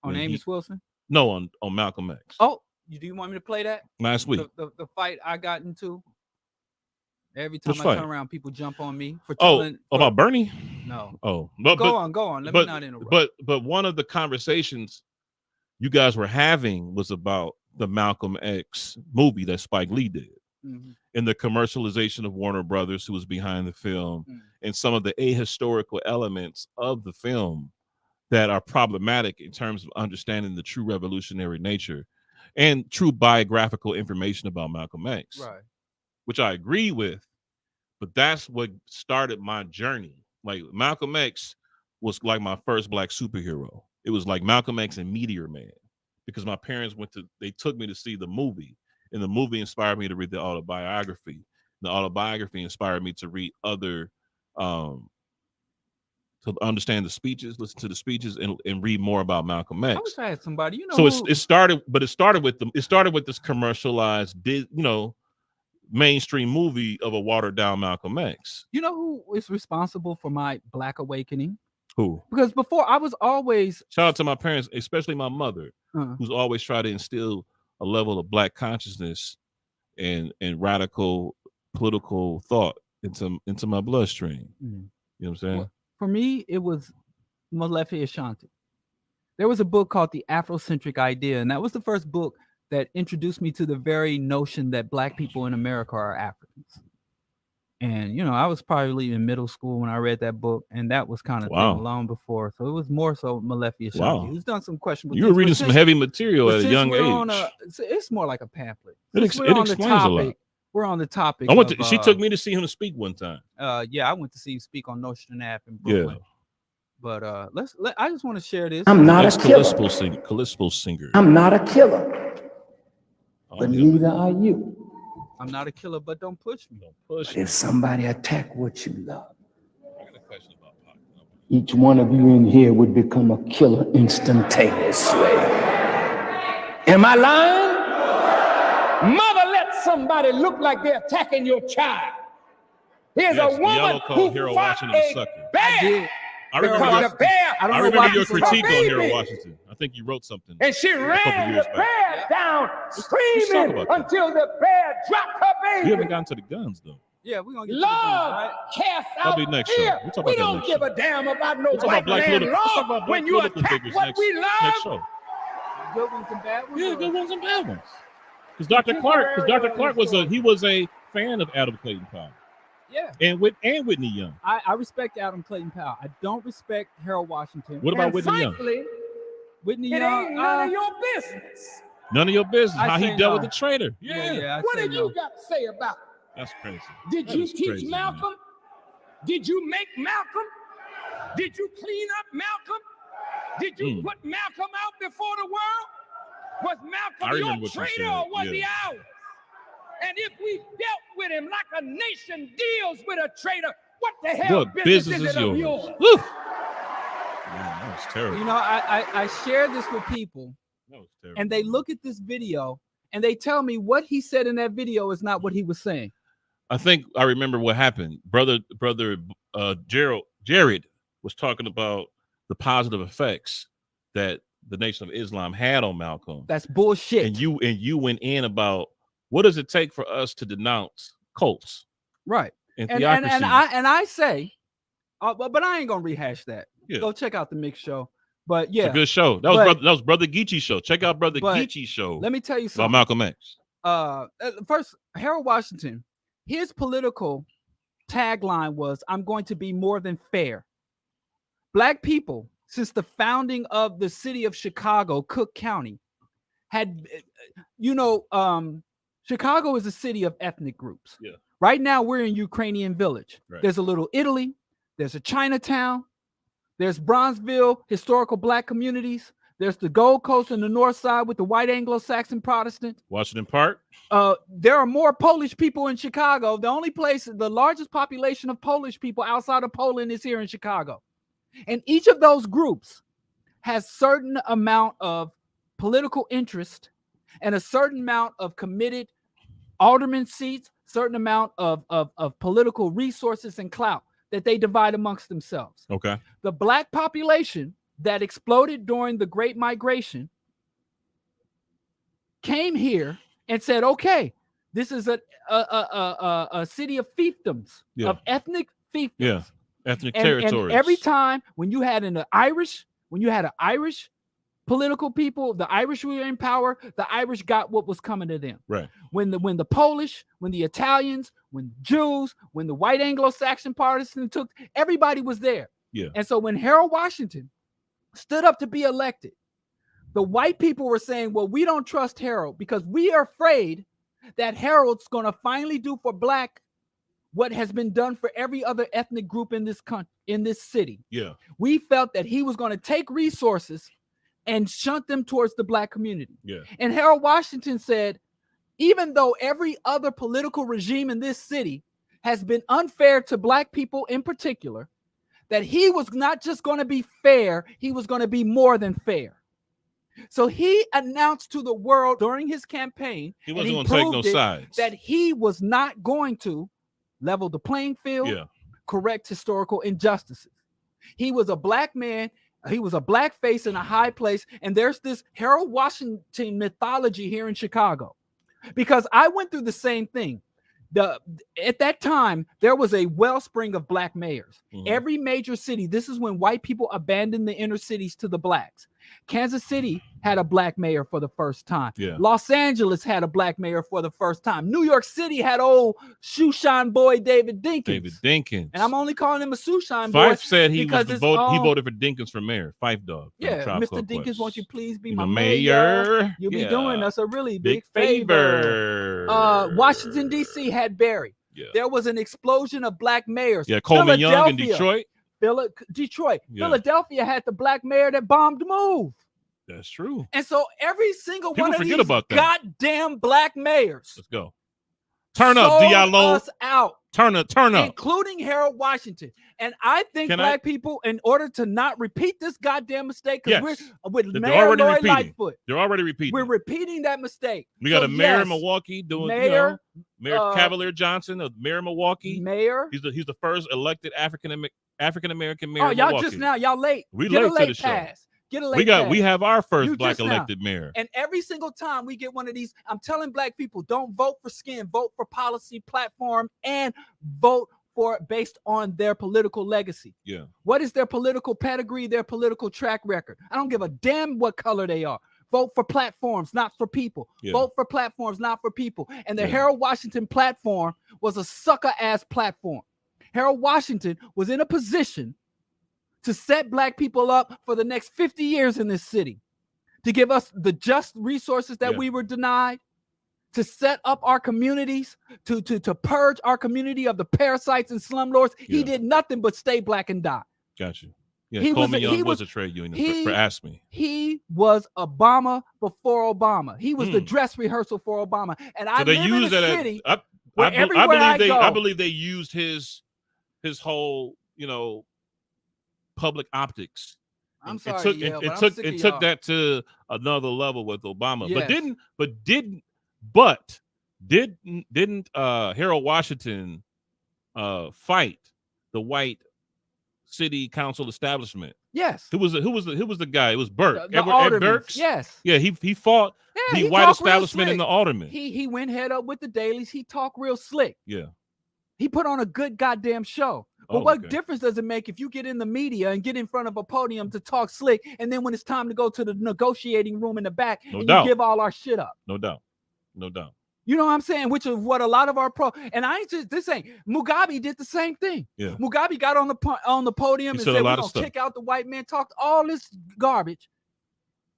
on Amos Wilson. No, on Malcolm X. Oh, do you want me to play that last week? The fight I got into. Every time I turn around, people jump on me for telling. About Bernie? No. Oh, go on. Let me not interrupt. But one of the conversations you guys were having was about the Malcolm X movie that Spike Lee did, and the commercialization of Warner Brothers, who was behind the film, and some of the ahistorical elements of the film that are problematic in terms of understanding the true revolutionary nature and true biographical information about Malcolm X, right? Which I agree with, but that's what started my journey. Like, Malcolm X was like my first black superhero. It was like Malcolm X and Meteor Man, because my parents they took me to see the movie, and the movie inspired me to read the autobiography. The autobiography inspired me to read other, to understand the speeches, listen to the speeches, and read more about Malcolm X. I wish I had somebody, So it started with this commercialized, mainstream movie of a watered down Malcolm X. You know who is responsible for my Black awakening? Who? Because before I was always, shout out to my parents, especially my mother, who's always tried to instill a level of Black consciousness and radical political thought into my bloodstream. You know what I'm saying? Well, for me, it was Molefi Ashanti. There was a book called The Afrocentric Idea, and that was the first book that introduced me to the very notion that Black people in America are Africans. And, I was probably in middle school when I read that book, and that was kind of thing long before. So it was more so Molefi Ashanti. Who's done some questionable things. You were reading some heavy material at a young age. It's more like a pamphlet. It explains a lot. We're on the topic. She took me to see him speak one time. Yeah, I went to see him speak on Nostrand Ave in Brooklyn. Yeah. But I just want to share this. I'm not a killer. Callispal singer. I'm not a killer. But neither are you. I'm not a killer, but don't push me. But if somebody attack what you love, each one of you in here would become a killer instantaneously. Am I lying? Mother, let somebody look like they're attacking your child. Here's a woman who fought a bear. I remember your critique on Harold Washington. I think you wrote something. And she ran the bear down, screaming until the bear dropped her baby. We haven't gotten to the guns, though. Yeah, we're going to get to the guns, right? Cast out fear. Next show. We don't give a damn about no white man law when you attack what we love. Next show. Good ones and bad ones? Yeah, good ones and bad ones. Because Dr. Clark was a fan of Adam Clayton Powell. Yeah, and Whitney Young. I respect Adam Clayton Powell. I don't respect Harold Washington. What about Whitney Young? Whitney Young, ain't none of your business. None of your business. How he dealt with the traitor. Yeah. What have you got to say about it? That's crazy. Did you teach Malcolm? Did you make Malcolm? Did you clean up Malcolm? Did you put Malcolm out before the world? Was Malcolm your traitor or was he ours? And if we dealt with him like a nation deals with a traitor, what the hell What business is yours? Woo! Man, that was terrible. You know, I share this with people, and they look at this video and they tell me what he said in that video is not what he was saying. I think I remember what happened. Brother Jared was talking about the positive effects that the Nation of Islam had on Malcolm. That's bullshit. And you went in about what does it take for us to denounce cults, right? And I say, but I ain't gonna rehash that. Yeah. Go check out the Mix Show. But yeah, it's a good show. That was Brother Geechee's show. Check out Brother Geechee's show. Let me tell you something about Malcolm X. First, Harold Washington, his political tagline was, "I'm going to be more than fair." Black people, since the founding of the city of Chicago, Cook County, had, Chicago is a city of ethnic groups. Yeah. Right now, we're in Ukrainian Village. Right. There's a little Italy. There's a Chinatown. There's Bronzeville, historical Black communities. There's the Gold Coast and the North Side with the white Anglo-Saxon Protestant. Washington Park. There are more Polish people in Chicago. The largest population of Polish people outside of Poland is here in Chicago. And each of those groups has certain amount of political interest and a certain amount of committed alderman seats, certain amount of political resources and clout that they divide amongst themselves. Okay. The Black population that exploded during the Great Migration came here and said, okay, this is a city of fiefdoms, of ethnic fiefdoms. Yeah. Ethnic territories. And every time when you had an Irish political people, the Irish were in power, the Irish got what was coming to them. Right. When the Polish, when the Italians, when Jews, when the white Anglo-Saxon Protestants took, everybody was there. Yeah. And so when Harold Washington stood up to be elected, the white people were saying, well, we don't trust Harold because we are afraid that Harold's going to finally do for Black what has been done for every other ethnic group in this country, in this city. Yeah. We felt that he was going to take resources and shunt them towards the Black community. Yeah. And Harold Washington said, even though every other political regime in this city has been unfair to Black people in particular, that he was not just going to be fair, he was going to be more than fair. So he announced to the world during his campaign, he wasn't going to take no sides, that he was not going to level the playing field, correct historical injustices. He was a Black man. He was a Black face in a high place. And there's this Harold Washington mythology here in Chicago, because I went through the same thing. At that time, there was a wellspring of Black mayors. Mm-hmm. Every major city, this is when white people abandoned the inner cities to the Blacks. Kansas City had a Black mayor for the first time. Yeah. Los Angeles had a Black mayor for the first time. New York City had old shoeshine boy David Dinkins. And I'm only calling him a shoeshine boy. Fife said he voted for Dinkins for mayor. Fife dog. Yeah, Mr. Dinkins, won't you please be my mayor? You'll be doing us a really big favor. Washington, D.C. had Barry. Yeah. There was an explosion of Black mayors. Yeah, Coleman Young in Detroit. Detroit. Yeah. Philadelphia had the Black mayor that bombed the move. That's true. And so every single People one of these about that. goddamn Black mayors. Let's go. Turn up, Diallo. Us out. Turn up. Including Harold Washington. And I think Black people, in order to not repeat this goddamn mistake, because we're with Mayor Lloyd Lightfoot. They're already repeating. We're repeating that mistake. We got a mayor in Milwaukee doing Mayor Cavalier Johnson of Mayor of Milwaukee. Mayor. He's the first elected African American mayor. Oh, y'all late. We late to the show. Get a late pass. We have our first Black elected mayor. And every single time we get one of these, I'm telling Black people, don't vote for skin, vote for policy, platform, and vote for based on their political legacy. Yeah. What is their political pedigree, their political track record? I don't give a damn what color they are. Vote for platforms, not for people. Yeah. Vote for platforms, not for people. And the Harold Washington platform was a sucker-ass platform. Harold Washington was in a position to set Black people up for the next 50 years in this city, to give us the just resources that we were denied, to set up our communities, to purge our community of the parasites and slumlords. He did nothing but stay Black and die. Got you. Yeah, Coleman Young was a trade union for Ask Me. He was Obama before Obama. He was the dress rehearsal for Obama. And I live in a city where everywhere I go, I believe they used his whole, public optics. I'm sorry, it took that to another level with Obama. Yes. Didn't Harold Washington fight the white city council establishment? Yes. Who was the guy? It was Burke. Ed Burks. Yes. Yeah, he fought the white establishment and the aldermen. He went head up with the dailies. He talked real slick. Yeah. He put on a good goddamn show. But what difference does it make if you get in the media and get in front of a podium to talk slick, and then when it's time to go to the negotiating room in the back, you give all our shit up? No doubt. You know what I'm saying? Which is what a lot of our Mugabe did the same thing. Yeah. Mugabe got on the podium and said, we're going to kick out the white man, talked all this garbage,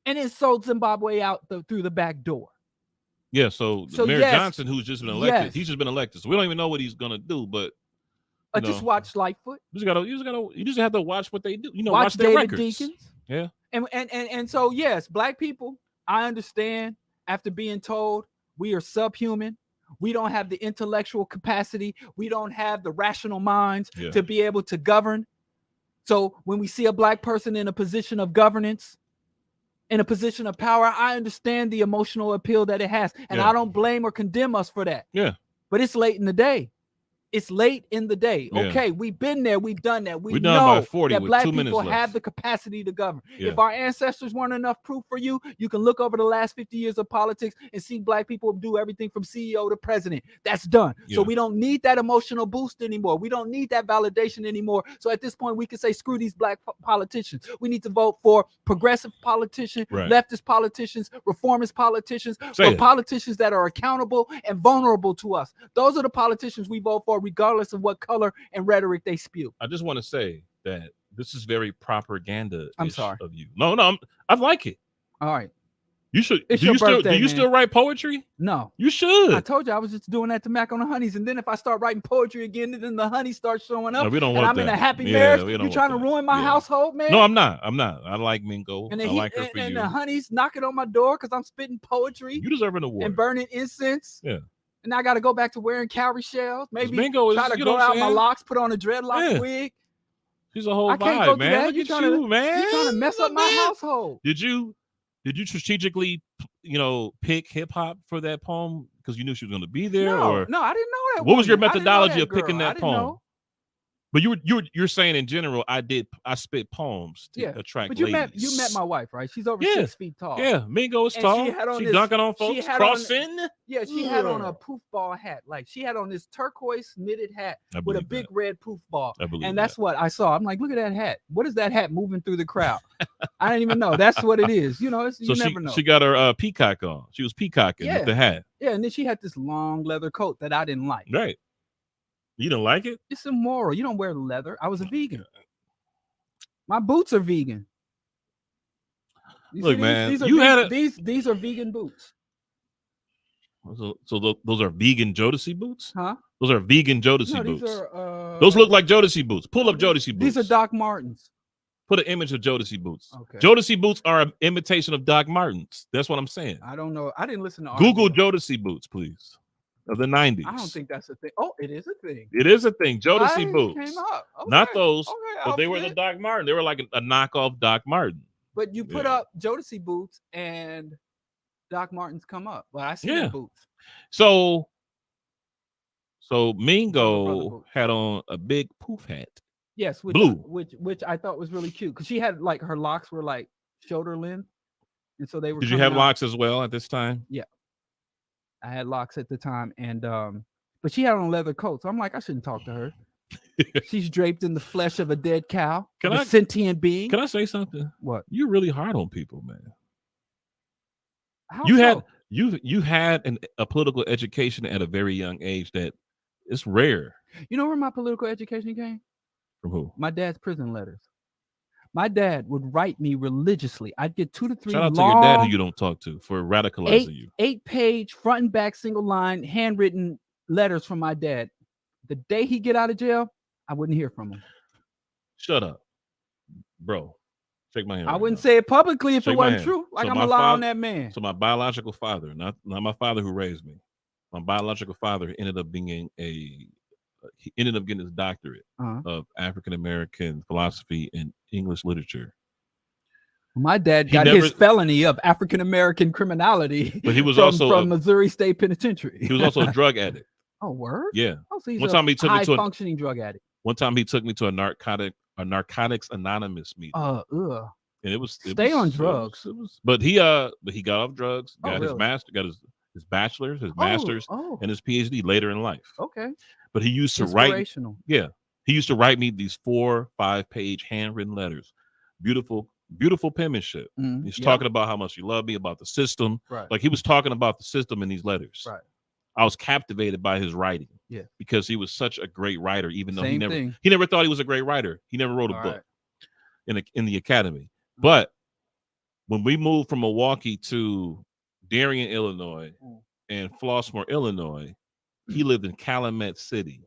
and then sold Zimbabwe out through the back door. Yeah, so Mayor Johnson, who's just been elected, he's just been elected. So we don't even know what he's going to do, but just watch Lightfoot. You just have to watch what they do. Watch their David records. Deacons. Yeah. And so yes, black people, I understand after being told we are subhuman. We don't have the intellectual capacity. We don't have the rational minds to be able to govern. So when we see a black person in a position of governance, in a position of power, I understand the emotional appeal that it has. And I don't blame or condemn us for that. Yeah. But it's late in the day. It's late in the day. Yeah. Okay, we've been there. We've done that. We know that black people have the capacity to govern. Yeah. If our ancestors weren't enough proof for you, you can look over the last 50 years of politics and see black people do everything from CEO to president. That's done. Yeah. So we don't need that emotional boost anymore. We don't need that validation anymore. So at this point, we can say, screw these black politicians. We need to vote for progressive politicians, leftist politicians, reformist politicians, politicians that are accountable and vulnerable to us. Those are the politicians we vote for, regardless of what color and rhetoric they spew. I just want to say that this is very propaganda. I'm sorry of you. No, I like it. All right. You should. Do you still write poetry? No. You should. I told you I was just doing that to Mac on the Honeys, and then if I start writing poetry again, then the honey starts showing up. No, we don't want I'm in a happy marriage. You trying to ruin my household, man? No, I'm not. I like Mingo. And I like her for you. And the honey's knocking on my door because I'm spitting poetry. You deserve an award. And burning incense. Yeah. And I got to go back to wearing cowrie shells. Maybe try to grow out my locks, put on a dreadlock wig. She's a whole vibe, man. Look at you, man. You're trying to mess up my household. Did you strategically, pick hip hop for that poem because you knew she was going to be there? No, I didn't know that. What was your methodology of picking that poem? Know. But you're saying in general, I spit poems to attract but ladies. You met my wife, right? She's over 6 feet tall. Yeah, Mingo is tall. She dunking on folks, crossing. She had on a poof ball hat. Like she had on this turquoise knitted hat with a big red poof ball. And that's what I saw. I'm like, look at that hat. What is that hat moving through the crowd? I didn't even know. That's what it is. You never know. She got her peacock on. She was peacocking with the hat. Yeah, and then she had this long leather coat that I didn't like. Right. You don't like it? It's immoral. You don't wear leather. I was a vegan. My boots are vegan. Look, man, these are vegan boots. So those are vegan Jodeci boots? Huh? Those are vegan Jodeci boots. Those look like Jodeci boots. Pull up Jodeci boots. These are Doc Martens. Put an image of Jodeci boots. Okay. Jodeci boots are an imitation of Doc Martens. That's what I'm saying. I don't know. I didn't listen to Google Jodeci boots, please. Of the 90s. I don't think that's a thing. Oh, it is a thing. It is a thing. Jodeci boots. Came up. Okay. Not those, but they were the Doc Marten. They were like a knockoff Doc Marten. But you put up Jodeci boots and Doc Martens come up. Well, I see the boots. So Mingo had on a big poof hat. Yes, blue. Which I thought was really cute because she had like her locks were like shoulder length, and so they were. Did you have locks as well at this time? Yeah. I had locks at the time, and but she had on a leather coat, so I'm like, I shouldn't talk to her. She's draped in the flesh of a dead cow, a sentient being. Can I say something? What? You're really hard on people, man. How you had a political education at a very young age that is rare. You know where my political education came? From who? My dad's prison letters. My dad would write me religiously. I'd get 2 to 3 Shout out to your dad who you don't talk to for radicalizing you. 8-page front and back single line handwritten letters from my dad. The day he get out of jail, I wouldn't hear from him. Shut up. bro. Shake my hand. I wouldn't say it publicly if it wasn't hand. true. Like So I'm my allowing that man. So my biological father, not my father who raised me, my biological father ended up being he ended up getting his doctorate of African American philosophy and English literature. My dad got his felony of African American criminality, but he was from Missouri State Penitentiary. He was also a drug addict. Oh, word? Yeah. Oh, so he's one time he took me to functioning drug addict. One time he took me to a Narcotics Anonymous meeting. And it was on drugs. But he got off drugs, got his his bachelor's, his master's, and his PhD later in life. Okay. But he used to write. Yeah. He used to write me these 4-5-page handwritten letters. Beautiful penmanship. He's talking about how much he loved me, about the system. Right. Like he was talking about the system in these letters. Right. I was captivated by his writing. Yeah. Because he was such a great writer, even though he thing. never thought he was a great writer. He never wrote a book in the academy. But when we moved from Milwaukee to Darien, Illinois, and Flossmoor, Illinois, he lived in Calumet City,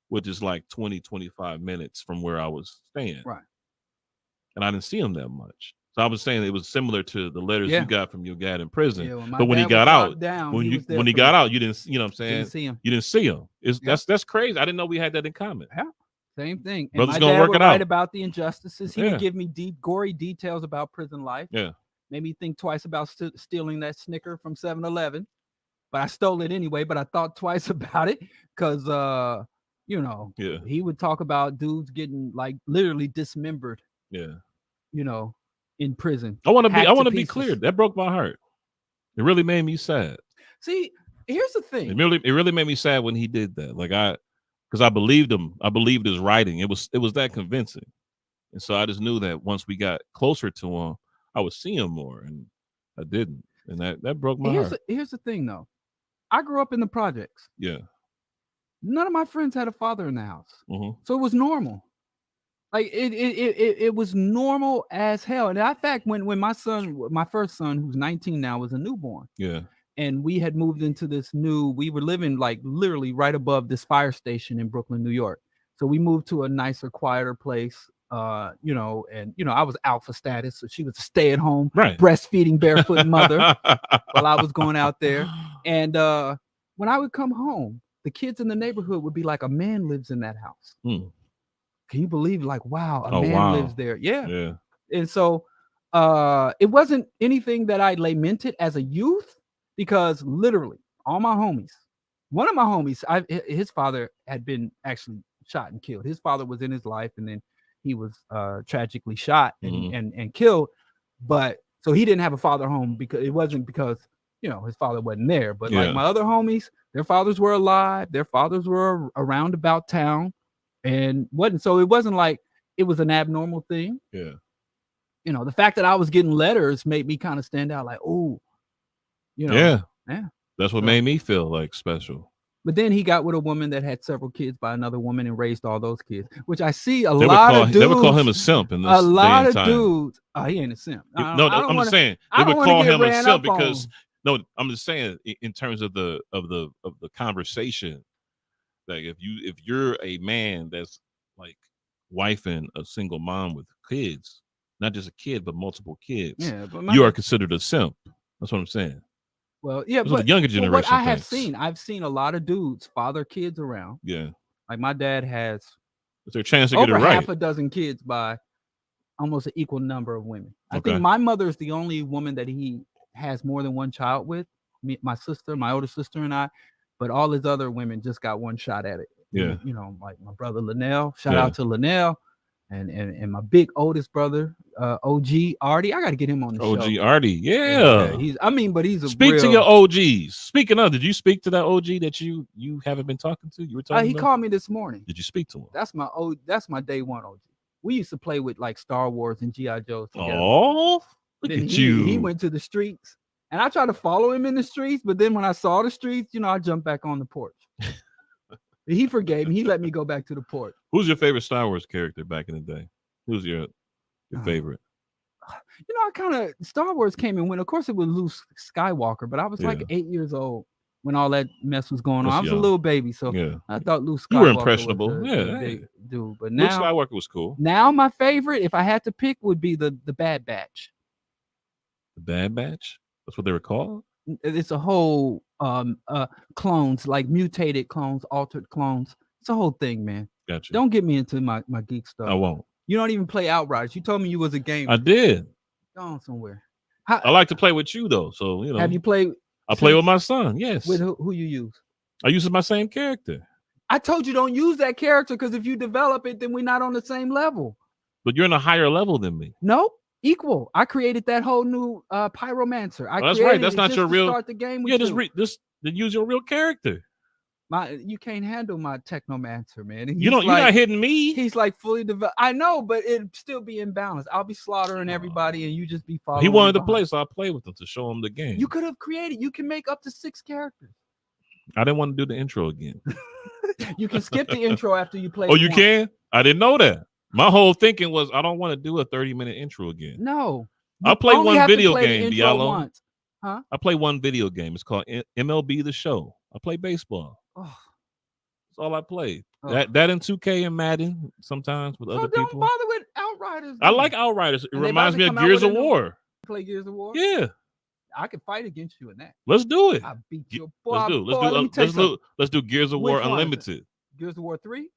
which is like 20-25 minutes from where I was staying. Right. And I didn't see him that much. So I was saying it was similar to the letters you got from your dad in prison. Yeah, but when he got out, when he got out, you didn't, you know what I'm saying? Didn't see him. You didn't see him. That's crazy. I didn't know we had that in common. Yeah. Same thing. And Brother's my gonna dad work would it write out about the injustices. He would give me deep, gory details about prison life. Yeah. Made me think twice about stealing that Snicker from 7-Eleven. But I stole it anyway, but I thought twice about it because, he would talk about dudes getting like literally dismembered. Yeah. In prison. I want to be clear. That broke my heart. It really made me sad. See, here's the thing. It really made me sad when he did that. Like because I believed him. I believed his writing. It was that convincing. And so I just knew that once we got closer to him, I would see him more, and I didn't. And that broke my heart. Here's the thing, though. I grew up in the projects. Yeah. None of my friends had a father in the house, so it was normal. Like it was normal as hell. And in fact, when my first son, who's 19 now, was a newborn. Yeah. And we had moved into we were living like literally right above this fire station in Brooklyn, New York. So we moved to a nicer, quieter place. I was alpha status, so she was a stay-at-home, breastfeeding barefoot mother while I was going out there. And when I would come home, the kids in the neighborhood would be like, "A man lives in that house." Can you believe? Like, wow, a man lives there. Yeah. And so it wasn't anything that I lamented as a youth, because literally all my homies, one of my homies, his father had been actually shot and killed. His father was in his life, and then he was tragically shot and killed. But so he didn't have a father home, because it wasn't because his father wasn't there. But like my other homies, their fathers were alive, their fathers were around about town. And it wasn't like it was an abnormal thing. Yeah. The fact that I was getting letters made me kind of stand out, like, oh, Yeah. That's what made me feel like special. But then he got with a woman that had several kids by another woman and raised all those kids, which I see a lot of dudes. They would call him a simp in this lot of dudes. Oh, he ain't a simp. I'm just saying they would call him a simp because I'm just saying in terms of the conversation. Like if you're a man that's like wifing a single mom with kids, not just a kid but multiple kids, you are considered a simp. That's what I'm saying. Well, yeah, but the younger generation. What I've seen a lot of dudes father kids around. Yeah, like my dad has. Is there a chance to get it right? Over half a dozen kids by almost an equal number of women. I think my mother is the only woman that he has more than one child with. Me, my sister, my older sister, and I. But all his other women just got one shot at it. Yeah. Like my brother Linnell. Shout out to Linnell. And my big oldest brother, OG Artie. I got to get him on the show. OG Artie, yeah. He's a speak to your OGs. Speaking of, did you speak to that OG that you haven't been talking to? You were talking. He called me this morning. Did you speak to him? That's my day one OG. We used to play with like Star Wars and G.I. Joes together. Oh, look at you. He went to the streets. And I tried to follow him in the streets, but then when I saw the streets, I jumped back on the porch. He forgave me. He let me go back to the porch. Who's your favorite Star Wars character back in the day? Who's your favorite? I kind of Star Wars came and went. Of course, it was Luke Skywalker, but I was like 8 years old when all that mess was going on. I was a little baby, so I thought Luke Skywalker you were impressionable. was a big dude. But now Luke Skywalker was cool. Now my favorite, if I had to pick, would be the Bad Batch. The Bad Batch? That's what they were called? It's a whole clones, like mutated clones, altered clones. It's a whole thing, man. Gotcha. Don't get me into my geek stuff. I won't. You don't even play Outriders. You told me you was a gamer. I did. Go on somewhere. I like to play with you though, so Have you played? I play with my son. Yes. With who you use? I use my same character. I told you don't use that character because if you develop it, then we're not on the same level. But you're in a higher level than me. No, equal. I created that whole new pyromancer. That's right. That's not your real. Start the game. Yeah, just use your real character. You can't handle my technomancer, man. You're not hitting me. He's like fully developed. I know, but it'd still be imbalanced. I'll be slaughtering everybody, and you just be following. He wanted to play, so I played with him to show him the game. You could have created. You can make up to 6 characters. I didn't want to do the intro again. You can skip the intro after you play. Oh, you can? I didn't know that. My whole thinking was I don't want to do a 30-minute intro again. No. I play one video game, Diallo. Huh? I play one video game. It's called MLB The Show. I play baseball. Oh. That's all I play. Oh. That and 2K and Madden sometimes with other people. Don't bother with Outriders. I like Outriders. It reminds me of Gears of War. Play Gears of War? Yeah. I could fight against you in that. Let's do it. I beat your boy. Let's do Gears of War Unlimited. Gears of War 3?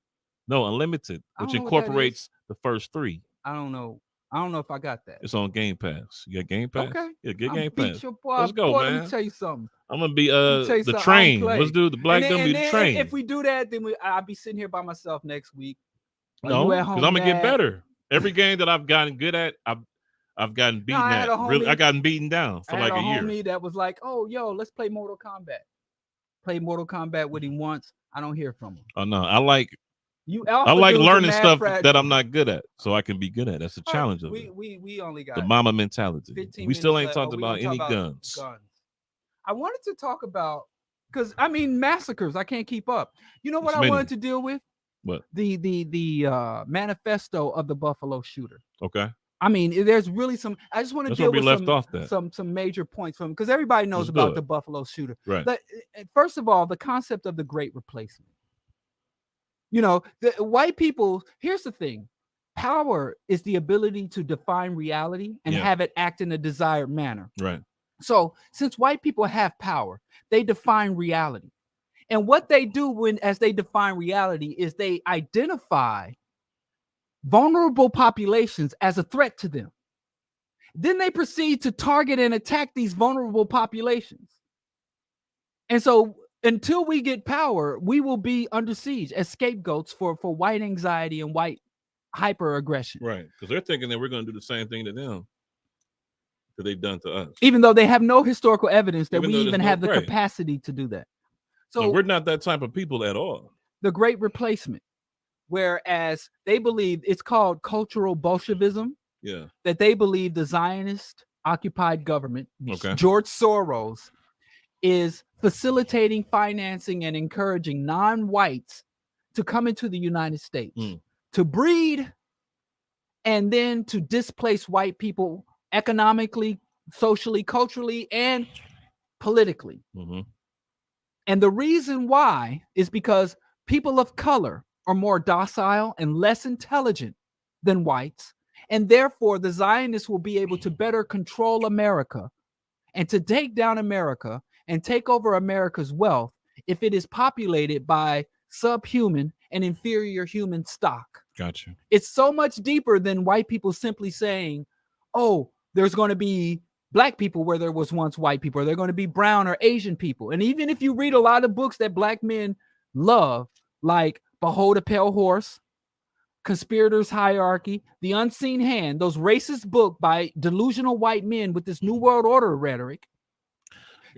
No, Unlimited, which incorporates the first 3. I don't know if I got that. It's on Game Pass. You got Game Pass? Okay. Yeah, get Game Pass. Your boy. Let's go, man. Let me tell you something. I'm gonna be the train. Let's do the Black Dummy train. If we do that, then I'll be sitting here by myself next week. No, because I'm gonna get better. Every game that I've gotten good at, I've gotten beaten at. Really, I gotten beaten down for like a year. Homie that was like, "Oh, yo, let's play Mortal Kombat." Play Mortal Kombat with him once. I don't hear from him. Oh no, I like learning stuff that I'm not good at, so I can be good at. That's the challenge of it. We only got the mama mentality. We still ain't talked about any guns. I wanted to talk about because massacres. I can't keep up. You know what I wanted to deal with? What? The manifesto of the Buffalo shooter. Okay. There's really some. I just want to deal with some major points from because everybody knows about the Buffalo shooter. Right. But first of all, the concept of the Great Replacement. The white people. Here's the thing: power is the ability to define reality and have it act in a desired manner. Right. So, since white people have power, they define reality, and what they do as they define reality is they identify vulnerable populations as a threat to them. Then they proceed to target and attack these vulnerable populations. And so until we get power, we will be under siege as scapegoats for white anxiety and white hyper-aggression. Right, because they're thinking that we're going to do the same thing to them that they've done to us. Even though they have no historical evidence that we even have the capacity to do that. So we're not that type of people at all. The Great Replacement. Whereas they believe it's called cultural Bolshevism. Yeah. That they believe the Zionist occupied government, George Soros, is facilitating, financing, and encouraging non-whites to come into the United States to breed and then to displace white people economically, socially, culturally, and politically. Mm-hmm. And the reason why is because people of color are more docile and less intelligent than whites, and therefore the Zionists will be able to better control America and to take down America and take over America's wealth if it is populated by subhuman and inferior human stock. Gotcha. It's so much deeper than white people simply saying, oh, there's going to be black people where there was once white people, or they're going to be brown or Asian people. And even if you read a lot of books that black men love, like Behold a Pale Horse, Conspirators Hierarchy, The Unseen Hand, those racist books by delusional white men with this New World Order rhetoric,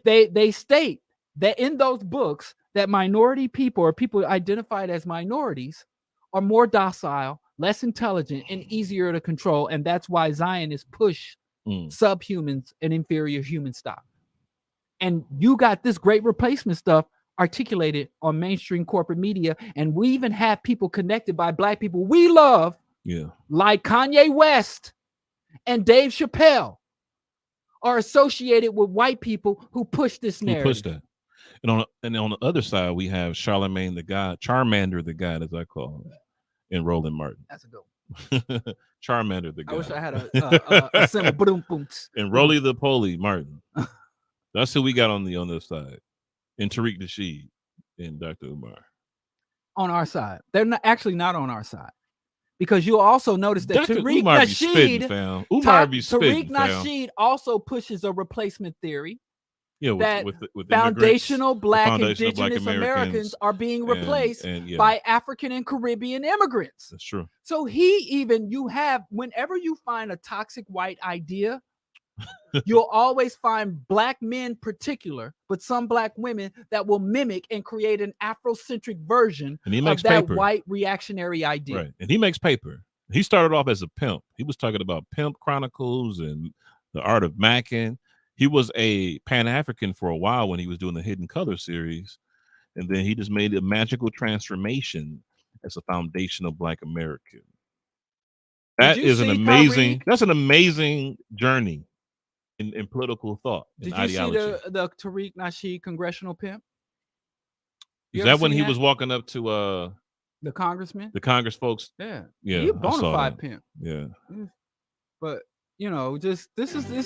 they state that in those books that minority people or people identified as minorities are more docile, less intelligent, and easier to control. And that's why Zionists push subhumans and inferior human stock. And you got this Great Replacement stuff articulated on mainstream corporate media, and we even have people connected by black people we love, like Kanye West and Dave Chappelle, are associated with white people who push this narrative. Who push that? And on the other side, we have Charlemagne the God, Charmander the God, as I call him, and Roland Martin. That's a good one. Charmander the God. I wish I had a symbol. Boom, boom. And Rolly the Poly Martin. That's who we got on the other side. And Tariq Nasheed and Dr. Umar. On our side. They're not on our side. Because you'll also notice that Dr. Tariq Umar Nasheed, Tariq Nasheed also pushes a replacement theory. Yeah, that with foundational Black Indigenous Americans are being replaced by African and Caribbean immigrants. That's true. So whenever you find a toxic white idea, you'll always find Black men particular, but some Black women that will mimic and create an Afrocentric version of that white reactionary idea. Right. And he makes paper. He started off as a pimp. He was talking about Pimp Chronicles and the Art of Mackin'. He was a Pan-African for a while when he was doing the Hidden Color series. And then he just made a magical transformation as a foundational Black American. That's an amazing journey in political thought and ideology. Did you see the Tariq Nasheed congressional pimp? Is that when he was walking up to the congressman? The Congress folks? Yeah. Yeah. He a bona fide pimp. Yeah. But this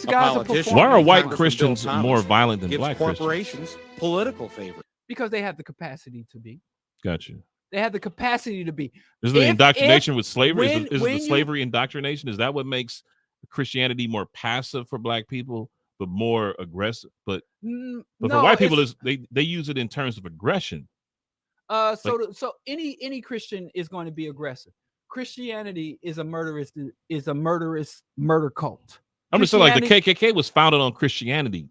guy's a performer. Why are white Christians more violent than Black corporations political favor? Because they have the capacity to be. Gotcha. They have the capacity to be. Is the indoctrination with slavery? Is the slavery indoctrination? Is that what makes Christianity more passive for Black people, but more aggressive? But for white people, they use it in terms of aggression. So any Christian is going to be aggressive. Christianity is a murderous murder cult. I'm just saying, like the KKK was founded on Christianity,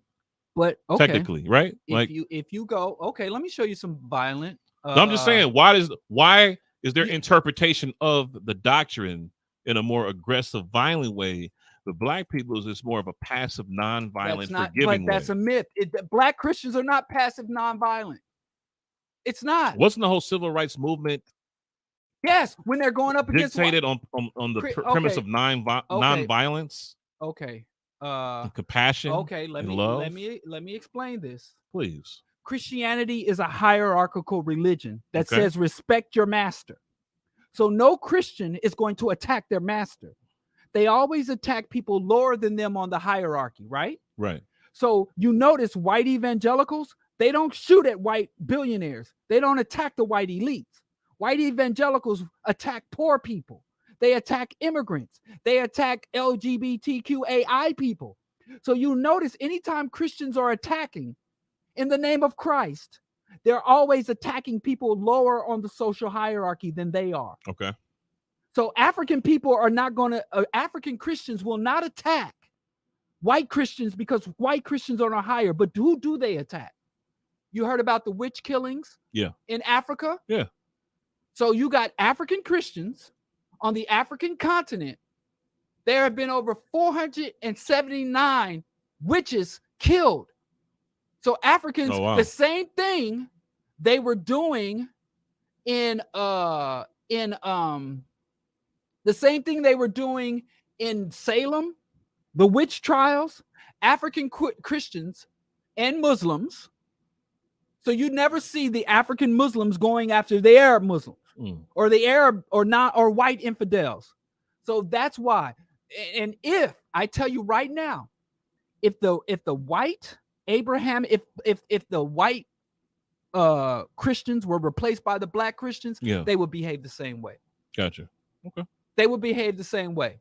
but technically, right? If you go, let me show you some violent. I'm just saying, why is their interpretation of the doctrine in a more aggressive, violent way? The Black people's is more of a passive, non-violent, forgiving way. That's a myth. Black Christians are not passive, non-violent. It's not. Wasn't the whole civil rights movement? Yes, when they're going up against dictated on the premise of non-violence. Okay. Compassion. Okay, love. Let me explain this. Please. Christianity is a hierarchical religion that says respect your master. So no Christian is going to attack their master. They always attack people lower than them on the hierarchy, right? Right. So you notice white evangelicals, they don't shoot at white billionaires. They don't attack the white elites. White evangelicals attack poor people. They attack immigrants. They attack LGBTQAI people. So you notice anytime Christians are attacking in the name of Christ, they're always attacking people lower on the social hierarchy than they are. Okay. So African people are not going to, African Christians will not attack white Christians because white Christians are not higher. But who do they attack? You heard about the witch killings? In Africa? Yeah. So you got African Christians on the African continent. There have been over 479 witches killed. So Africans, the same thing they were doing in Salem, the witch trials, African Christians and Muslims. So you never see the African Muslims going after the Arab Muslims or the Arab or white infidels. So that's why. And if I tell you right now, if the white Abraham, if the white Christians were replaced by the Black Christians, they would behave the same way. Gotcha. Okay. They would behave the same way.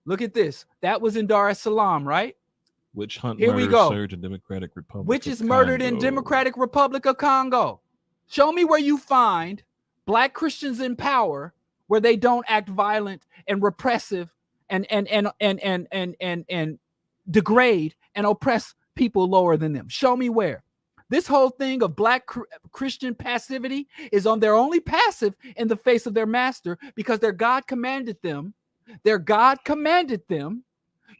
Look at this. That was in Dar es Salaam, right? Witch hunt murder surge in Democratic Republic. Witches murdered in Democratic Republic of Congo. Show me where you find Black Christians in power where they don't act violent and repressive and degrade and oppress people lower than them. Show me where. This whole thing of Black Christian passivity is on their only passive in the face of their master because their God commanded them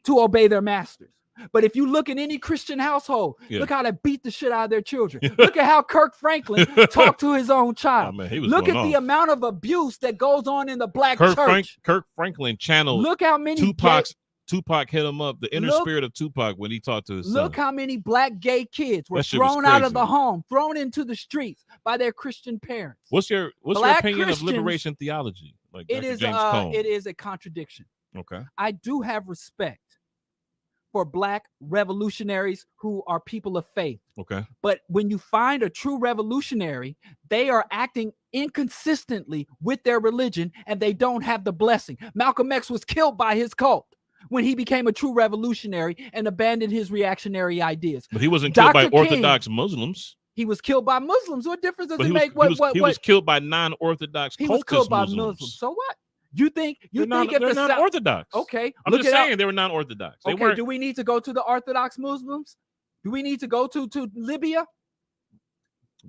to obey their masters. But if you look in any Christian household, look how they beat the shit out of their children. Look at how Kirk Franklin talked to his own child. Oh, man, look at the amount of abuse that goes on in the Black church. Kirk Franklin channeled look how many Tupac's Tupac hit him up. The inner spirit of Tupac when he talked to his son. Look how many black gay kids were thrown out of the home, thrown into the streets by their Christian parents. What's your opinion of liberation theology? Like it is a contradiction. Okay. I do have respect for black revolutionaries who are people of faith. Okay. But when you find a true revolutionary, they are acting inconsistently with their religion and they don't have the blessing. Malcolm X was killed by his cult when he became a true revolutionary and abandoned his reactionary ideas. But he wasn't killed by Orthodox Muslims. He was killed by Muslims. What difference does it make? He was killed by non-Orthodox cultist Muslims. He was killed by Muslims. So what? You think they're not Orthodox? Okay. I'm just saying they were not Orthodox. Okay, do we need to go to the Orthodox Muslims? Do we need to go to Libya?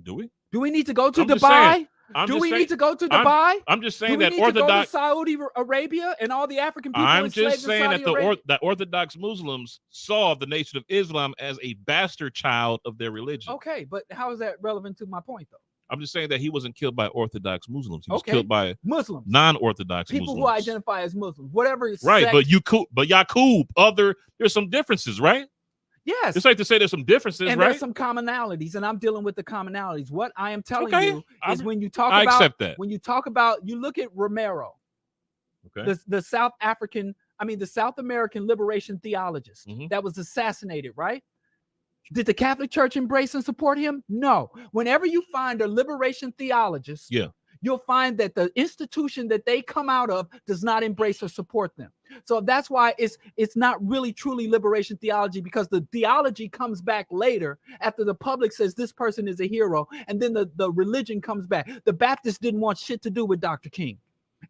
Do we? Do we need to go to Dubai? Do we need to go to Dubai? I'm just saying that Orthodox. Orthodox To Saudi Arabia and all the African people. I'm just saying that Orthodox Muslims saw the Nation of Islam as a bastard child of their religion. Okay, but how is that relevant to my point, though? I'm just saying that he wasn't killed by Orthodox Muslims. He was killed by Muslims, non-Orthodox people Muslims. Who identify as Muslims, whatever. Right, but Yaqub, there's some differences, right? Yes, it's like to say there's some differences, and right? There's some commonalities, and I'm dealing with the commonalities. What I am telling you is when you talk I about accept that. When you talk about, you look at Romero, the South American liberation theologist that was assassinated, right? Did the Catholic Church embrace and support him? No. Whenever you find a liberation theologist, you'll find that the institution that they come out of does not embrace or support them. So that's why it's not really truly liberation theology, because the theology comes back later after the public says this person is a hero, and then the religion comes back. The Baptists didn't want shit to do with Dr. King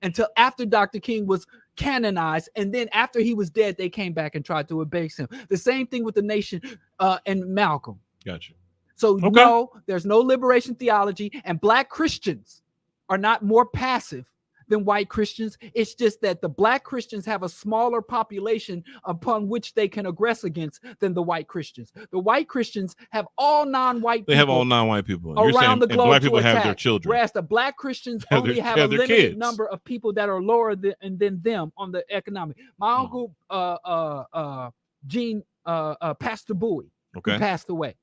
until after Dr. King was canonized, and then after he was dead, they came back and tried to abase him. The same thing with the Nation and Malcolm. Gotcha. So no, there's no liberation theology, and black Christians are not more passive than white Christians. It's just that the black Christians have a smaller population upon which they can aggress against than the white Christians. The white Christians have all non-white people. They have all non-white people around the globe. And black people have their children. Whereas the black Christians only have a limited number of people that are lower than them on the economic. My uncle, Gene, Pastor Bowie, who passed away.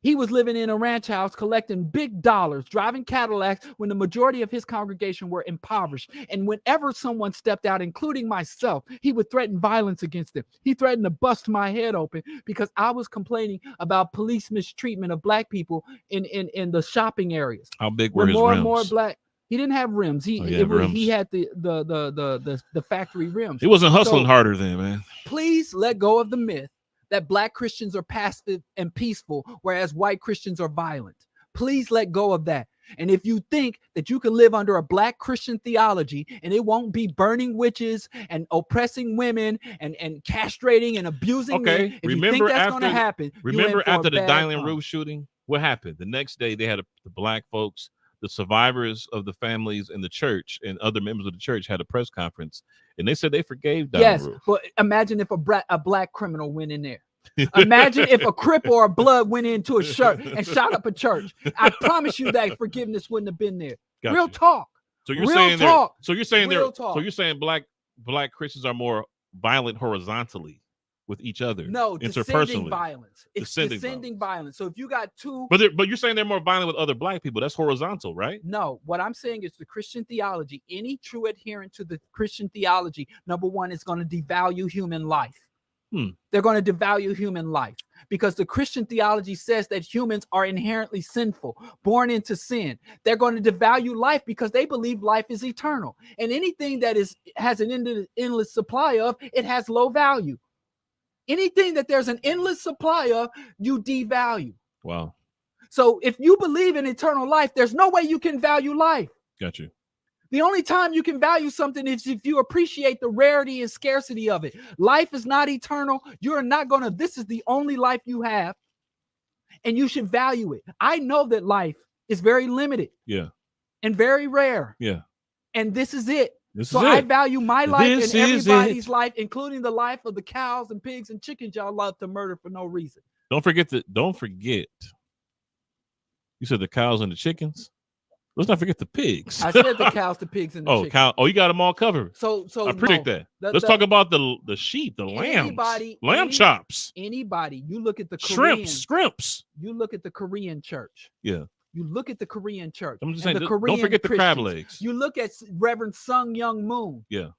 He was living in a ranch house collecting big dollars, driving Cadillacs when the majority of his congregation were impoverished. And whenever someone stepped out, including myself, he would threaten violence against them. He threatened to bust my head open because I was complaining about police mistreatment of black people in the shopping areas. How big were his more rims? And more black. He didn't have rims. He had the factory rims. He wasn't hustling harder then, man. Please let go of the myth that black Christians are passive and peaceful, whereas white Christians are violent. Please let go of that. And if you think that you can live under a black Christian theology and it won't be burning witches and oppressing women and castrating and abusing men, if you think that's going to happen, remember after the Diamond Roof shooting, what happened? The next day they had the black folks, the survivors of the families in the church and other members of the church had a press conference, and they said they forgave Diamond Roof. But imagine if a black criminal went in there. Imagine if a Crip or a Blood went into a church and shot up a church. I promise you that forgiveness wouldn't have been there. Gotcha. Real talk. So you're saying saying black Christians are more violent horizontally with each other. No, descending violence. It's descending violence. So if you got two, but you're saying they're more violent with other black people. That's horizontal, right? No, what I'm saying is the Christian theology. Any true adherent to the Christian theology, number one, is going to devalue human life. They're going to devalue human life because the Christian theology says that humans are inherently sinful, born into sin. They're going to devalue life because they believe life is eternal, and anything that has an endless supply of, it has low value. Anything that there's an endless supply of, you devalue. Wow. So if you believe in eternal life, there's no way you can value life. Got you. The only time you can value something is if you appreciate the rarity and scarcity of it. Life is not eternal. You're not going to, this is the only life you have, and you should value it. I know that life is very limited. Yeah. And very rare. Yeah. And this is it. I value my life and everybody's life, including the life of the cows and pigs and chickens y'all love to murder for no reason. Don't forget. You said the cows and the chickens? Let's not forget the pigs. I said the cows, the pigs, and the chickens. Cow. Oh, you got them all covered. So I appreciate that. Let's talk about the sheep, the lambs, lamb chops. Anybody, you look at the Shrimps. You look at the Korean church. Yeah. You look at the Korean church. I'm just saying, don't forget the crab legs. You look at Reverend Sung Young Moon. Yeah.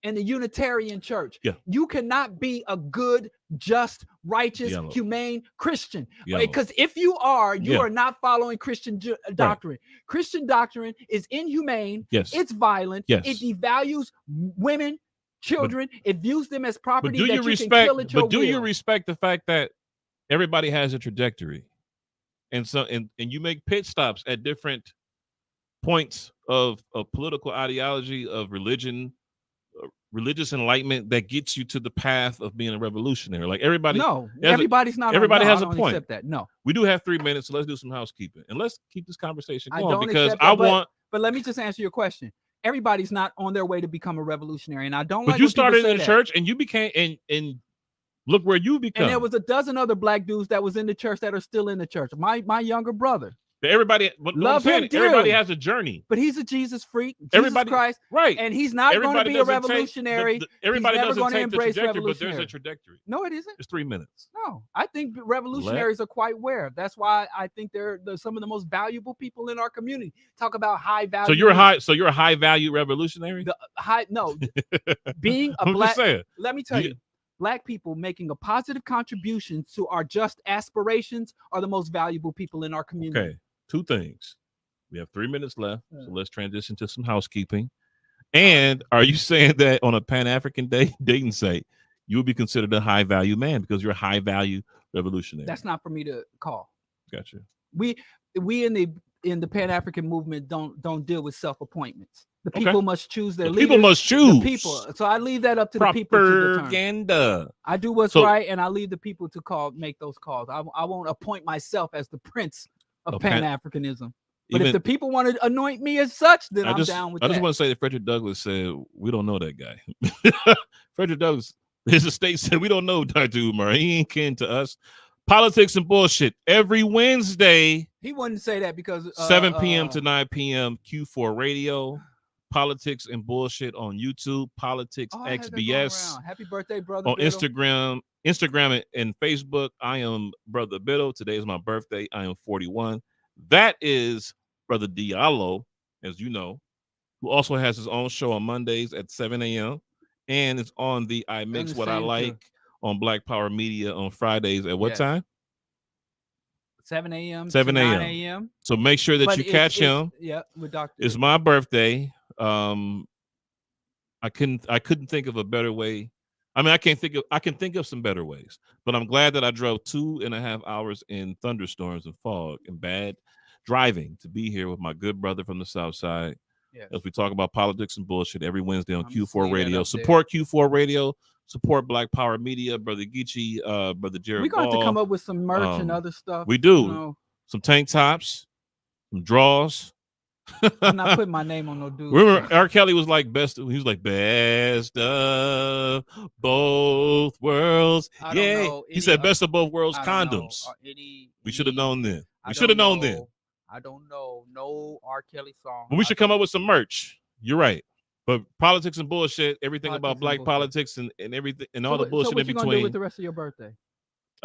And the Unitarian church. Yeah. You cannot be a good, just, righteous, humane Christian. Because if you are, you are not following Christian doctrine. Right. Christian doctrine is inhumane. Yes. It's violent. Yes. It devalues women, children. It views them as property that you respect, can kill at your But do will. you respect the fact that everybody has a trajectory? And so, and you make pit stops at different points of political ideology, of religion, religious enlightenment that gets you to the path of being a revolutionary. Like everybody, everybody's not. Everybody has a point. Accept that. No, we do have 3 minutes, so let's do some housekeeping and let's keep this conversation going because I want. But let me just answer your question. Everybody's not on their way to become a revolutionary, and I don't. But you started in the church, and you became and. Look where you become. And there was a dozen other black dudes that was in the church that are still in the church. My younger brother. Everybody love him dearly. Everybody has a journey. But he's a Jesus freak. Jesus Christ. Right. And he's not going to be a revolutionary. Everybody doesn't take embrace the trajectory, but there's a trajectory. No, it isn't. It's 3 minutes. No, I think revolutionaries are quite rare. That's why I think they're some of the most valuable people in our community. Talk about high value. So you're a high value revolutionary? Being a black. Let me tell you. Black people making a positive contribution to our just aspirations are the most valuable people in our community. Okay, 2 things. We have 3 minutes left, so let's transition to some housekeeping. And are you saying that on a Pan-African dating site, you would be considered a high-value man because you're a high-value revolutionary? That's not for me to call. Gotcha. We in the Pan-African movement don't deal with self-appointments. The people must choose their leaders. People must choose. The people. So I leave that up to the people to determine. I do what's right, and I leave the people to make those calls. I won't appoint myself as the prince of Pan-Africanism. But if the people want to anoint me as such, then I'm down with that. I just want to say that Frederick Douglass said, we don't know that guy. Frederick Douglass, his estate said, we don't know Dr. Umar. He ain't kin to us. Politics and bullshit every Wednesday. He wouldn't say that because 7 p.m. to 9 p.m. Q4 Radio. Politics and bullshit on YouTube. Politics XBS. Happy birthday, brother. On Biddle. Instagram and Facebook. I am Brother Biddle. Today is my birthday. I am 41. That is Brother Diallo, as you know, who also has his own show on Mondays at 7 a.m. And it's on the I Mix What I Like on Black Power Media on Fridays at what time? 7 a.m. 7 9 a.m. So make sure that you catch him. Yeah, with Dr. It's my birthday. I couldn't think of a better way. I mean, I can think of some better ways, but I'm glad that I drove 2.5 hours in thunderstorms and fog and bad driving to be here with my good brother from the South Side. Yes. As we talk about politics and bullshit every Wednesday on Q4 Radio. Support Q4 Radio. Support Black Power Media. Brother Geechee, Brother Jared. We're going to have to come up with some merch and other stuff. We do. Some tank tops, some draws. I'm not putting my name on no dude. Remember, R. Kelly was like best. He was like best of both worlds. Yeah, he said best of both worlds. Condoms. We should have known then. We should have known then. I don't know. No R. Kelly song. But we should come up with some merch. You're right. But politics and bullshit, everything about black politics and everything and all the bullshit in between. What you gonna do with the rest of your birthday?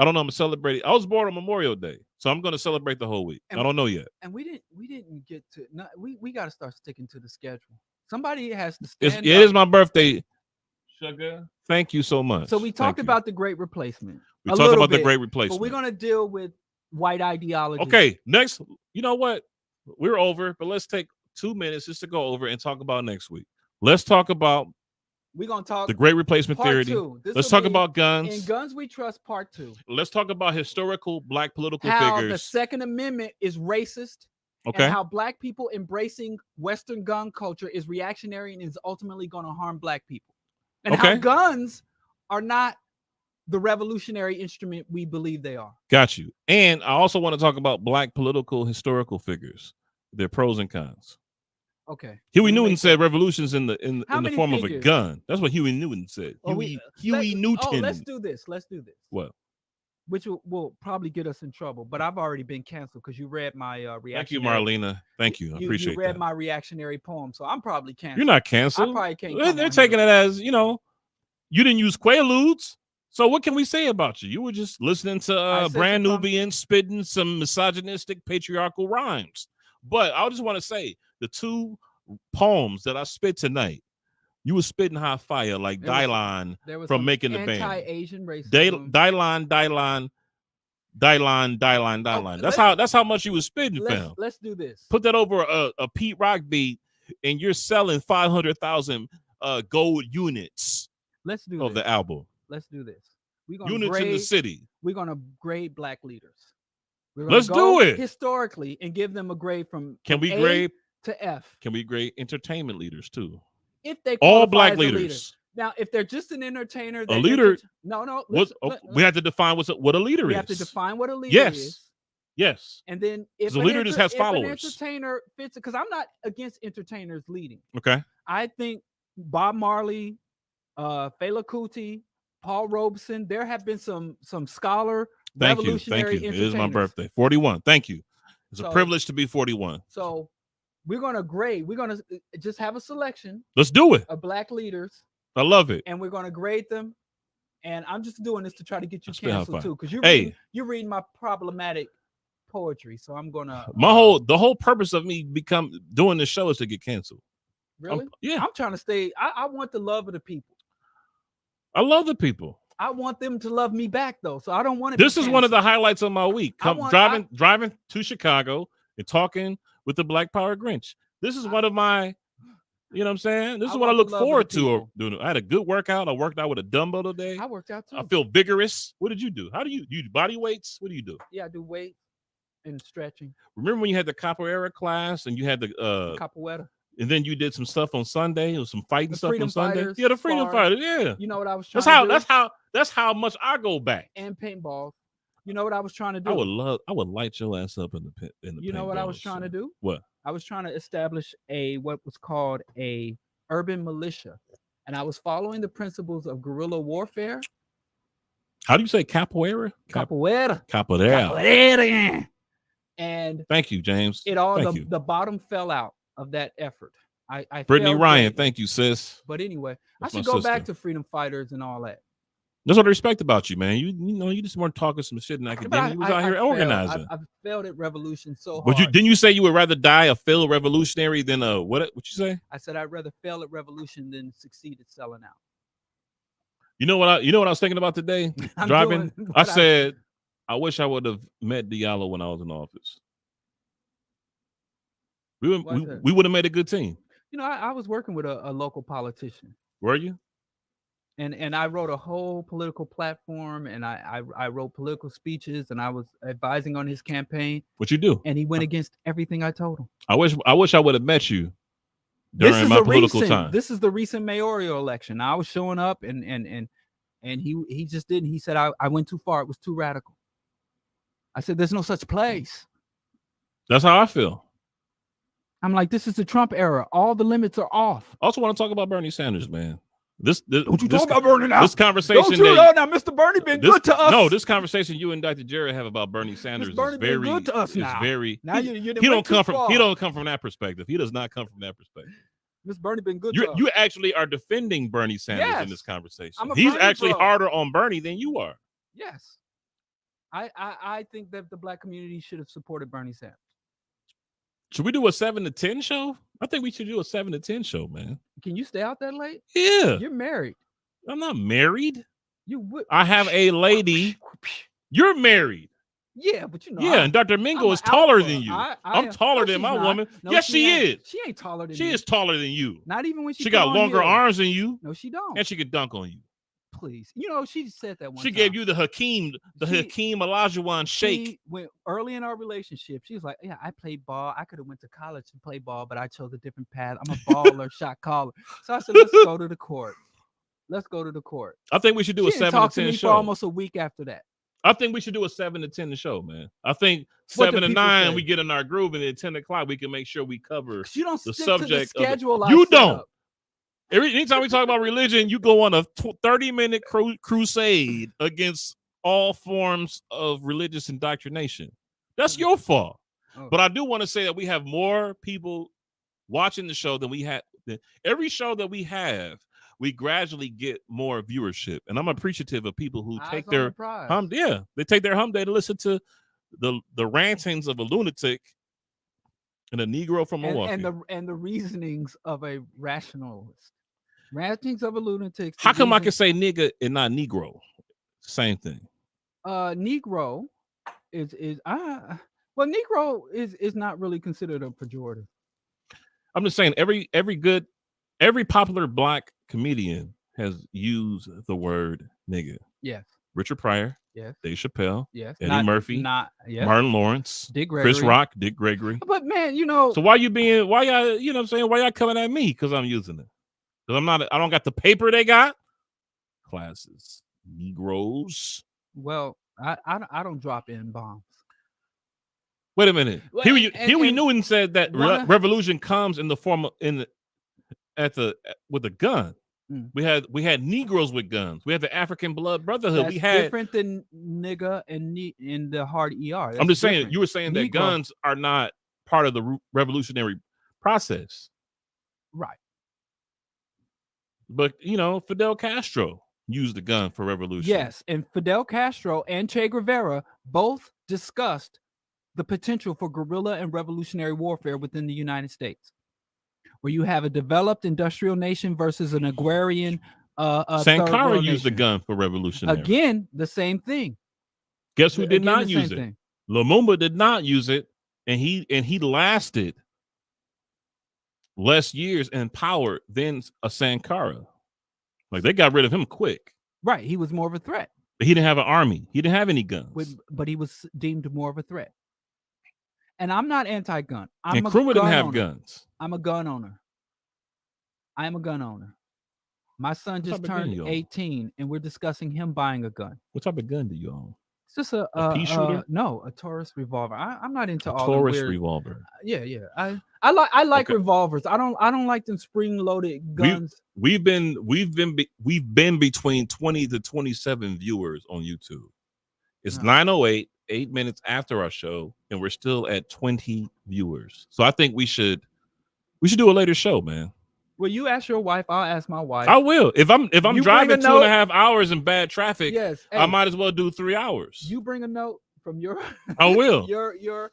I don't know. I'm gonna celebrate. I was born on Memorial Day, so I'm gonna celebrate the whole week. I don't know yet. And we didn't get to. We got to start sticking to the schedule. Somebody has to stand. It is my birthday, sugar. Thank you so much. So we talked about the Great Replacement. We talked about the Great Replacement. But we're gonna deal with white ideology. Okay, next. You know what? We're over, but let's take 2 minutes just to go over and talk about next week. Let's talk about. We're going to talk the Great Replacement Theory. Let's talk about guns. In Gunz We Trust Part 2. Let's talk about historical black political how figures. How the Second Amendment is racist. Okay. And how black people embracing Western gun culture is reactionary and is ultimately going to harm black people. And how guns are not the revolutionary instrument we believe they are. Got you. And I also want to talk about black political historical figures, their pros and cons. Okay. Huey Newton said revolutions in the form of a gun. That's what Huey Newton said. Huey Newton. Oh, let's do this. What? which will probably get us in trouble. But I've already been canceled because you read my reaction. Thank you, Marlena. Thank you. I appreciate you read that. my reactionary poem, so I'm probably canceled. You're not canceled. I probably can't. They're taking it as, you know, you didn't use Quaaludes. So what can we say about you? You were just listening to Brand Nubian spitting some misogynistic patriarchal rhymes. But I just want to say the 2 poems that I spit tonight, you were spitting hot fire like Dylon from Making the Band. Anti-Asian racism. Dylon. That's how much you was spitting, fam. Let's do this. Put that over a Pete Rock beat, and you're selling 500,000 gold units. Let's do of this. The album. Let's do this. Units in the city. We're gonna grade black leaders. Let's do it historically and give them a grade from Can we A grade to F? Can we grade entertainment leaders too? If they all black leaders. Now, if they're just an entertainer, a leader. No. We have to define what a leader is. We have to define what a leader is. Yes. And then if a leader just has followers. If an entertainer fits it, because I'm not against entertainers leading. Okay. I think Bob Marley, Fela Kuti, Paul Robeson, there have been some scholar revolutionary entertainers. It is my birthday. 41. Thank you. It's a privilege to be 41. So we're gonna grade. We're gonna just have a selection. Let's do it. Of black leaders. I love it. And we're gonna grade them. And I'm just doing this to try to get you canceled too, because you're reading my problematic poetry. So I'm gonna the whole purpose of me doing this show is to get canceled. Really? Yeah. I'm trying to stay. I want the love of the people. I love the people. I want them to love me back though. So I don't want to. This is one of the highlights of my week. Driving to Chicago and talking with the Black Power Grinch. This is one of my, you know what I'm saying? This is what I look forward to doing. I had a good workout. I worked out with a dumbbell today. I worked out too. I feel vigorous. What did you do? How do you do body weights? What do you do? Yeah, I do weights and stretching. Remember when you had the capoeira class and you had the capoeira? And then you did some stuff on Sunday. It was some fighting stuff on Sunday. Fighters, yeah, the Freedom Fighters. Yeah. You know what I was trying to do? That's how much I go back. And paintball. You know what I was trying to do? I would light your ass up in the pit. You know what I was trying to do? What? I was trying to establish what was called a urban militia. And I was following the principles of guerrilla warfare. How do you say capoeira? Capoeira. Capoeira. And thank you, James. The bottom fell out of that effort. I Brittany Ryan, thank you, sis. But anyway, I should go back to freedom fighters and all that. That's what I respect about you, man. You just weren't talking some shit in academia. You was out here organizing. I failed at revolution so hard. But didn't you say you would rather die a failed revolutionary than what you say? I said I'd rather fail at revolution than succeed at selling out. You know what I was thinking about today? Driving. I said I wish I would have met Diallo when I was in office. We would have made a good team. You know, I was working with a local politician. Were you? And I wrote a whole political platform, and I wrote political speeches, and I was advising on his campaign. What you do? And he went against everything I told him. I wish I would have met you during my political time. This is the recent mayoral election. I was showing up, and he just didn't. He said I went too far. It was too radical. I said there's no such place. That's how I feel. I'm like, this is the Trump era. All the limits are off. I also want to talk about Bernie Sanders, man. Don't you talk about Bernie now? This conversation. Don't you know now, Mr. Bernie been good to us. No, this conversation you and Dr. Jared have about Bernie Sanders is very good to us now. Now he don't come from that perspective. He does not come from that perspective. Miss Bernie been good to us. You actually are defending Bernie Sanders in this conversation. He's actually harder on Bernie than you are. Yes. I think that the black community should have supported Bernie Sanders. Should we do a 7 to 10 show? I think we should do a 7 to 10 show, man. Can you stay out that late? Yeah. You're married. I'm not married. You would. I have a lady. You're married. Yeah, but you know. Yeah, and Dr. Mingo is taller than you. I'm taller than my woman. No, yes, she is. She ain't taller than you. She is taller than you. Not even when she got longer arms than you. No, she don't. And she could dunk on you. Please. You know, she said that one She time. gave you the Hakeem Olajuwon shake. When early in our relationship, she was like, yeah, I played ball. I could have went to college and played ball, but I chose a different path. I'm a baller, shot caller. So I said, let's go to the court. Let's go to the court. I think we should do a 7 to 10 show. For almost a week after that. I think we should do a 7 to 10 show, man. I think 7 to 9 we get in our groove, and at 10 o'clock we can make sure we cover the subject. To the schedule you don't. Anytime we talk about religion, you go on a 30-minute crusade against all forms of religious indoctrination. That's your fault. Oh. But I do want to say that we have more people watching the show than we had. Every show that we have, we gradually get more viewership. And I'm appreciative of people who take their they take their hump day to listen to the rantings of a lunatic and a Negro from Milwaukee. And the reasonings of a rationalist. Rantings of a lunatic. How come I can say nigga and not Negro? Same thing. Negro is Negro is not really considered a pejorative. I'm just saying every popular black comedian has used the word nigga. Yes. Richard Pryor. Yes. Dave Chappelle. Yes. Eddie Murphy. Martin Lawrence. Dick Gregory. Chris Rock. Dick Gregory. But man, So why y'all coming at me? Because I'm using it. Because I don't got the paper they got. Classes. Negroes. Well, I don't drop in bombs. Wait a minute. Huey Newton said that revolution comes in the form of with a gun. Mm. We had Negroes with guns. We had the African Blood Brotherhood. That's we had different than nigga and in the hard ER. I'm just saying. You were saying that guns are not part of the revolutionary process, right? But Fidel Castro used the gun for revolution. Yes, and Fidel Castro and Che Guevara both discussed the potential for guerrilla and revolutionary warfare within the United States, where you have a developed industrial nation versus an agrarian. Sankara used the gun for revolutionary. Again, the same thing. Guess who did not use it? Lumumba did not use it, and he lasted less years in power than a Sankara. Like they got rid of him quick. Right, he was more of a threat. But he didn't have an army. He didn't have any guns. But he was deemed more of a threat. And I'm not anti-gun. And Nkrumah didn't have guns. I'm a gun owner. I am a gun owner. My son just turned 18, and we're discussing him buying a gun. What type of gun do you own? It's just a pea shooter? No, a Taurus revolver. I'm not into all Taurus the weird revolver. Yeah. I like revolvers. I don't like them spring-loaded guns. We've been between 20 to 27 viewers on YouTube. It's 9:08, 8 minutes after our show, and we're still at 20 viewers. So I think we should do a later show, man. Well, you ask your wife, I'll ask my wife. I will. If I'm driving 2.5 hours in bad traffic, yes, I might as well do 3 hours. You bring a note from your I will. your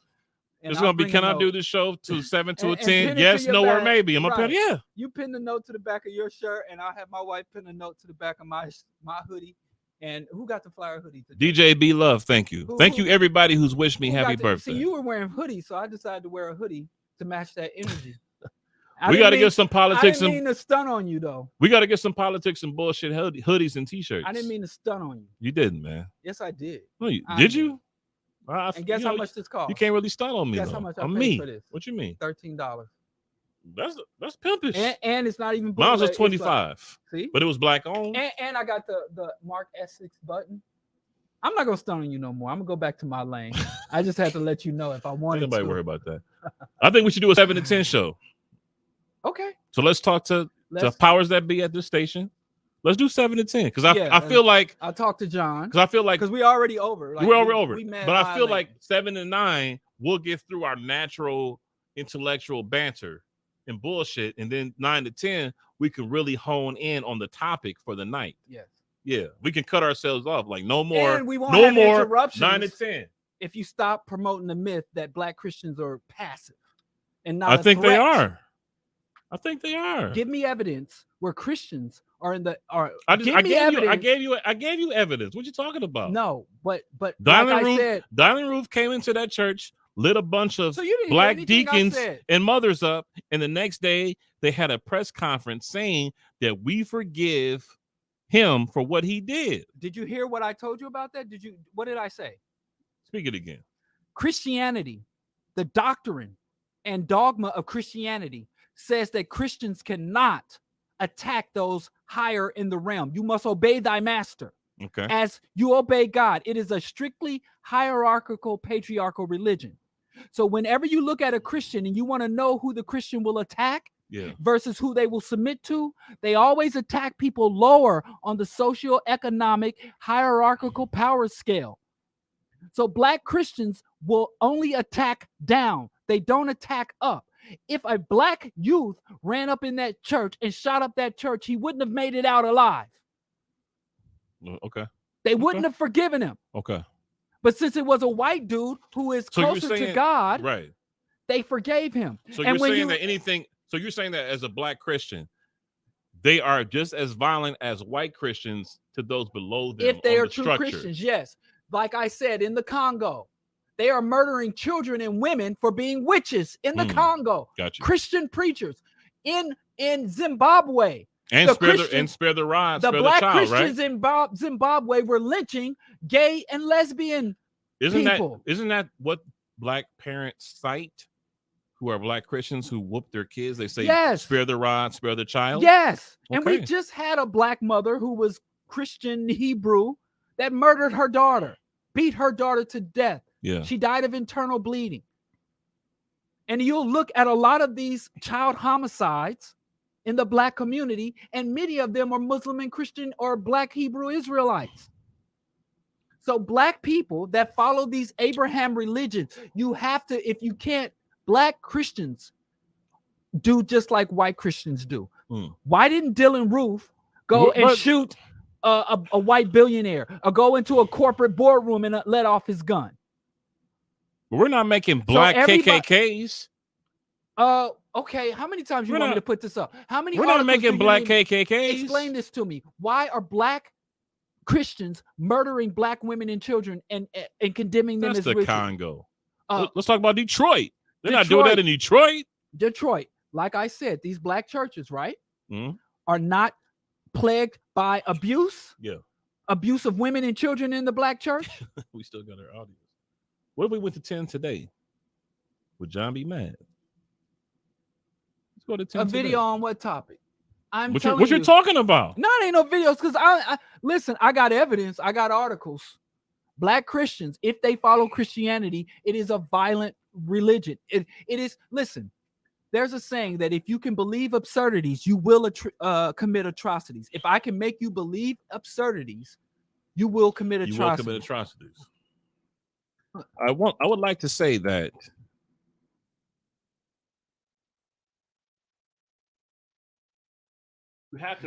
It's gonna be, can I do this show to 7 to a 10? Yes, no, or maybe. I'm gonna put yeah. You pin the note to the back of your shirt, and I'll have my wife pin a note to the back of my hoodie. And who got the flyer hoodie today? DJ B Love, thank you. Thank you everybody who's wished me happy birthday. See, you were wearing hoodies, so I decided to wear a hoodie to match that energy. We got to get some politics. I didn't mean to stun on you, though. We got to get some politics and bullshit hoodies and T-shirts. I didn't mean to stun on you. You didn't, man. Yes, I did. No, did you? And guess how much this cost? You can't really stun on me. Guess how much I paid for this? What you mean? $13. That's pimpish. And it's not even. Mine was 25. Like, see, but it was black owned. And I got the Mark S6 button. I'm not gonna stun on you no more. I'm gonna go back to my lane. I just had to let you know if I wanted to. Nobody worry about that. I think we should do a 7 to 10 show. Okay. So let's talk to powers that be at this station. Let's do 7 to 10 because I feel like I'll talk to John because I feel like we already over. Like, we're already over. But I feel like 7 to 9 we'll get through our natural intellectual banter and bullshit, and then 9 to 10 we can really hone in on the topic for the night. Yes. Yeah, we can cut ourselves off like no more. And we won't have interruptions 9 to 10. If you stop promoting the myth that Black Christians are passive and not, I think they are. I think they are. Give me evidence where Christians are in the are. I gave you evidence. What you talking about? No, but Dylan Roof came into that church, lit a bunch of black deacons and mothers up, and the next day they had a press conference saying that we forgive him for what he did. Did you hear what I told you about that? What did I say? Speak it again. Christianity, the doctrine and dogma of Christianity says that Christians cannot attack those higher in the realm. You must obey thy master. Okay. As you obey God. It is a strictly hierarchical, patriarchal religion. So whenever you look at a Christian and you want to know who the Christian will attack, versus who they will submit to, they always attack people lower on the socioeconomic hierarchical power scale. So black Christians will only attack down. They don't attack up. If a black youth ran up in that church and shot up that church, he wouldn't have made it out alive. Okay. They wouldn't have forgiven him. Okay. But since it was a white dude who is closer to God, right, they forgave him. So you're saying that anything, so you're saying that as a black Christian, they are just as violent as white Christians to those below them. If they are true Christians, yes. Like I said, in the Congo, they are murdering children and women for being witches in the Congo. Gotcha. Christian preachers in Zimbabwe. And spare the rod, the spare black the child, Christians right? in Zimbabwe were lynching gay and lesbian people. Isn't that what black parents cite? Who are black Christians who whoop their kids? They say, yes, spare the rod, spare the child. Yes. Okay. And we just had a black mother who was Christian Hebrew that murdered her daughter, beat her daughter to death. Yeah. She died of internal bleeding. And you'll look at a lot of these child homicides in the black community, and many of them are Muslim and Christian or black Hebrew Israelites. So black people that follow these Abraham religions, you have to, if you can't, black Christians do just like white Christians do. Why didn't Dylan Roof go and shoot a white billionaire or go into a corporate boardroom and let off his gun? But we're not making black KKKs. Okay. How many times you want me to put this up? How many? We're not making black KKKs. Explain this to me. Why are black Christians murdering black women and children and condemning them as the ritual? Congo. Let's talk about Detroit. They're not doing that in Detroit. Detroit, like I said, these black churches, right, are not plagued by abuse. Yeah, abuse of women and children in the black church. We still got our audience. What if we went to 10 today? Would John be mad? Let's go to 10 A today. video on what topic? What you're talking about? No, it ain't no videos, because I listen, I got evidence, I got articles. Black Christians, if they follow Christianity, it is a violent religion. It is, listen, there's a saying that if you can believe absurdities, you will commit atrocities. If I can make you believe absurdities, you will commit atrocities. You will commit atrocities. I would like to say that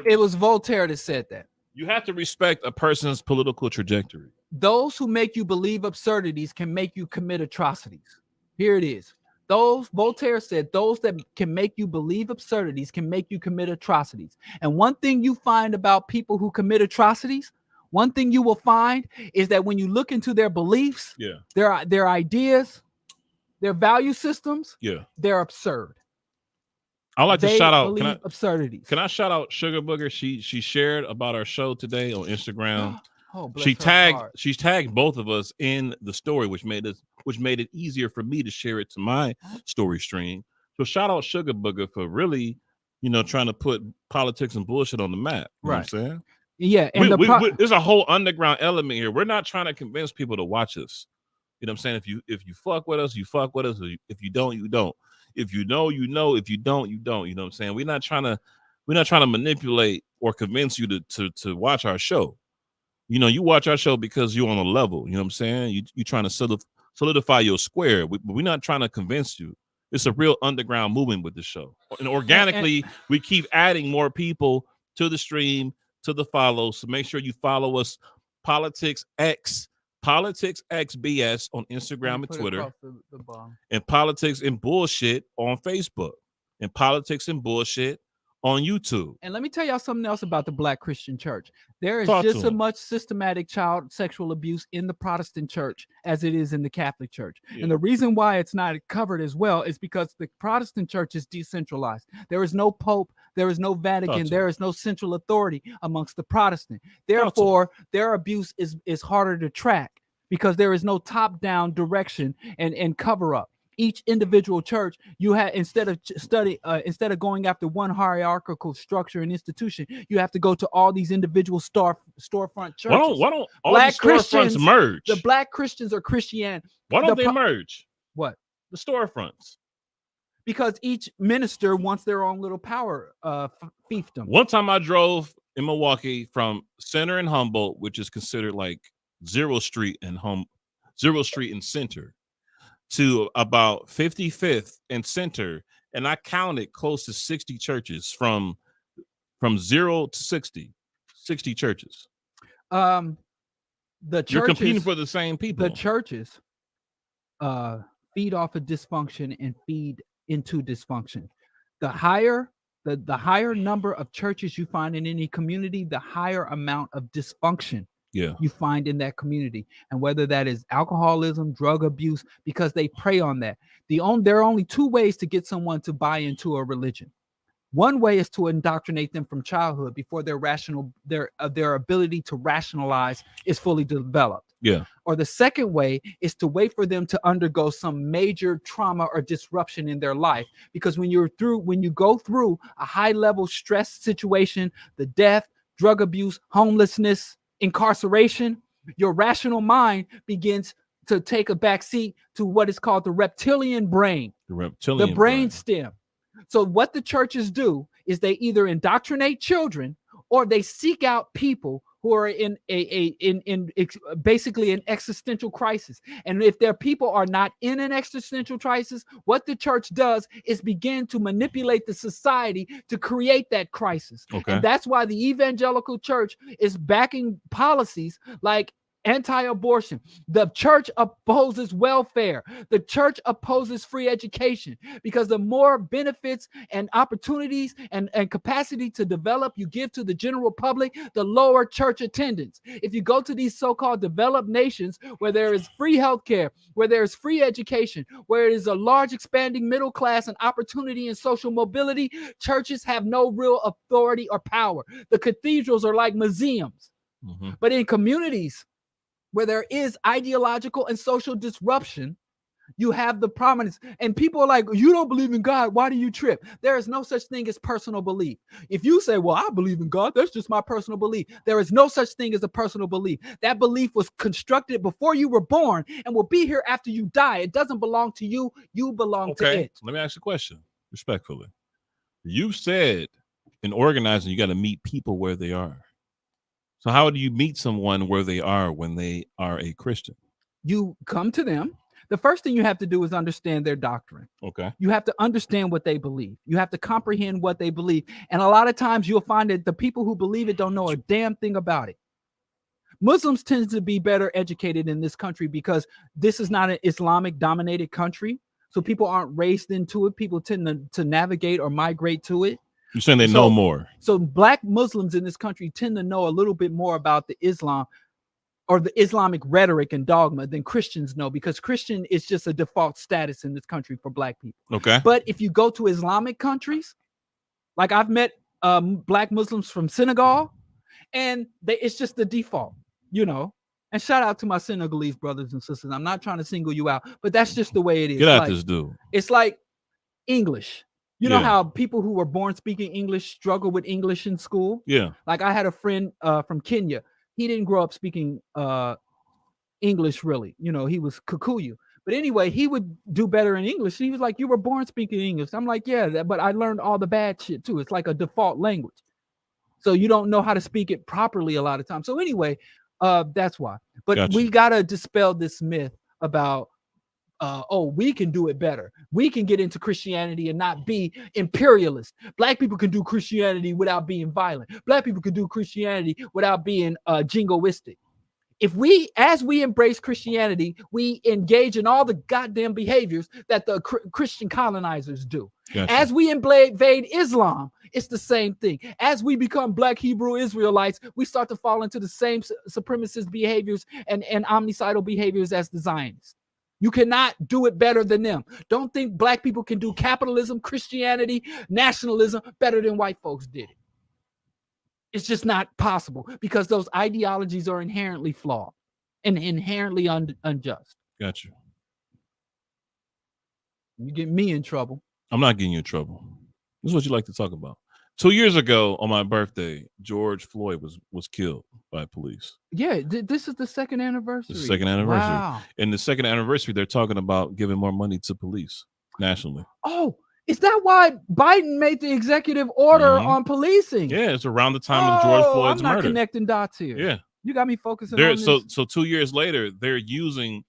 it was Voltaire that said that. You have to respect a person's political trajectory. Those who make you believe absurdities can make you commit atrocities. Here it is. Voltaire said, those that can make you believe absurdities can make you commit atrocities. And one thing you find about people who commit atrocities, one thing you will find is that when you look into their beliefs, their ideas, their value systems, they're absurd. I'd like to shout out absurdities. Can I shout out Sugar Booger? She shared about our show today on Instagram. Oh, she tagged both of us in the story, which made it easier for me to share it to my story stream. So shout out Sugar Booger for really, trying to put politics and bullshit on the map. You know what I'm saying? Yeah, and there's a whole underground element here. We're not trying to convince people to watch us. You know what I'm saying? If you fuck with us, you fuck with us. If you don't, you don't. If you know, you know. If you don't, you don't. You know what I'm saying? We're not trying to manipulate or convince you to watch our show. You watch our show because you're on a level. You know what I'm saying? You trying to solidify your square. We're not trying to convince you. It's a real underground movement with the show. And organically, we keep adding more people to the stream, to the follow. So make sure you follow us, Politics X BS on Instagram and Twitter, and Politics and Bullshit on Facebook, and Politics and Bullshit on YouTube. And let me tell y'all something else about the Black Christian Church. There is just as much systematic child sexual abuse in the Protestant church as it is in the Catholic Church. Yeah. And the reason why it's not covered as well is because the Protestant church is decentralized. There is no Pope, there is no Vatican, there is no central authority amongst the Protestant. Therefore, their abuse is harder to track because there is no top-down direction and cover-up. Each individual church, you have instead of going after one hierarchical structure and institution, you have to go to all these individual storefront churches. Why don't all Black Christians merge? The Black Christians are Christian. Why don't they merge? What? The storefronts. because each minister wants their own little power fiefdom. One time I drove in Milwaukee from Center and Humboldt, which is considered like Zero Street and Center, to about 55th and Center, and I counted close to 60 churches from 0 to 60 churches. The churches, you're competing for the same people. The churches feed off of dysfunction and feed into dysfunction. The higher number of churches you find in any community, the higher amount of dysfunction you find in that community. And whether that is alcoholism, drug abuse, because they prey on that. There are only two ways to get someone to buy into a religion. One way is to indoctrinate them from childhood before their ability to rationalize is fully developed. Yeah. Or the second way is to wait for them to undergo some major trauma or disruption in their life. Because when you go through a high level stress situation, the death, drug abuse, homelessness, incarceration, your rational mind begins to take a back seat to what is called the reptilian brain. The brain stem. So what the churches do is they either indoctrinate children or they seek out people who are in basically an existential crisis. And if their people are not in an existential crisis, what the church does is begin to manipulate the society to create that crisis. Okay. And that's why the evangelical church is backing policies like anti-abortion. The church opposes welfare. The church opposes free education, because the more benefits and opportunities and capacity to develop you give to the general public, the lower church attendance. If you go to these so-called developed nations where there is free healthcare, where there is free education, where it is a large expanding middle class and opportunity and social mobility, churches have no real authority or power. The cathedrals are like museums. Mm-hmm. But in communities where there is ideological and social disruption, you have the prominence. And people are like, you don't believe in God, why do you trip? There is no such thing as personal belief. If you say, well, I believe in God, that's just my personal belief. There is no such thing as a personal belief. That belief was constructed before you were born and will be here after you die. It doesn't belong to you. You belong to it. Let me ask you a question, respectfully. You said in organizing, you got to meet people where they are. So how do you meet someone where they are when they are a Christian? You come to them. The first thing you have to do is understand their doctrine. Okay. You have to understand what they believe. You have to comprehend what they believe. And a lot of times you'll find that the people who believe it don't know a damn thing about it. Muslims tend to be better educated in this country because this is not an Islamic dominated country. So people aren't raised into it. People tend to navigate or migrate to it. You're saying they know more. So black Muslims in this country tend to know a little bit more about the Islam or the Islamic rhetoric and dogma than Christians know, because Christian is just a default status in this country for black people. Okay. But if you go to Islamic countries, like I've met black Muslims from Senegal, and it's just the default, you know. And shout out to my Senegalese brothers and sisters. I'm not trying to single you out, but that's just the way it is. Get out this dude. It's like English. You know how people who were born speaking English struggle with English in school? Yeah. Like I had a friend from Kenya. He didn't grow up speaking English really. You know, he was Kikuyu. But anyway, he would do better in English. He was like, you were born speaking English. I'm like, yeah, but I learned all the bad shit too. It's like a default language. So you don't know how to speak it properly a lot of times. So anyway, that's why. But we got to dispel this myth about we can do it better. We can get into Christianity and not be imperialist. Black people can do Christianity without being violent. Black people can do Christianity without being jingoistic. As we embrace Christianity, we engage in all the goddamn behaviors that the Christian colonizers do. Gotcha. As we invade Islam, it's the same thing. As we become Black Hebrew Israelites, we start to fall into the same supremacist behaviors and omnicidal behaviors as the Zionists. You cannot do it better than them. Don't think Black people can do capitalism, Christianity, nationalism better than white folks did it. It's just not possible, because those ideologies are inherently flawed and inherently unjust. Got you. You get me in trouble. I'm not getting you in trouble. This is what you like to talk about. 2 years ago on my birthday, George Floyd was killed by police. Yeah, this is the second anniversary. The second anniversary. Wow. And the second anniversary, they're talking about giving more money to police nationally. Oh, Is that why Biden made the executive order on policing? Yeah, it's around the time of George Floyd's I'm not murder. connecting dots here. Yeah. You got me focusing on this. So 2 years later, they're using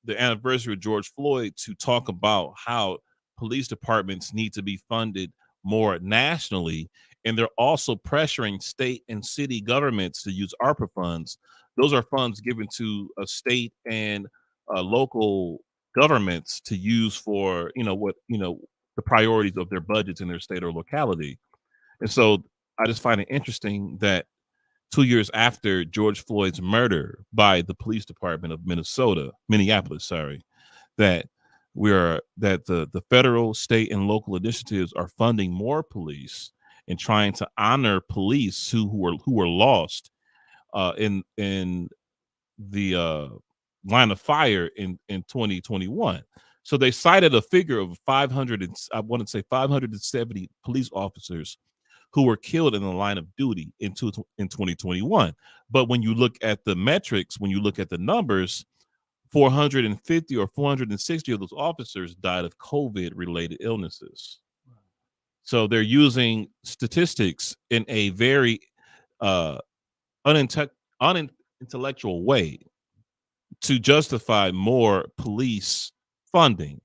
the anniversary of George Floyd to talk about how police departments need to be funded more nationally. And they're also pressuring state and city governments to use ARPA funds. Those are funds given to a state and local governments to use for, the priorities of their budgets in their state or locality. And so I just find it interesting that 2 years after George Floyd's murder by the police department of Minneapolis, that the federal, state, and local initiatives are funding more police and trying to honor police who were lost in the line of fire in 2021. So they cited a figure of 570 police officers who were killed in the line of duty in 2021. But when you look at the metrics, when you look at the numbers, 450 or 460 of those officers died of COVID-related illnesses. So they're using statistics in a very unintellectual way to justify more police funding.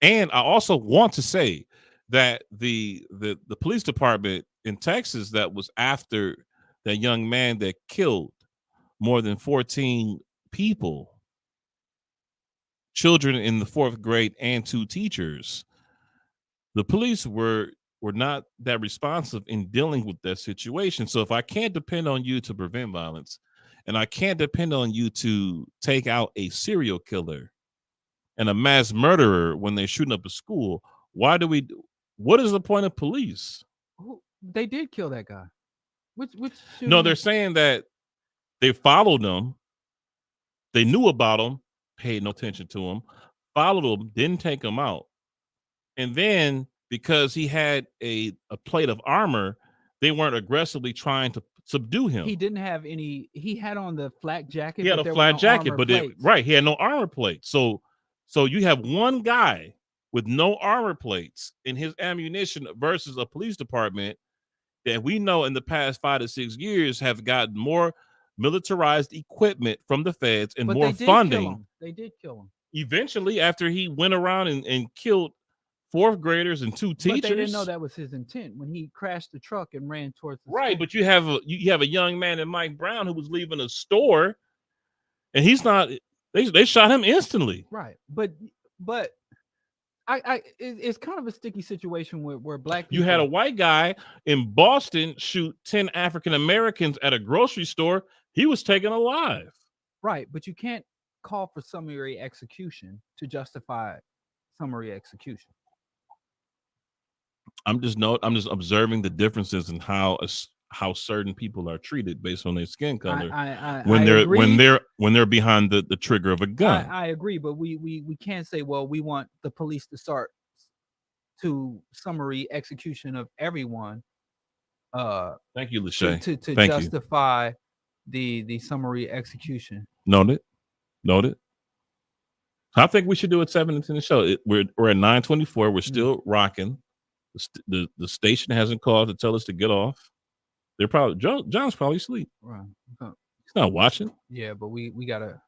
And I also want to say that the police department in Texas that was after that young man that killed more than 14 people, children in the 4th grade and 2 teachers, the police were not that responsive in dealing with that situation. So if I can't depend on you to prevent violence, and I can't depend on you to take out a serial killer and a mass murderer when they're shooting up a school, what is the point of police? They did kill that guy. Which No, they're saying that they followed them. They knew about him, paid no attention to him, followed him, didn't take him out. And then because he had a plate of armor, they weren't aggressively trying to subdue him. He didn't have any. He had on the flak jacket. He had a flak jacket, but he had no armor plate. So you have one guy with no armor plates in his ammunition versus a police department that we know in the past 5 to 6 years have gotten more militarized equipment from the feds and more funding. They did kill him. Eventually, after he went around and killed 4th graders and 2 teachers. But they didn't know that was his intent when he crashed the truck and ran towards the right. school. But you have a young man in Mike Brown who was leaving a store, and he's not. They shot him instantly. Right. But it's kind of a sticky situation where black people. You had a white guy in Boston shoot 10 African Americans at a grocery store. He was taken alive. Right, but you can't call for summary execution to justify summary execution. I'm just observing the differences in how certain people are treated based on their skin color when they're behind the trigger of a gun. I agree, but we can't say, well, we want the police to start to summary execution of everyone. Thank you, Lachey. To justify the summary execution. Noted. I think we should do it 7 and 10 the show. We're at 9:24. We're still rocking. The station hasn't called to tell us to get off. They're probably John's probably asleep. Right. He's not watching. Yeah, but we gotta.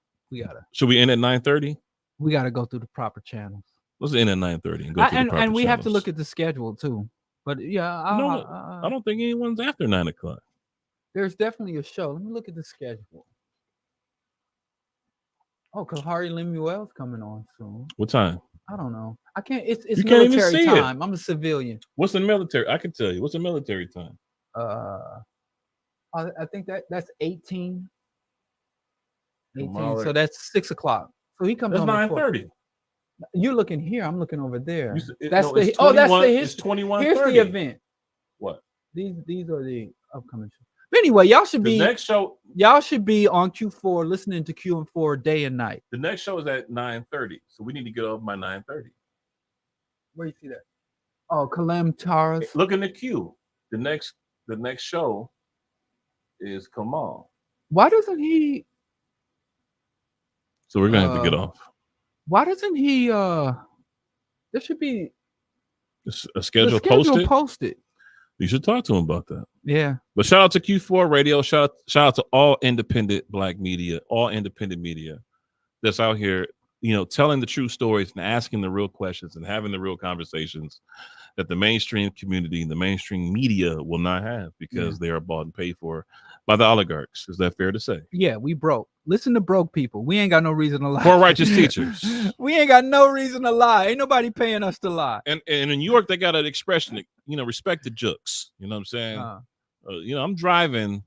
Should we end at 9:30? We gotta go through the proper channels. Let's end at 9:30 and go through the proper and we channels. have to look at the schedule too. But yeah, I don't think anyone's after 9 o'clock. There's definitely a show. Let me look at the schedule. Oh, Kahari Lemuel's coming on soon. What time? I don't know. I can't. It's you can't military even see time. I'm a civilian. What's the military? I can tell you. What's the military time? I think that's 18. 18. So that's 6 o'clock. So he comes that's on 9:30. You're looking here. I'm looking over there. That's the 21. Here's the event. What? These are the upcoming shows. But anyway, y'all should be next show. Y'all should be on Q4 listening to Q4 day and night. The next show is at 9:30, so we need to get off by 9:30. Where you see that? Oh, Kalam Taras. Look in the queue. The next show is Kamal. Why doesn't he? So we're gonna have to get off. Why doesn't he? There should be a schedule posted. You should talk to him about that. Yeah. But shout out to Q4 Radio. Shout out to all independent black media, all independent media that's out here, telling the true stories and asking the real questions and having the real conversations that the mainstream community and the mainstream media will not have because they are bought and paid for by the oligarchs. Is that fair to say? Yeah, we broke. Listen to broke people. We ain't got no reason to lie. Poor righteous teachers. We ain't got no reason to lie. Ain't nobody paying us to lie. And in New York, they got an expression, respect the jooks. You know what I'm saying? I'm driving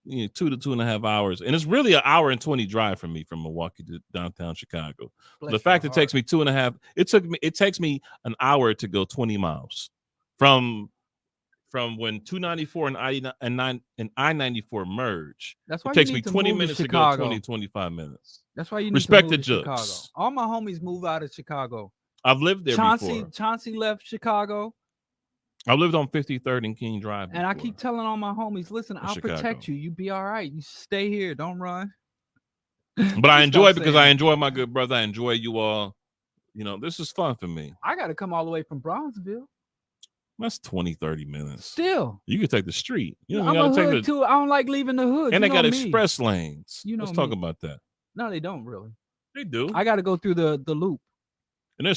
2 to 2.5 hours, and it's really an hour and 20 drive from me from Milwaukee to downtown Chicago. The fact it takes me 2.5, it takes me an hour to go 20 miles from when 294 and I-94 merge. That's why it takes me 20 minutes to go 25 minutes. That's why you need respect to move the to jokes. Chicago. All my homies move out of Chicago. I've lived there before. Chauncey left Chicago. I lived on 53rd and King Drive before. And I keep telling all my homies, listen, I'll protect you. You be all right. You stay here. Don't run. But I enjoy it because I enjoy my good brother. I enjoy you all. This is fun for me. I got to come all the way from Bronzeville. That's 20-30 minutes. Still. You can take the street. I'm a hood too. I don't like leaving the hood. And they got express lanes. Let's talk about that. No, they don't really. They do. I got to go through the loop. And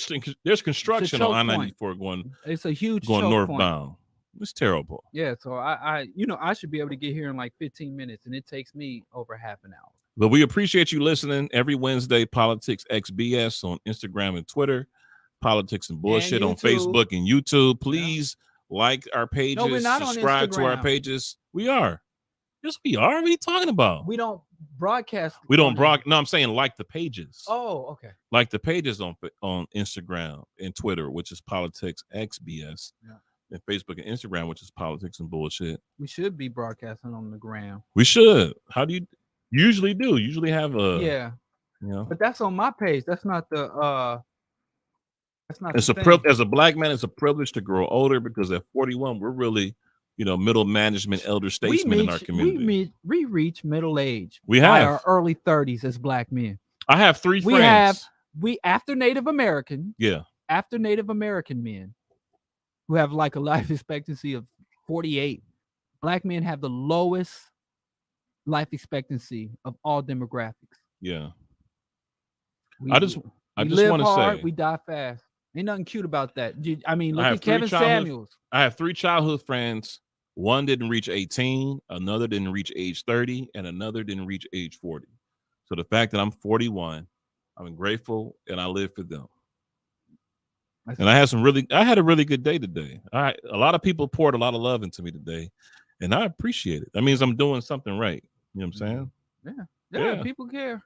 there's construction on I-94 going. It's a huge going northbound. Point. It's terrible. Yeah, so I should be able to get here in like 15 minutes, and it takes me over half an hour. But we appreciate you listening every Wednesday. Politics XBS on Instagram and Twitter. Politics and Bullshit on Facebook and YouTube. Please like our pages. No, we're not subscribe to our pages. We are. Yes, we are. What are you talking about? We don't broadcast. We don't broadcast. No, I'm saying like the pages. Oh, okay. Like the pages on Instagram and Twitter, which is Politics XBS, and Facebook and Instagram, which is Politics and Bullshit. We should be broadcasting on the gram. We should. How do you usually do? Usually have a But that's on my page. That's not the That's not. It's as a black man, it's a privilege to grow older because at 41, we're really, middle management, elder statesmen in our community. We reach middle age. We have our early 30s as black men. I have 3 friends. After Native American. Yeah. After Native American men who have like a life expectancy of 48, black men have the lowest life expectancy of all demographics. Yeah. I just want to say we die fast. Ain't nothing cute about that. I mean, look at Kevin Samuels. I have 3 childhood friends. One didn't reach 18, another didn't reach age 30, and another didn't reach age 40. So the fact that I'm 41, I'm grateful, and I live for them. And I had a really good day today. A lot of people poured a lot of love into me today, and I appreciate it. That means I'm doing something right. You know what I'm saying? Yeah. People care.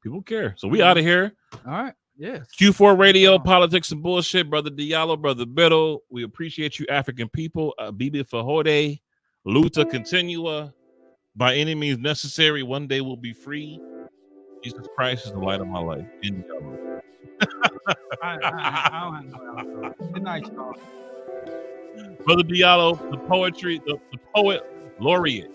People care. So we out of here. All right. Yes. Q4 Radio, Politics and Bullshit, Brother Diallo, Brother Biddle. We appreciate you, African people. Bibi Fahode, Luta Continua. By any means necessary, one day we'll be free. Jesus Christ is the light of my life. Good night, y'all. Brother Diallo, the poet laureate.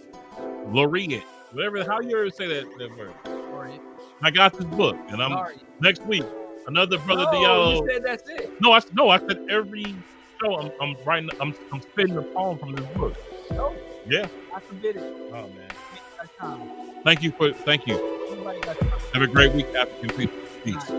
Whatever, how you ever say that word? Laureate. I got this book, and I'm next week. Another Brother Diallo. You said that's it. No, I said every show I'm writing. I'm spitting a poem from this book. No. Yeah. I forbid it. Oh man. Thank you. Have a great week, African people. Peace.